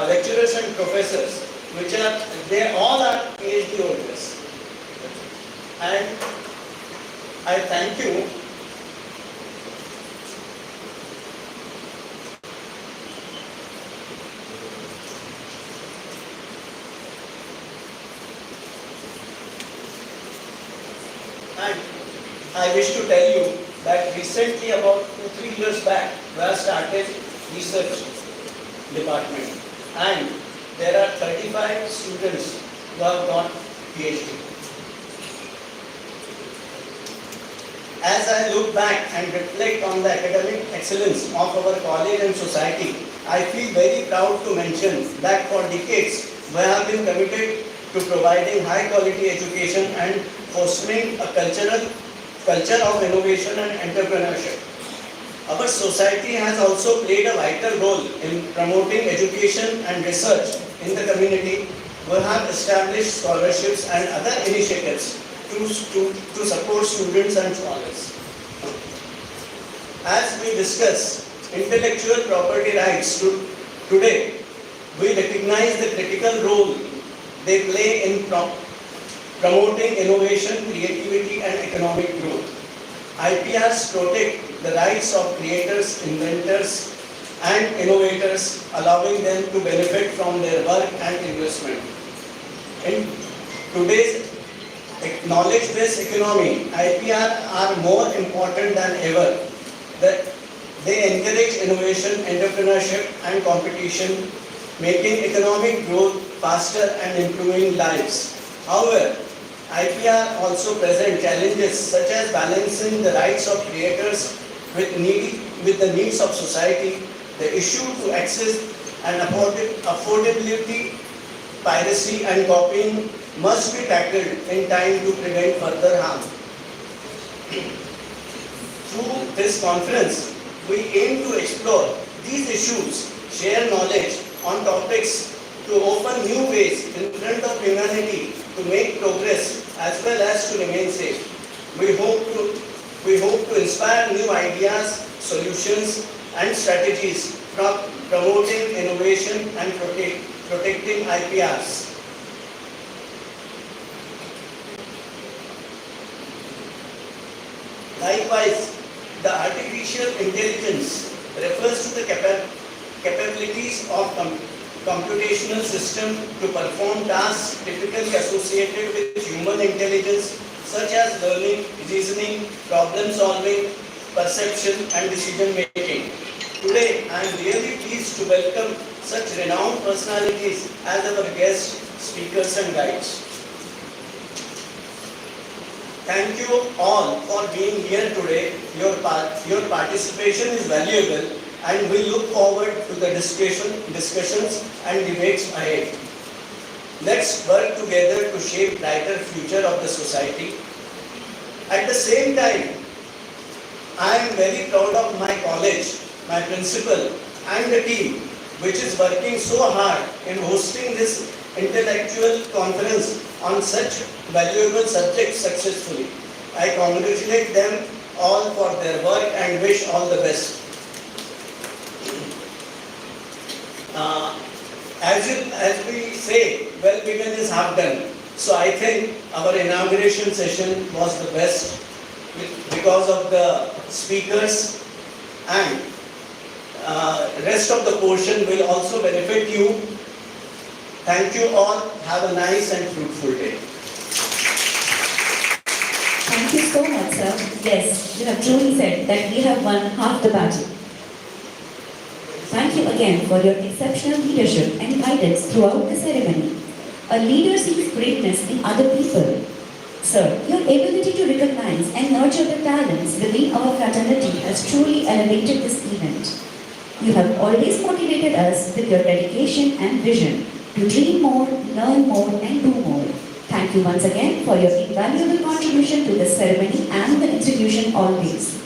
lecturers and professors, they all are PhD holders. And I thank you. And I wish to tell you that recently, about 2-3 years back, we have started research department, and there are 35 students who have got PhD. As I look back and reflect on the academic excellence of our college and society, I feel very proud to mention that for decades we have been committed to providing high quality education and fostering a culture of innovation and entrepreneurship. Our society has also played a vital role in promoting education and research in the community. We have established scholarships and other initiatives to support students and scholars. as we discuss intellectual property rights today, we recognize the critical role they play in promoting innovation, creativity, and economic growth. IPRs protect the rights of creators, inventors, and innovators, allowing them to benefit from their work and investment. In today's knowledge-based economy, IPR are more important than ever. They encourage innovation, entrepreneurship, and competition, making economic growth faster and improving lives. However, IPR also present challenges such as balancing the rights of creators with the needs of society. The issue to access and affordability, piracy, and copying must be tackled in time to prevent further harm. Through this conference, we aim to explore these issues, share knowledge on topics to open new ways in front of humanity to make progress as well as to remain safe. We hope to inspire new ideas, solutions, and strategies from promoting innovation and protecting IPRs. Likewise, the artificial intelligence refers to the capabilities of computational system to perform tasks typically associated with human intelligence such as learning, reasoning, problem solving, perception, and decision making. Today, I am really pleased to welcome such renowned personalities as our guest speakers and guides. Thank you all for being here today. Your participation is valuable, and we look forward to the discussions and debates ahead. Let's work together to shape brighter future of the society. At the same time, I am very proud of my college, my principal, and the team, which is working so hard in hosting this intellectual conference on such valuable subjects successfully. I congratulate them all for their work and wish all the best. As we say, well begun is half done. So I think our inauguration session was the best because of the speakers, and rest of the portion will also benefit you. Thank you all. Have a nice and fruitful day. Thank you so much, sir. Yes, you have truly said that we have won half the battle. Thank you again for your exceptional leadership and guidance throughout the ceremony. A leader sees greatness in other people. Sir, your ability to recognize and nurture the talents within our fraternity has truly elevated this event. You have always motivated us with your dedication and vision to dream more, learn more, and do more. Thank you once again for your invaluable contribution to this ceremony and the institution always.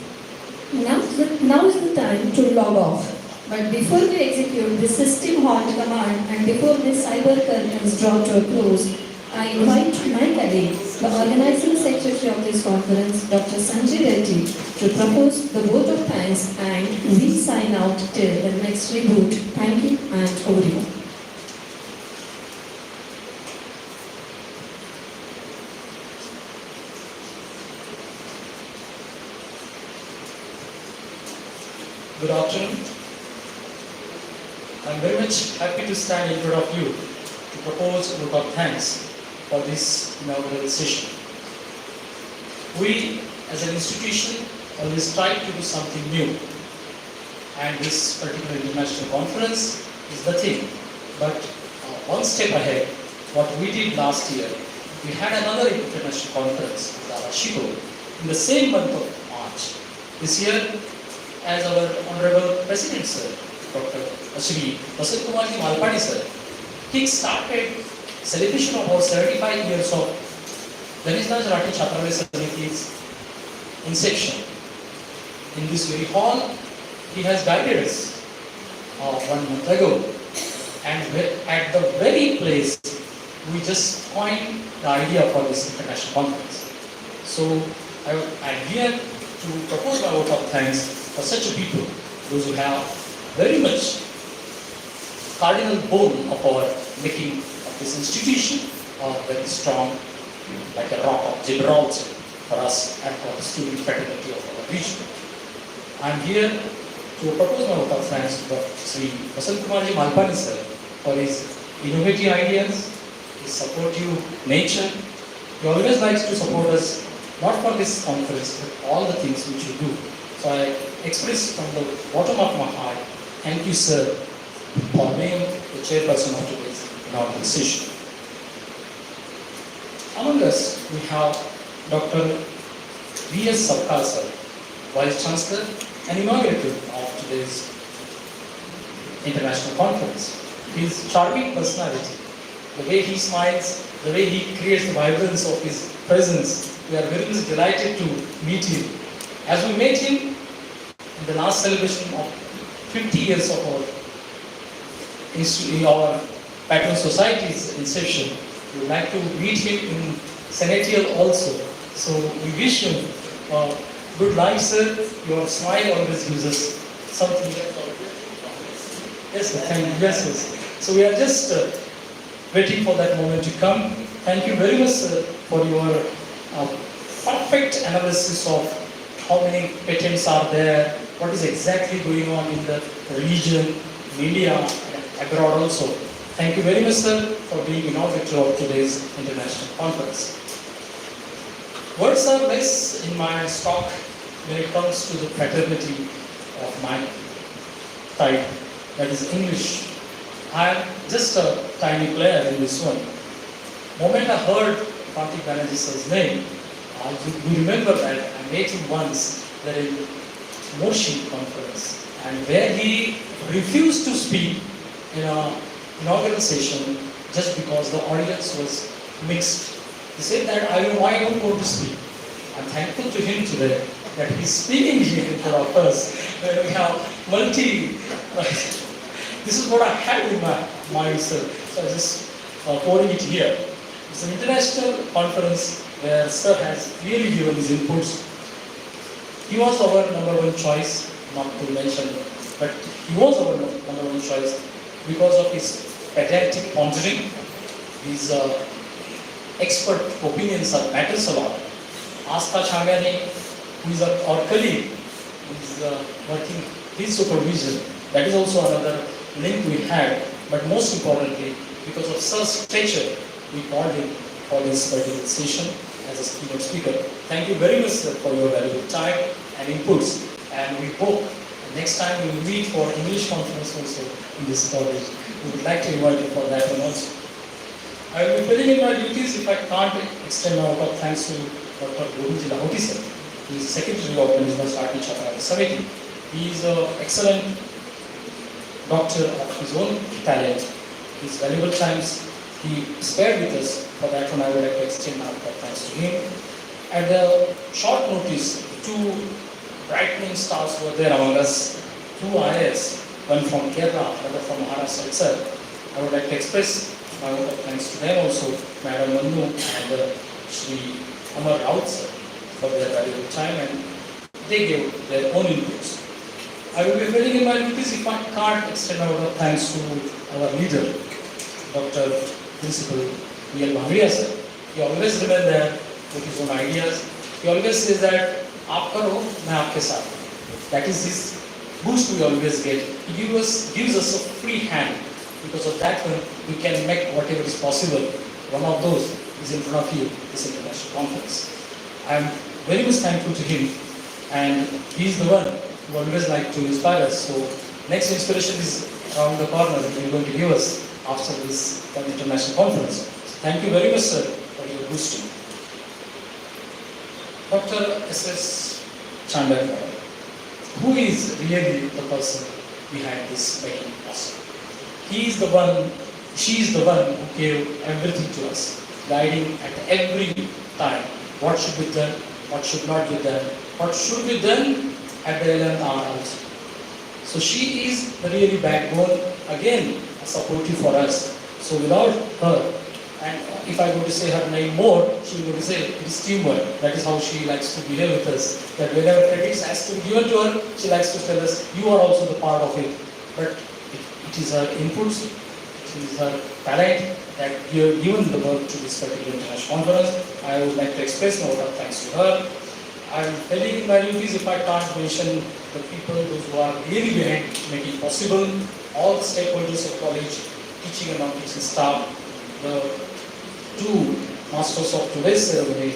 Now is the time to log off. But before we execute the system halt command and before this cyber curtain is drawn to a close, I invite my colleague, the organizing secretary of this conference, Dr. Sanjay Reddy, to propose the vote of thanks, and we sign out till the next reboot. Thank you, and over to you. Good afternoon. I am very much happy to stand in front of you to propose a vote of thanks for this inaugural session. We, as an institution, always try to do something new, and this particular international conference is the thing. But one step ahead, what we did last year, we had another international conference, Chicago, in the same month of March. This year, as our Honorable President Sir, Dr. Shri Vasant Kumarji Malpani Sir, he started celebration of our 75 years of Ganeshdas Rathi Chhatralaya Samiti's inception. In this very hall, he has guided us 1 month ago, and at the very place we just coined the idea for this international conference. So I am here to propose my vote of thanks for such a people, those who have very much cardinal bone of our making of this institution are very strong, like a rock of Gibraltar for us and for the student fraternity of our region. I am here to propose my vote of thanks to Sri Vasant Kumarji Malpani sir for his innovative ideas, his supportive nature. He always likes to support us, not for this conference, but all the things which we do. So I express from the bottom of my heart, thank you sir for being the chairperson of today's inaugural session. Among us, we have Dr. V.S. Sarkar sir, Vice Chancellor and inaugurator of today's international conference. His charming personality, the way he smiles, the way he creates the vibrance of his presence, we are very much delighted to meet him. As we met him in the last celebration of 50 years of our patron society's inception, we would like to meet him in Senatial also. So we wish him good life, sir. Your smile always gives us something. Yes, sir. Thank you. Yes, yes. So we are just waiting for that moment to come. Thank you very much, sir, for your perfect analysis of how many patents are there, what is exactly going on in the region, in India, and abroad also. Thank you very much, sir, for being inaugurator of today's international conference. Words are less in my stock when it comes to the fraternity of my type, that is English. I am just a tiny player in this one. The moment I heard Kartik Banerjee sir's name, I do remember that I met him once there in Moshi conference, and where he refused to speak in an inaugural session just because the audience was mixed. He said that I don't want to speak. I'm thankful to him today that he's speaking here in front of us, where we have this is what I had in my mind, sir. So I'm just pouring it here. It's an international conference where sir has really given his inputs. He was our number one choice, not to mention, but he was our number one choice because of his pedantic pondering, his expert opinions are matters a lot. Astha Changani, who is our colleague, is working his supervision. That is also another link we had. But most importantly, because of sir's stature, we called him for this particular session as a keynote speaker. Thank you very much, sir, for your valuable time and inputs. And we hope next time we will meet for English conference also in this college. We would like to invite you for that one also. I will be filling in my duties if I can't extend my vote of thanks to Dr. Kesharbai Lahoti sir. He is Secretary of the Management Party Chapter Committee. He is an excellent doctor of his own talent. His valuable times he spared with us. For that one, I would like to extend my vote of thanks to him. At the short notice, two brightening stars were there among us. Two IAS, one from Kerala, another from Maharashtra itself. I would like to express my vote of thanks to them also, Madam Manu and Shri Amar Raut sir, for their valuable time, and they gave their own inputs. I will be filling in my duties if I can't extend my vote of thanks to our leader, Dr. Principal E.L. Mahavidyalaya sir. He always remains there with his own ideas. He always says that, "Aap karo, main aapke saath." That is his boost we always get. He gives us a free hand. Because of that one, we can make whatever is possible. One of those is in front of you, this international conference. I am very much thankful to him, and he is the one who always like to inspire us. So next inspiration is around the corner that he is going to give us after this international conference. So thank you very much, sir, for your boosting. Dr. S.S. Chandler, who is really the person behind this making possible? He is the one, she is the one who gave everything to us, guiding at every time what should be done, what should not be done, what should be done at the 11th hour also. So she is the really backbone, again, supportive for us. So without her, And if I go to say her name more, she will go to say it is teamwork. That is how she likes to behave with us. That whenever credits has to be given to her, she likes to tell us, you are also the part of it. But it is her inputs, it is her talent that given the birth to this particular international conference. I would like to express my vote of thanks to her. I am telling my duties if I can't mention the people those who are really behind making possible, all the stakeholders of college, teaching and non-teaching staff, the two masters of today's ceremony,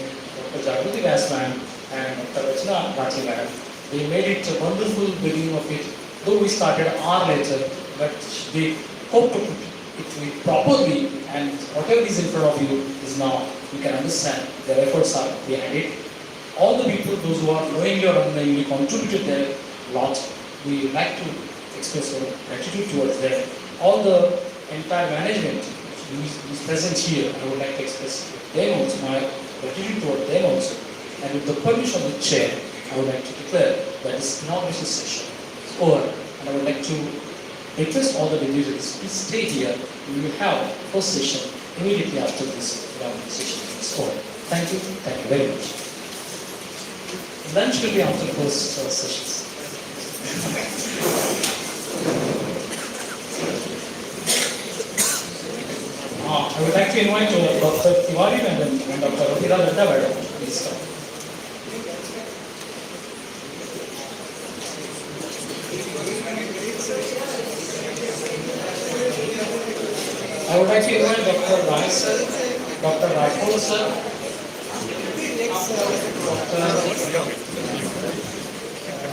Dr. Jagrati Vyas ma'am and Dr. Rachna Rathi ma'am. They made it a wonderful beginning of it, though we started an hour later, but they coped to put it with properly, and whatever is in front of you is now, you can understand their efforts are behind it. All the people, those who are knowingly or unknowingly contributed their lot, we like to express our gratitude towards them. All the entire management who is present here, I would like to express them also, my gratitude towards them also. And with the permission of the chair, I would like to declare that this inauguration session is over. And I would like to request all the dignitaries, please stay here. We will have first session immediately after this inauguration session is over. Thank you very much. Lunch will be after the first sessions. I would like to invite Dr. Tiwari madam and Dr. Ratira Ladda madam. Please come. I would like to invite Dr. Rai sir, Dr. Rathore sir,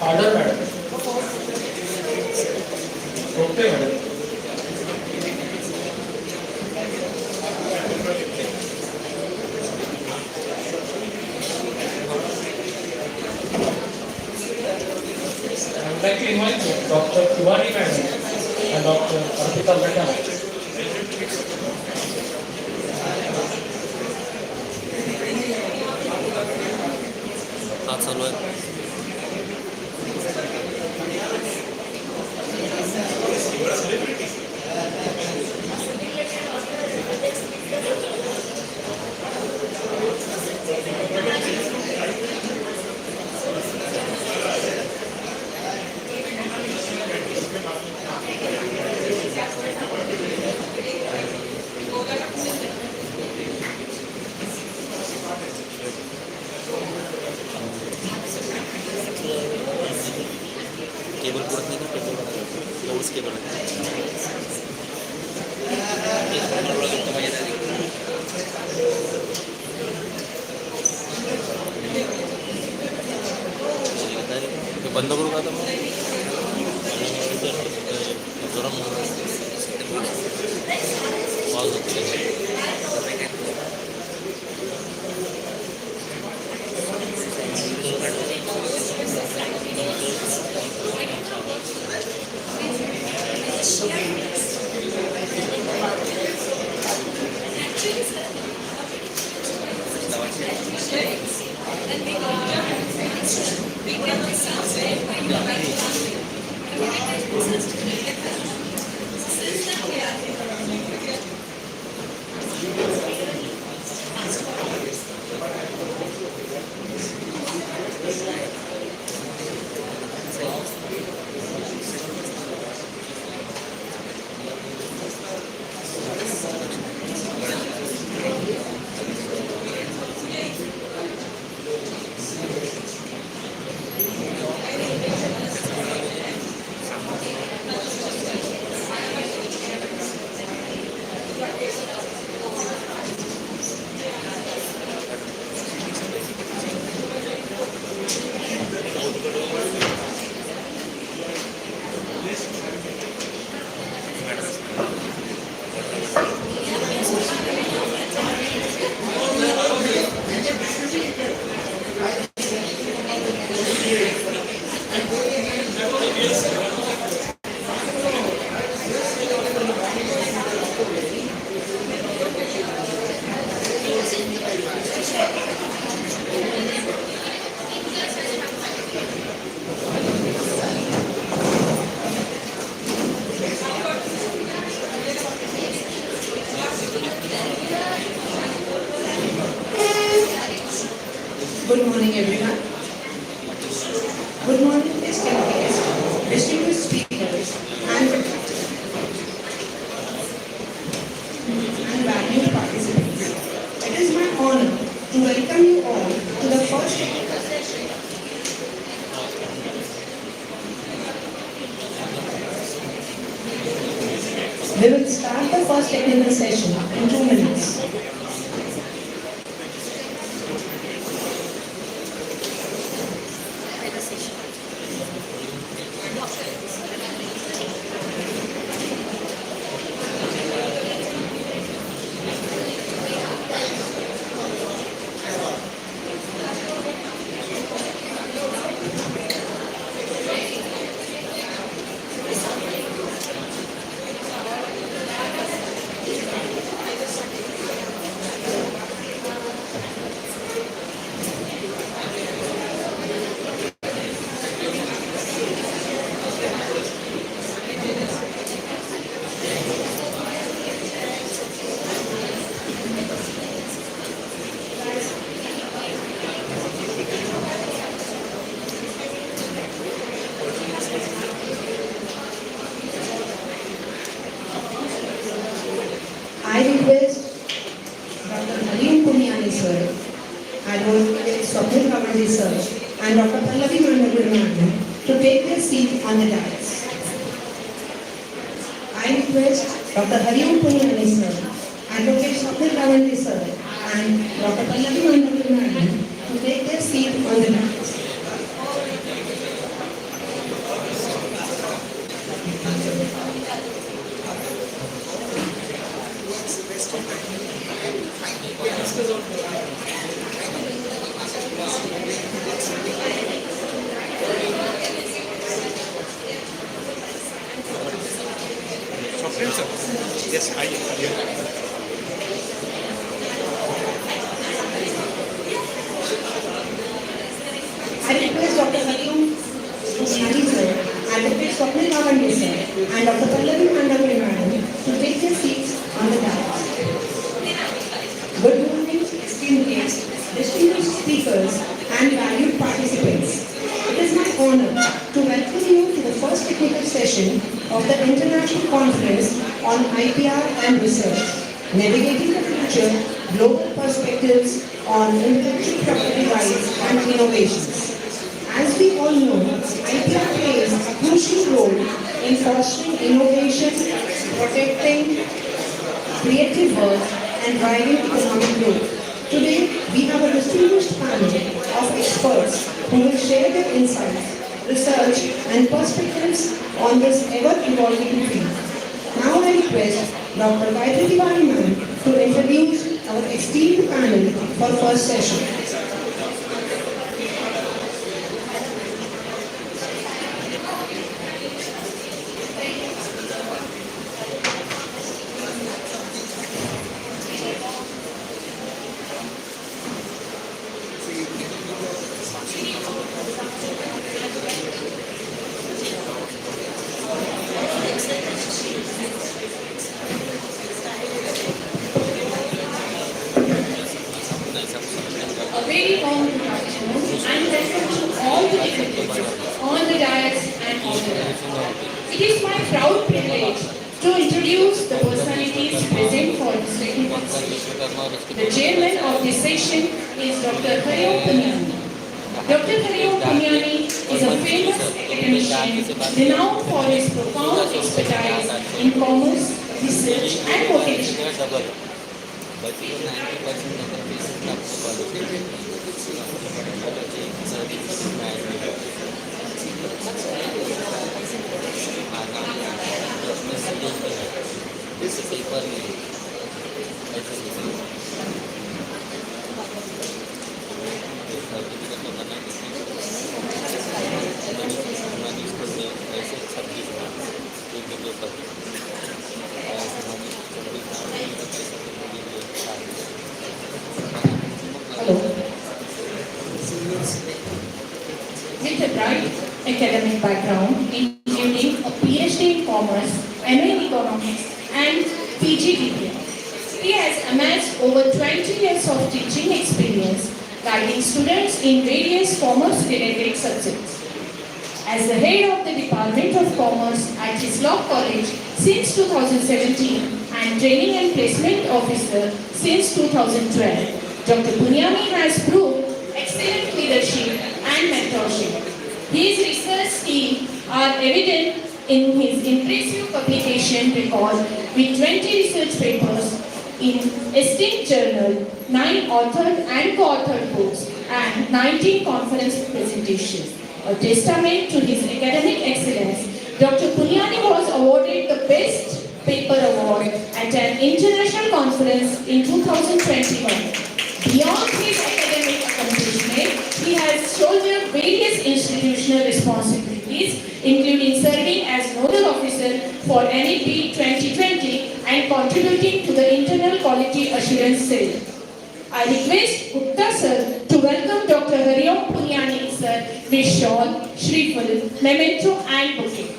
Order madam. Okay madam. I would like to invite Dr. Tiwari madam and Dr. Arpita madam. चालू आहे. Cable पुरत नाही का petrol एवढंच cable आहे बंद करू का आता गरम पाऊस morning, everyone. Good morning, esteemed guests, distinguished speakers, and valued participants. It is my honor to welcome you all to the first. We will start the first technical session in 2 minutes. I request Dr. Sir, Advocate Swapnil Kavalji sir, and Dr. Pallavi Mandapur madam to take their seat on the dais. I request Dr. Hariom Punyani sir, Advocate Swapnil Kavalji sir, and Dr. Pallavi Mandapur madam to take their seat on the dais. Yes, I request Dr. Hariom Punyani sir, Advocate Swapnil Kavalji sir, and Dr. Pallavi Mandapur madam to take their seats on the dais. Good morning, esteemed guests, distinguished speakers, and valued participants. It is my honor to welcome you to the first technical session of the International Conference on IPR and Research, Navigating the Future, Global Perspectives on Intellectual Property Rights and Innovations. As we all know, IPR plays a crucial role in fostering innovation, protecting creative work, and driving economic growth. Today, we have a distinguished panel of experts who will share their insights, research, and perspectives on this ever-evolving field. Now I request Dr. Gayatri Tiwari ma'am to introduce our esteemed panel for first session. A very warm good afternoon and welcome to all the dignitaries on the dais and on the ground. It is my proud privilege to introduce the personalities present for this technical session. The chairman of this session is Dr. Hariom Punyani. Dr. Hariom Punyani is a famous academician renowned for his profound expertise in commerce, research and motivation. With a bright academic background, including a PhD in Commerce, MA in Economics, and PG degree, he has amassed over 20 years of teaching experience guiding students in various commerce-related subjects. As the head of the Department of Commerce at Hislop College since 2017 and Training and Placement Officer since 2012, Dr. Punyani has proved excellent leadership and mentorship. His research skills are evident in his impressive publication record with 20 research papers in esteemed journal, 9 authored and co-authored books, and 19 conference presentations. A testament to his academic excellence, Dr. Punyani was awarded the Best Paper Award at an international conference in 2021. Beyond his academic accomplishment, he has shouldered various institutional responsibilities, including serving as Nodal Officer for NEP 2020 and contributing to the Internal Quality Assurance Cell. I request Gupta sir to welcome Dr. Hariom Punyani sir with shawl, shriffle, memento and bouquet.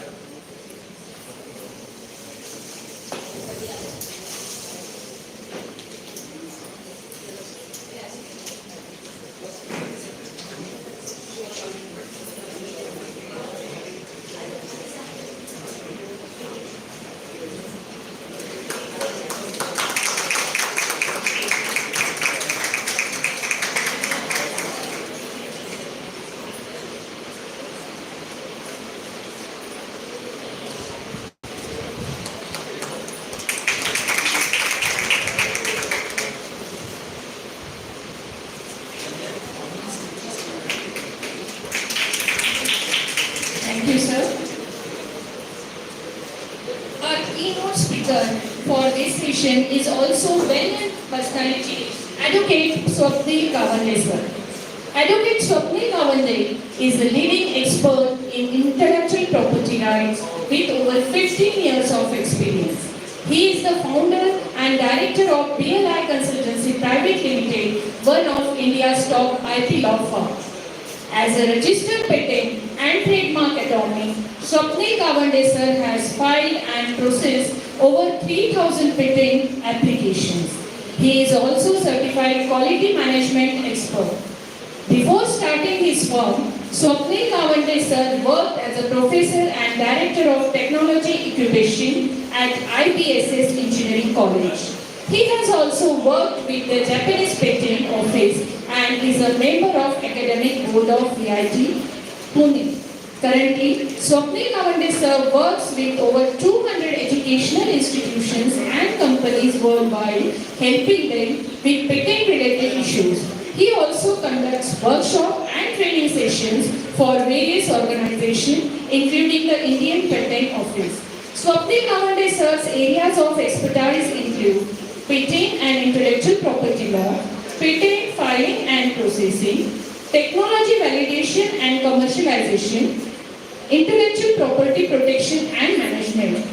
Thank you, sir. Our keynote speaker for this session is also well-known personality, Advocate Swapnil Kawande, sir. Advocate Swapnil Kawande is a leading expert in intellectual property rights with over 15 years of experience. He is the founder and director of BLI Consultancy Private Limited, one of India's top IT law firms. As a registered patent and trademark attorney, Swapnil Kawande sir has filed and processed over 3,000 patent applications. He is also certified quality management expert. Before starting his firm, Swapnil Kawande sir worked as a professor and director of technology incubation at IBSS Engineering College. He has also worked with the Japanese Patent Office and is a member of Academic Board of VIT, Pune. Currently, Swapnil Kawande sir works with over 200 educational institutions and companies worldwide, helping them with patent-related issues. He also conducts workshops and training sessions for various organizations, including the Indian Patent Office. Swapnil Kawande sir's areas of expertise include patent and intellectual property law, patent filing and processing, technology validation and commercialization, intellectual property protection and management.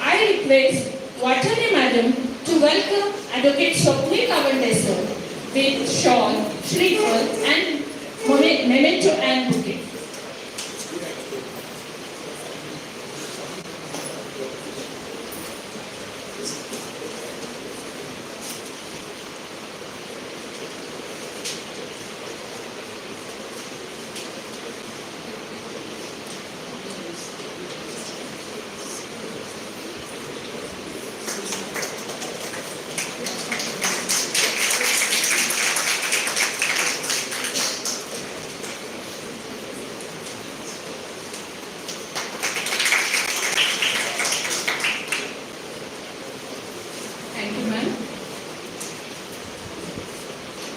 I request Vatane Madam to welcome Advocate Swapnil Kawande sir with shawl, shriffle and memento and bouquet. Thank you, ma'am.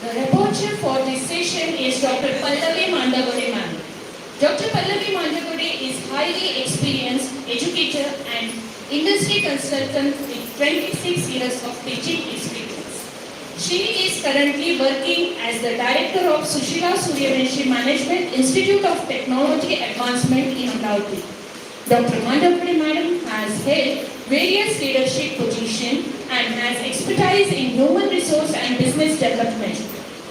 The rapporteur for this session is Dr. Pallavi Mandavade, ma'am. Dr. Pallavi Mandavade is highly experienced educator and industry consultant with 26 years of teaching experience. She is currently working as the director of Sushila Suryavanshi Management Institute of Technology Advancement in Amravati. Dr. Mandavade madam has held various leadership positions and has expertise in human resource and business development.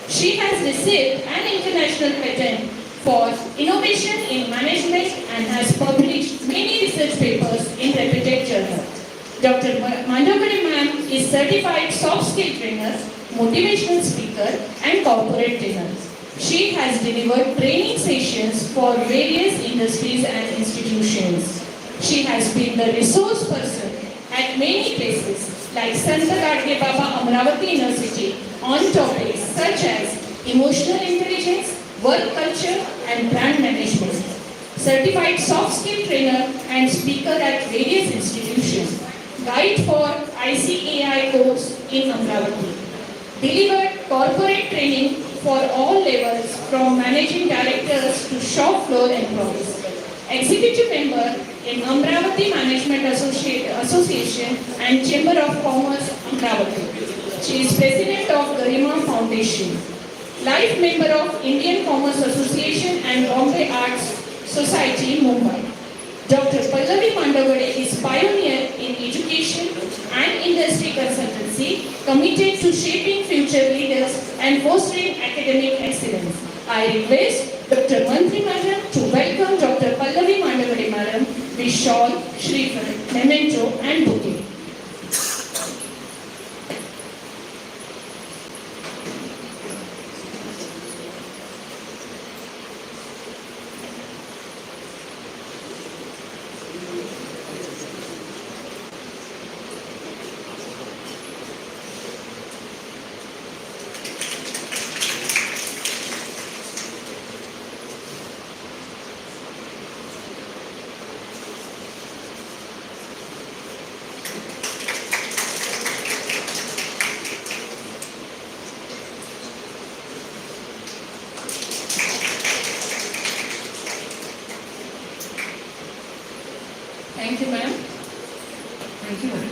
She has received an international patent for innovation in management and has published many research papers in reputed journals. Dr. Mandavade ma'am is certified soft skill trainer, motivational speaker, and corporate trainer. She has delivered training sessions for various industries and institutions. She has been the resource person at many places like Santa Gadge Baba Amravati University on topics such as emotional intelligence, work culture, and brand management. Certified soft skill trainer and speaker at various institutions. Guide for ICAI course in Amravati. Delivered corporate training for all levels from managing directors to shop floor employees. Executive member in Amravati Management Association and Chamber of Commerce, Amravati. She is president of Garima Foundation. Life member of Indian Commerce Association and Bombay Arts Society, Mumbai. Dr. Pallavi Mandavade is pioneer in education and industry consultancy, committed to shaping future leaders and fostering academic excellence. I request Dr. Mantri Madam to welcome Dr. Pallavi Mandavade Madam with shawl, Shrifal, memento and bouquet. Thank you, ma'am. Thank you, ma'am.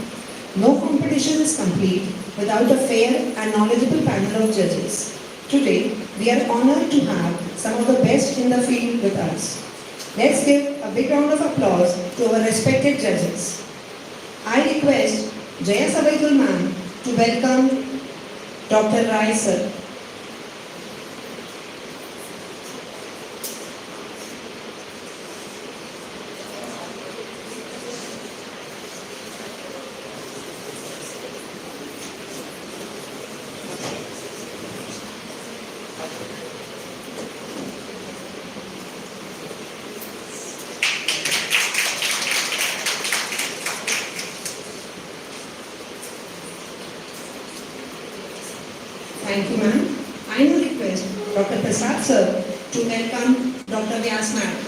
No competition is complete without a fair and knowledgeable panel of judges. Today, we are honored to have some of the best in the field with us. Let's give a big round of applause to our respected judges. I request Jaya Sabaikul ma'am to welcome Dr. Rai sir. Thank you, ma'am. I now request Dr. Prasad sir to welcome Dr. Vyas madam.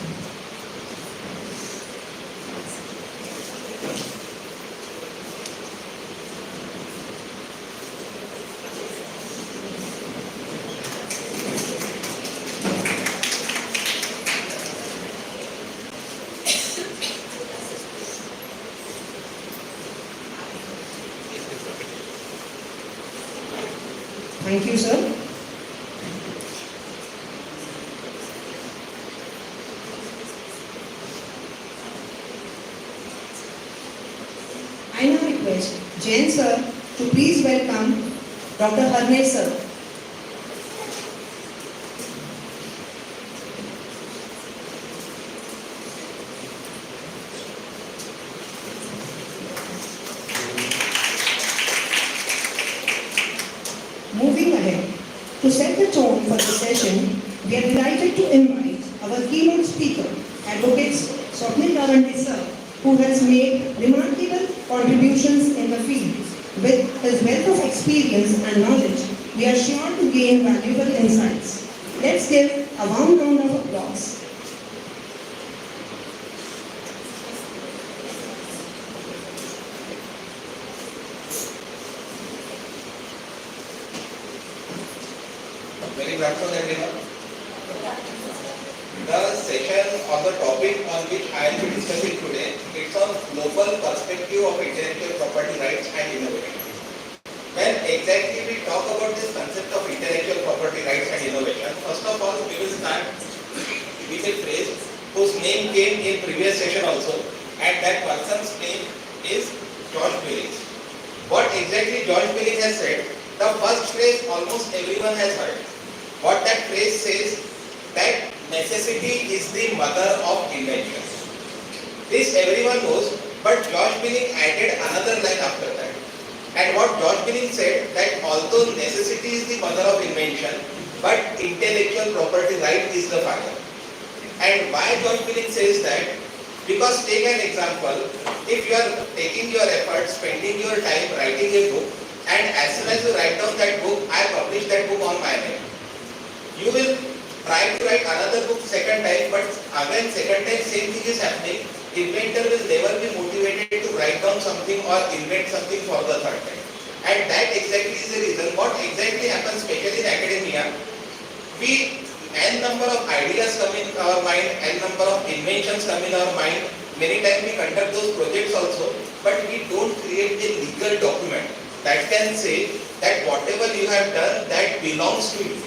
Thank you, sir. I now request Jain sir to please welcome Dr. Harne sir. Moving ahead, to set the tone for the session, we are delighted to invite our keynote speaker, Advocate Swapnil Gawande sir, who has made remarkable contributions in the field. With his wealth of experience and knowledge, we are sure to gain valuable insights. Let's give a warm round of applause. Very good afternoon, everyone. The session on the topic on which I will be discussing today, it's on global perspective of intellectual property rights and innovation. When exactly we talk about this concept of intellectual property rights and innovation, first of all, we will start with a phrase whose name came in previous session also, and that person's name is George Billings. What exactly George Billings has said, the first phrase almost everyone has heard. What that phrase says, that necessity is the mother of invention. This everyone knows, but George Billings added another line after that. And what what George Billing said, that although necessity is the mother of invention, but intellectual property right is the father. And why George Billing says that? Because take an example, if you are taking your effort, spending your time writing a book, and as soon as you write down that book, I publish that book on my name. You will try to write another book second time, but again second time same thing is happening. Inventor will never be motivated to write down something or invent something for the third time. And that exactly is the reason. What exactly happens, especially in academia, we n number of ideas come in our mind, n number of inventions come in our mind. Many times we conduct those projects also, but we don't create a legal document that can say that whatever you have done, that belongs to you.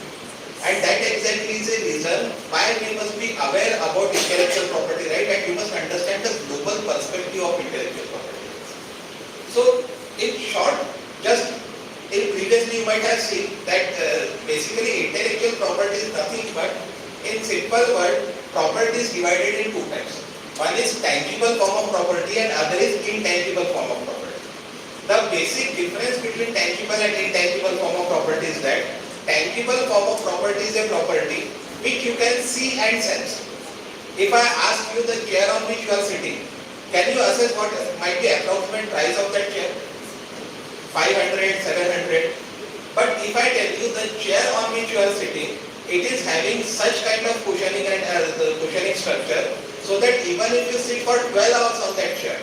And that exactly is a reason why we must be aware about intellectual property right, and we must understand the global perspective of intellectual property. So, in short, just previously you might have seen that basically intellectual property is nothing but, in simple word, property is divided in two types. One is tangible form of property and other is intangible form of property. The basic difference between tangible and intangible form of property is that tangible form of property is a property which you can see and sense. If I ask you the chair on which you are sitting, can you assess what might be approximate price of that chair? 500, 700. But if I tell you the chair on which you are sitting, it is having such kind of cushioning and cushioning structure, so that even if you sit for 12 hours on that chair,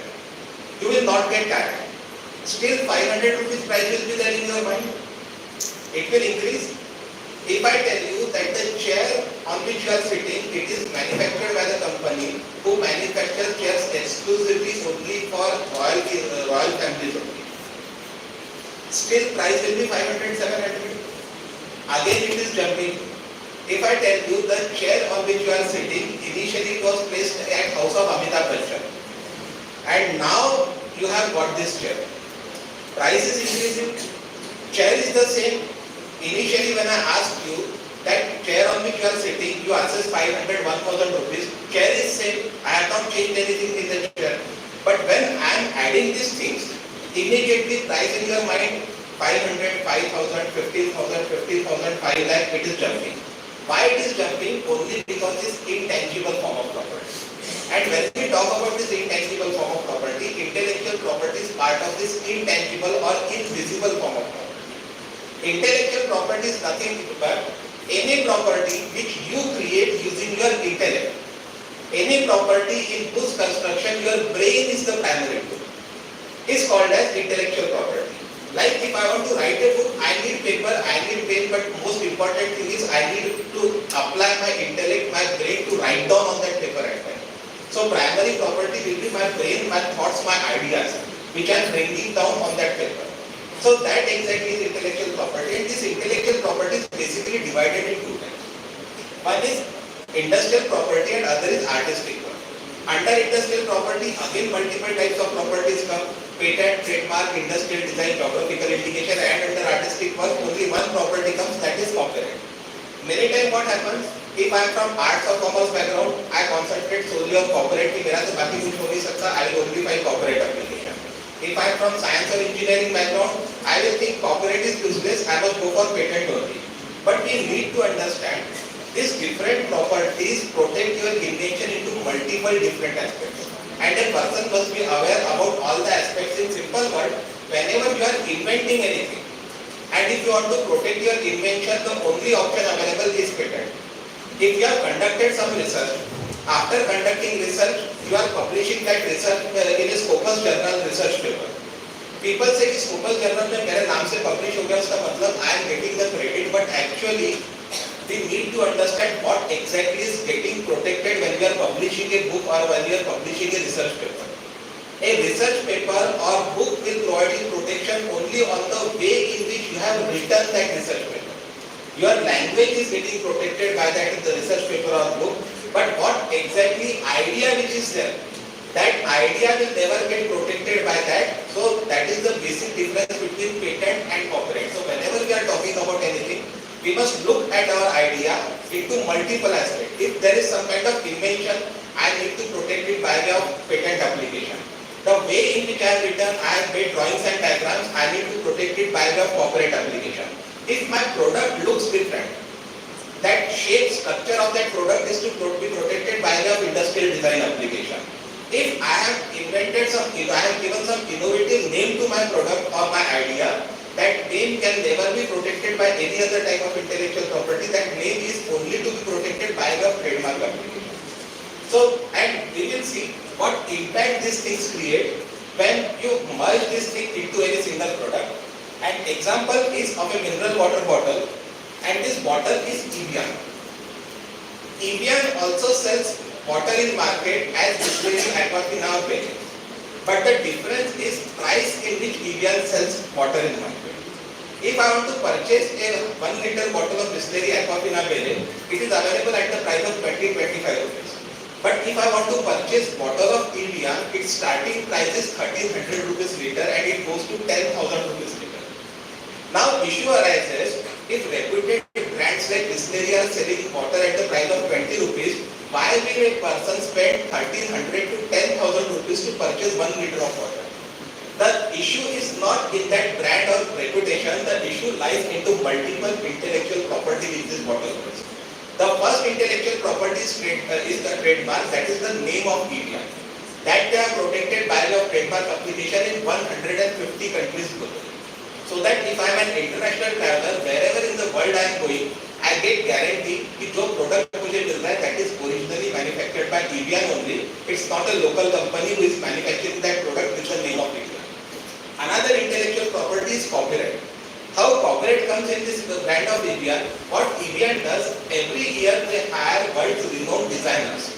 you will not get tired. Still 500 rupees price will be there in your mind. It will increase. If I tell you that the chair on which you are sitting, it is manufactured by the company who manufactures chairs exclusively only for royal families only, still price will be 500, 700. Again it is jumping. If I tell you the chair on which you are sitting, initially it was placed at house of Amitabh Bachchan, and now you have got this chair. Price is increasing. Chair is the same. Initially when I asked you that chair on which you are sitting, you assess 500, 1000 rupees. Chair is same. I have not changed anything in the chair. But when I am adding these things, immediately price in your mind, 500, 5000, 15,000, 50,000, 5 lakh, it is jumping. Why it is jumping? Only because this intangible form of property. And when we talk about this intangible form of property, intellectual property is part of this intangible or invisible form of property. Intellectual property is nothing but any property which you create using your intellect. Any property in whose construction your brain is the primary tool is called as intellectual property. Like if I want to write a book, I need paper, I need pen, but most important thing is I need to apply my intellect, my brain to write down on that paper at time. So primary property will be my brain, my thoughts, my ideas, which I am bringing down on that paper. So that exactly is intellectual property, and this intellectual property is basically divided in two types. One is industrial property and other is artistic one. Under industrial property, again multiple types of properties come: patent, trademark, industrial design, geographical indication, and under artistic work only one property comes, that is copyright. Many times what happens, if I am from arts or commerce background, I concentrate solely on copyright कि मेरा तो बाकी कुछ हो नहीं सकता, I will only file copyright application. If I am from science or engineering background, I will think copyright is useless, I must go for patent only. But we need to understand these different properties protect your invention into multiple different aspects. And a person must be aware about all the aspects. In simple words, whenever you are inventing anything, and if you want to protect your invention, the only option available is patent. If you have conducted some research, after conducting research, you are publishing that research in a Scopus journal research paper. People say कि Scopus journal में मेरे नाम से publish हो गया, उसका मतलब I am getting the credit, but actually we need to understand what exactly is getting protected when we are publishing a book or when we are publishing a research paper. A research paper or book will provide you protection only on the way in which you have written that research paper. Your language is getting protected by that in the research paper or book, but what exactly idea which is there, that idea will never get protected by that. So that is the basic difference between patent and copyright. So whenever we are talking about anything, we must look at our idea into multiple aspects. If there is some kind of invention, I need to protect it by way of patent application. The way in which I have written, I have made drawings and diagrams, I need to protect protected by the corporate application. If my product looks different, that shape structure of that product is to be protected by the industrial design application. If I have given some innovative name to my product or my idea, that name can never be protected by any other type of intellectual property. That name is only to be protected by the trademark application. So, and we will see what impact these things create when you merge this thing into any single product. An example is of a mineral water bottle, and this bottle is Evian. Evian also sells water in market as Bisleri, Aquafina or Bene. But the difference is price in which Evian sells water in market. If I want to purchase a 1 liter bottle of Bisleri, Aquafina, Bene, it is available at the price of 20-25 rupees. But if I want to purchase bottle of Evian, its starting price is 1300 rupees liter and it goes to 10,000 rupees liter. Now issue arises, if reputed brands like Bisleri are selling water at the price of 20 rupees, why will a person spend 1300 to 10,000 rupees to purchase 1 liter of water? The issue is not in that brand or reputation, the issue lies into multiple intellectual property which this bottle holds. The first intellectual property is the trademark, that is the name of Evian. That they are protected by the trademark application in 150 countries globally. So that if I am an international traveler, wherever in the world I am going, I get guarantee that the product मुझे मिल रहा है that is originally manufactured by Evian only. It's not a local company who is manufacturing that product with the name of Evian. Another intellectual property is copyright. How copyright comes in this brand of Evian? What Evian does, every year they hire world's renowned designers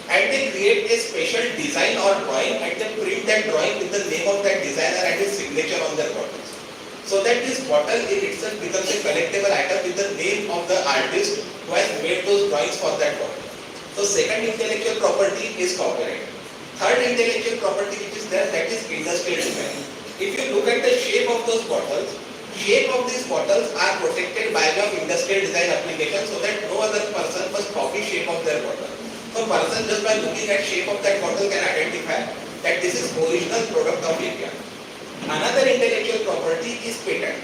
and they create a special design or drawing and they print that drawing with the name of that designer and his signature on their bottles. So that this bottle in itself becomes a collectible item with the name of the artist who has made those drawings for that bottle. So second intellectual property is copyright. Third intellectual property which is there, that is industrial design. If you look at the shape of those bottles, shape of these bottles are protected by the industrial design application so that no other person must copy shape of their bottle. So person just by looking at shape of that bottle can identify that this is original product of Evian. Another intellectual property is patent.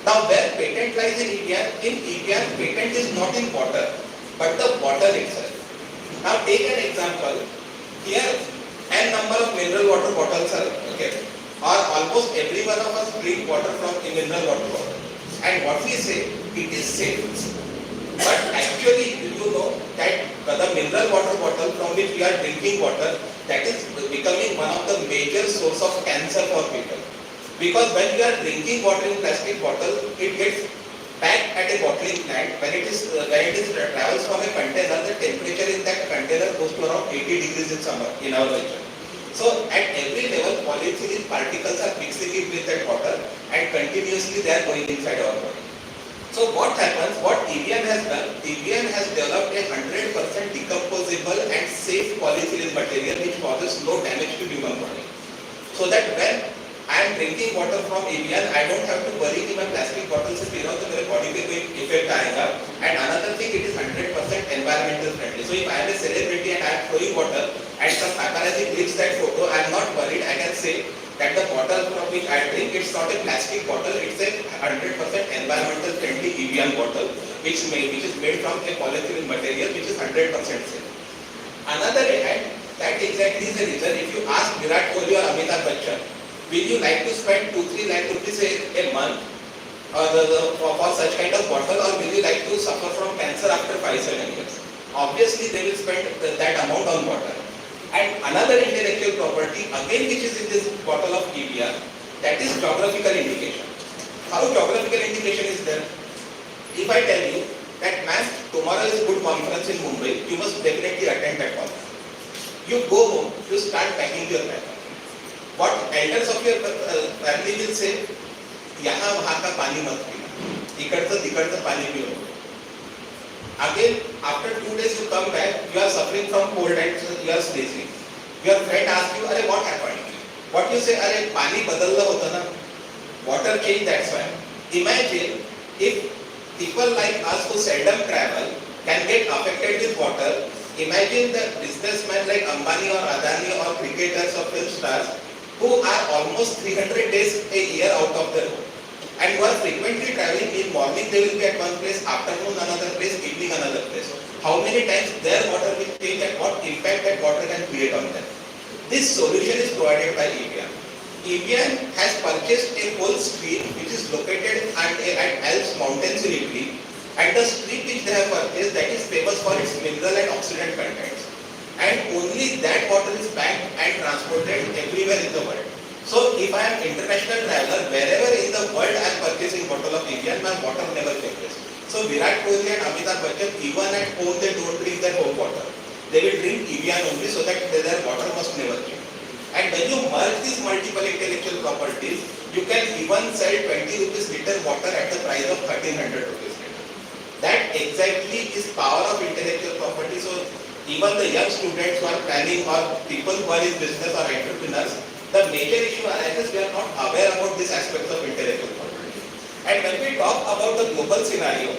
Now where patent lies in Evian, patent is not in water, but the bottle itself. Now take an example. Here n number of mineral water bottles are okay. Or almost every one of us drink water from a mineral water bottle. And what we say, it is safe. But actually, you know that the mineral water bottle from which we are drinking water, that is becoming one of the major source of cancer for people. Because when you are drinking water in plastic bottle, it gets packed at a bottling plant. When it travels from a container, the temperature in that container goes to around 80 degrees in summer in our region. So at every level, polyethylene particles are mixing it with that water and continuously they are going inside our body. So what happens, what Evian has done, Evian has developed a 100% decomposable and safe polyethylene material which causes no damage to human body. So that when I am drinking water from Evian, I don't have to worry कि मैं plastic bottle से P रहा हूँ तो मेरे body पे कोई effect आएगा. And another thing, it is 100% environmental friendly. So if I am a celebrity and I am throwing water and some paparazzi clicks that photo, I am not worried. I can say that the bottle from which I drink, it's not a plastic bottle, it's a 100% environmental friendly Evian bottle which is made from a polyethylene material which is 100% safe. Another hand, that exactly is the reason if you ask Virat Kohli or Amitabh Bachchan, will you like to spend 2-3 lakh rupees a month for such kind of bottle, or will you like to suffer from cancer after 5-7 years? Obviously, they will spend that amount on water. And another intellectual property, again which is in this bottle of Evian, that is geographical indication. How geographical indication is there? If I tell you that man, tomorrow is a good conference in Mumbai, you must definitely attend that conference. You go home, you start packing your bag. What elders of your family will say, यहाँ वहाँ का पानी मत पीना, इकड़ता पानी पियो. Again, after 2 days you come back, you are suffering from cold and you are sneezing. Your friend asks you, अरे what happened? What you say, अरे पानी बदलना होता ना, water change, that's why. Imagine if people like us who seldom travel can get affected with water. Imagine the businessmen like Ambani or Adani or cricketers or film stars who are almost 300 days a year out of their home. who are frequently traveling in morning, they will be at one place, afternoon another place, evening another place. How many times their water will change and what impact that water can create on them. This solution is provided by EVN. EVN has purchased a whole stream which is located at Alps mountains in Italy, and the stream which they have purchased, that is famous for its mineral and oxidant contents, and only that water is banked and transported everywhere in the world. So if I am international traveler, wherever in the world I am purchasing bottle of EVN, my water never changes. So Virat Kohli and Amitabh Bachchan, even at home they don't drink their home water. They will drink EVN only, so that their water must never change. And when you merge these multiple intellectual properties, you can even sell 20 rupees liter water at the price of 1300 rupees liter. That exactly is power of intellectual property. So even the young students who are planning or people who are in business or entrepreneurs, the major issue arises, we are not aware about these aspects of intellectual property. And when we talk about the global scenario,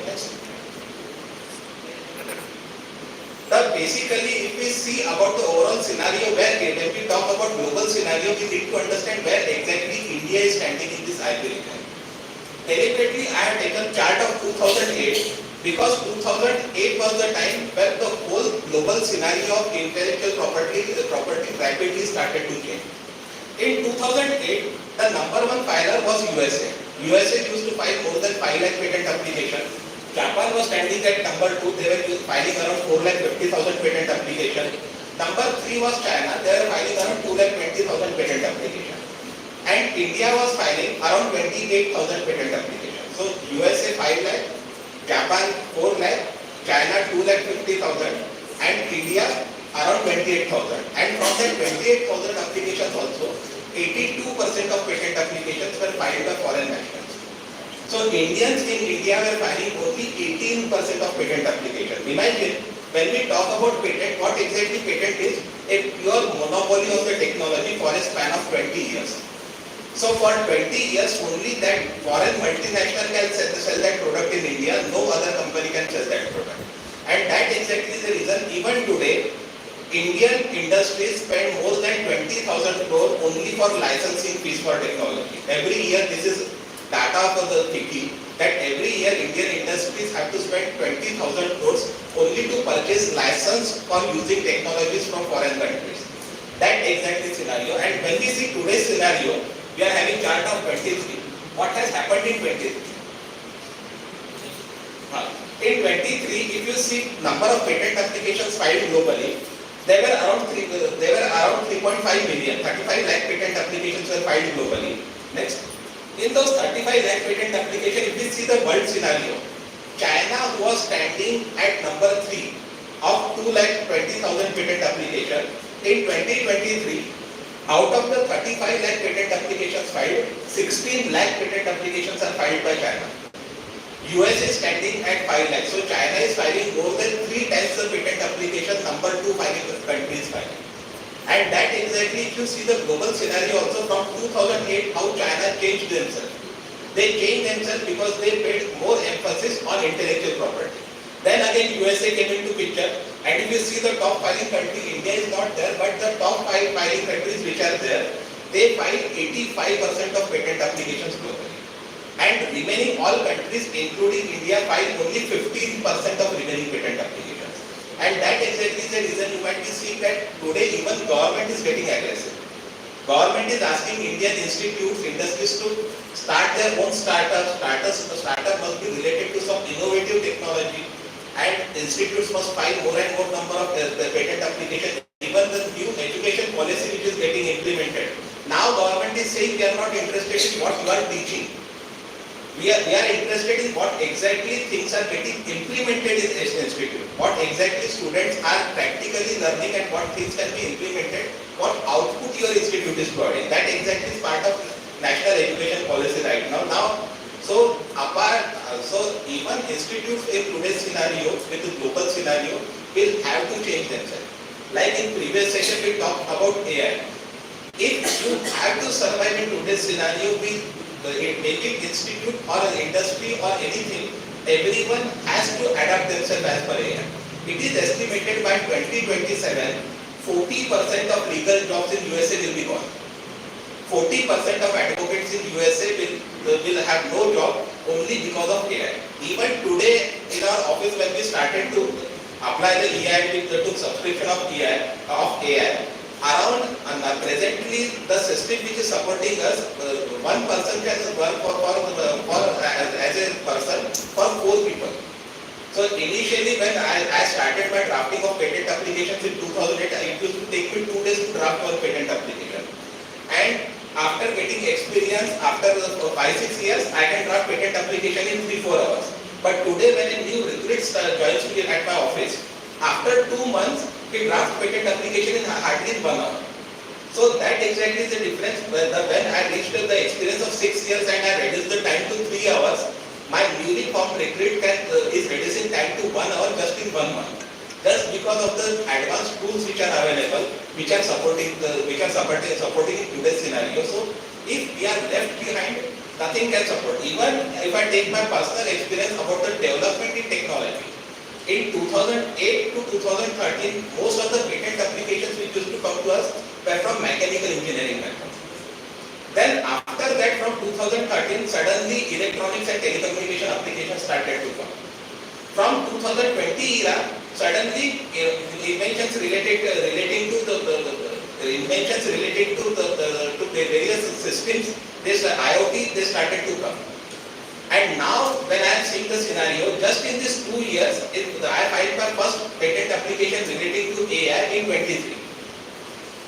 basically if we see about the overall scenario, where when we talk about global scenario, we need to understand where exactly India is standing in this algorithm. Deliberately I have taken chart of 2008 because 2008 was the time where the whole global scenario of intellectual property rapidly started to change. In 2008, the number one filer was USA. USA used to file more than 5 lakh patent applications. Japan was standing at number 2, they were filing around 4,50,000 patent applications. Number 3 was China, they were filing around 2,20,000 patent applications. And India was filing around 28,000 patent applications. So USA 5 lakh, Japan 4 lakh, China 2,50,000 and India around 28,000. And from that 28,000 applications also, 82% of patent applications were filed by foreign nationals. So Indians in India were filing only 18% of patent applications. Imagine, when we talk about patent, what exactly patent is? A pure monopoly of the technology for a span of 20 years. So for 20 years, only that foreign multinational can sell that product in India, no other company can sell that product. And that exactly is the reason, even today, Indian industries spend more than 20,000 crore only for licensing fees for technology. Every year, this is data for the FICCI, that every year Indian industries have to spend 20,000 crores only to purchase license for using technologies from foreign countries. That exactly scenario. And when we see today's scenario, we are having chart of 23. What has happened in 23? In 23, if you see number of patent applications filed globally, there were around 3.5 million, 35 lakh patent applications were filed globally. Next. In those 35 lakh patent applications, if we see the world scenario, China was standing at number 3 of 2,20,000 patent applications. In 2023, out of the 35 lakh patent applications filed, 16 lakh patent applications are filed by China. US is standing at 5 lakh. So China is filing more than 3 times the patent application number 2 filing countries filing. And that exactly, if you see the global scenario also from 2008, how China changed themselves. They changed themselves because they paid more emphasis on intellectual property. Then again USA came into picture, and if you see the top filing country, India is not there, but the top 5 filing countries which are there, they file 85% of patent applications globally. And remaining all countries, including India, file only 15% of remaining patent applications. And that exactly is the reason you might be seeing that today even government is getting aggressive. Government is asking Indian institutes, industries to start their own startups. The startup must be related to some innovative technology, and institutes must file more and more number of patent applications. Even the new education policy which is getting implemented. Now government is saying we are not interested in what you are teaching. We are interested in what exactly things are getting implemented in this institute. What exactly students are practically learning and what things can be implemented. What output your institute is providing. That exactly is part of national education policy right now. So even institutes in today's scenario, with the global scenario, will have to change themselves. Like in previous session we talked about AI. If you have to survive in today's scenario, making institute or an industry or anything, everyone has to adapt themselves as per AI. It is estimated by 2027, 40% of legal jobs in USA will be gone. 40% of advocates in USA will will have no job only because of AI. Even today in our office when we started to apply the AI, we took subscription of AI. Around presently the system which is supporting us, one person can work as a person for 4 people. So initially when I started my drafting of patent applications in 2008, it used to take me 2 days to draft one patent application. And after getting experience, after 5-6 years, I can draft patent application in 3-4 hours. But today when a new recruit joins me at my office, after 2 months, we draft patent application in hardly 1 hour. So that exactly is the difference. When I reached the experience of 6 years and I reduced the time to 3 hours, my newly formed recruit is reducing time to 1 hour just in 1 month. Just because of the advanced tools which are available, which are supporting in today's scenario. So if we are left behind, nothing can support. Even if I take my personal experience about the development in technology, in 2008 to 2013, most of the patent applications which used to come to us were from mechanical engineering background. Then after that, from 2013, suddenly electronics and telecommunication applications started to come. From 2020 era, suddenly inventions relating to the various systems, this IoT, they started to come. And now, when I am seeing the scenario, just in these 2 years, I filed my first patent application relating to AI in 23.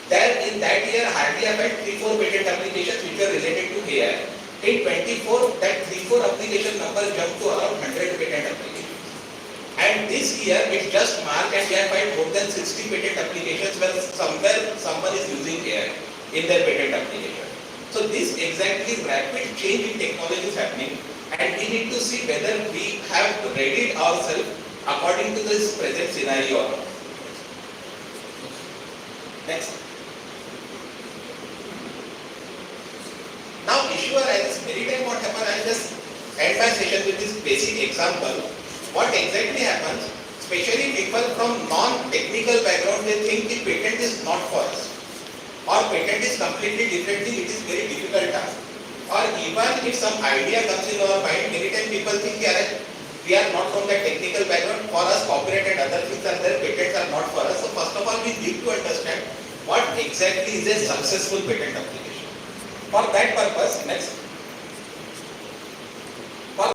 Then in that year, hardly I filed 3-4 patent applications which were related to AI. In 24, that 3-4 application number jumped to around 100 patent applications. And this year, it's just March and we have filed more than 60 patent applications where someone is using AI in their patent application. So this exactly rapid change in technology is happening. And we need to see whether we have readied ourselves according to this present scenario or not. Next. Now, issue arises, many times what happens, I just end my session with this basic example. What exactly happens, especially people from non-technical background, they think the patent is not for us. Or patent is completely different thing, it is very difficult task. Or even if some idea comes in our mind, many times people think we are not from the technical background, for us copyright and other things are there, patents are not for us. So first of all, we need to understand what exactly is a successful patent application. For that purpose, next.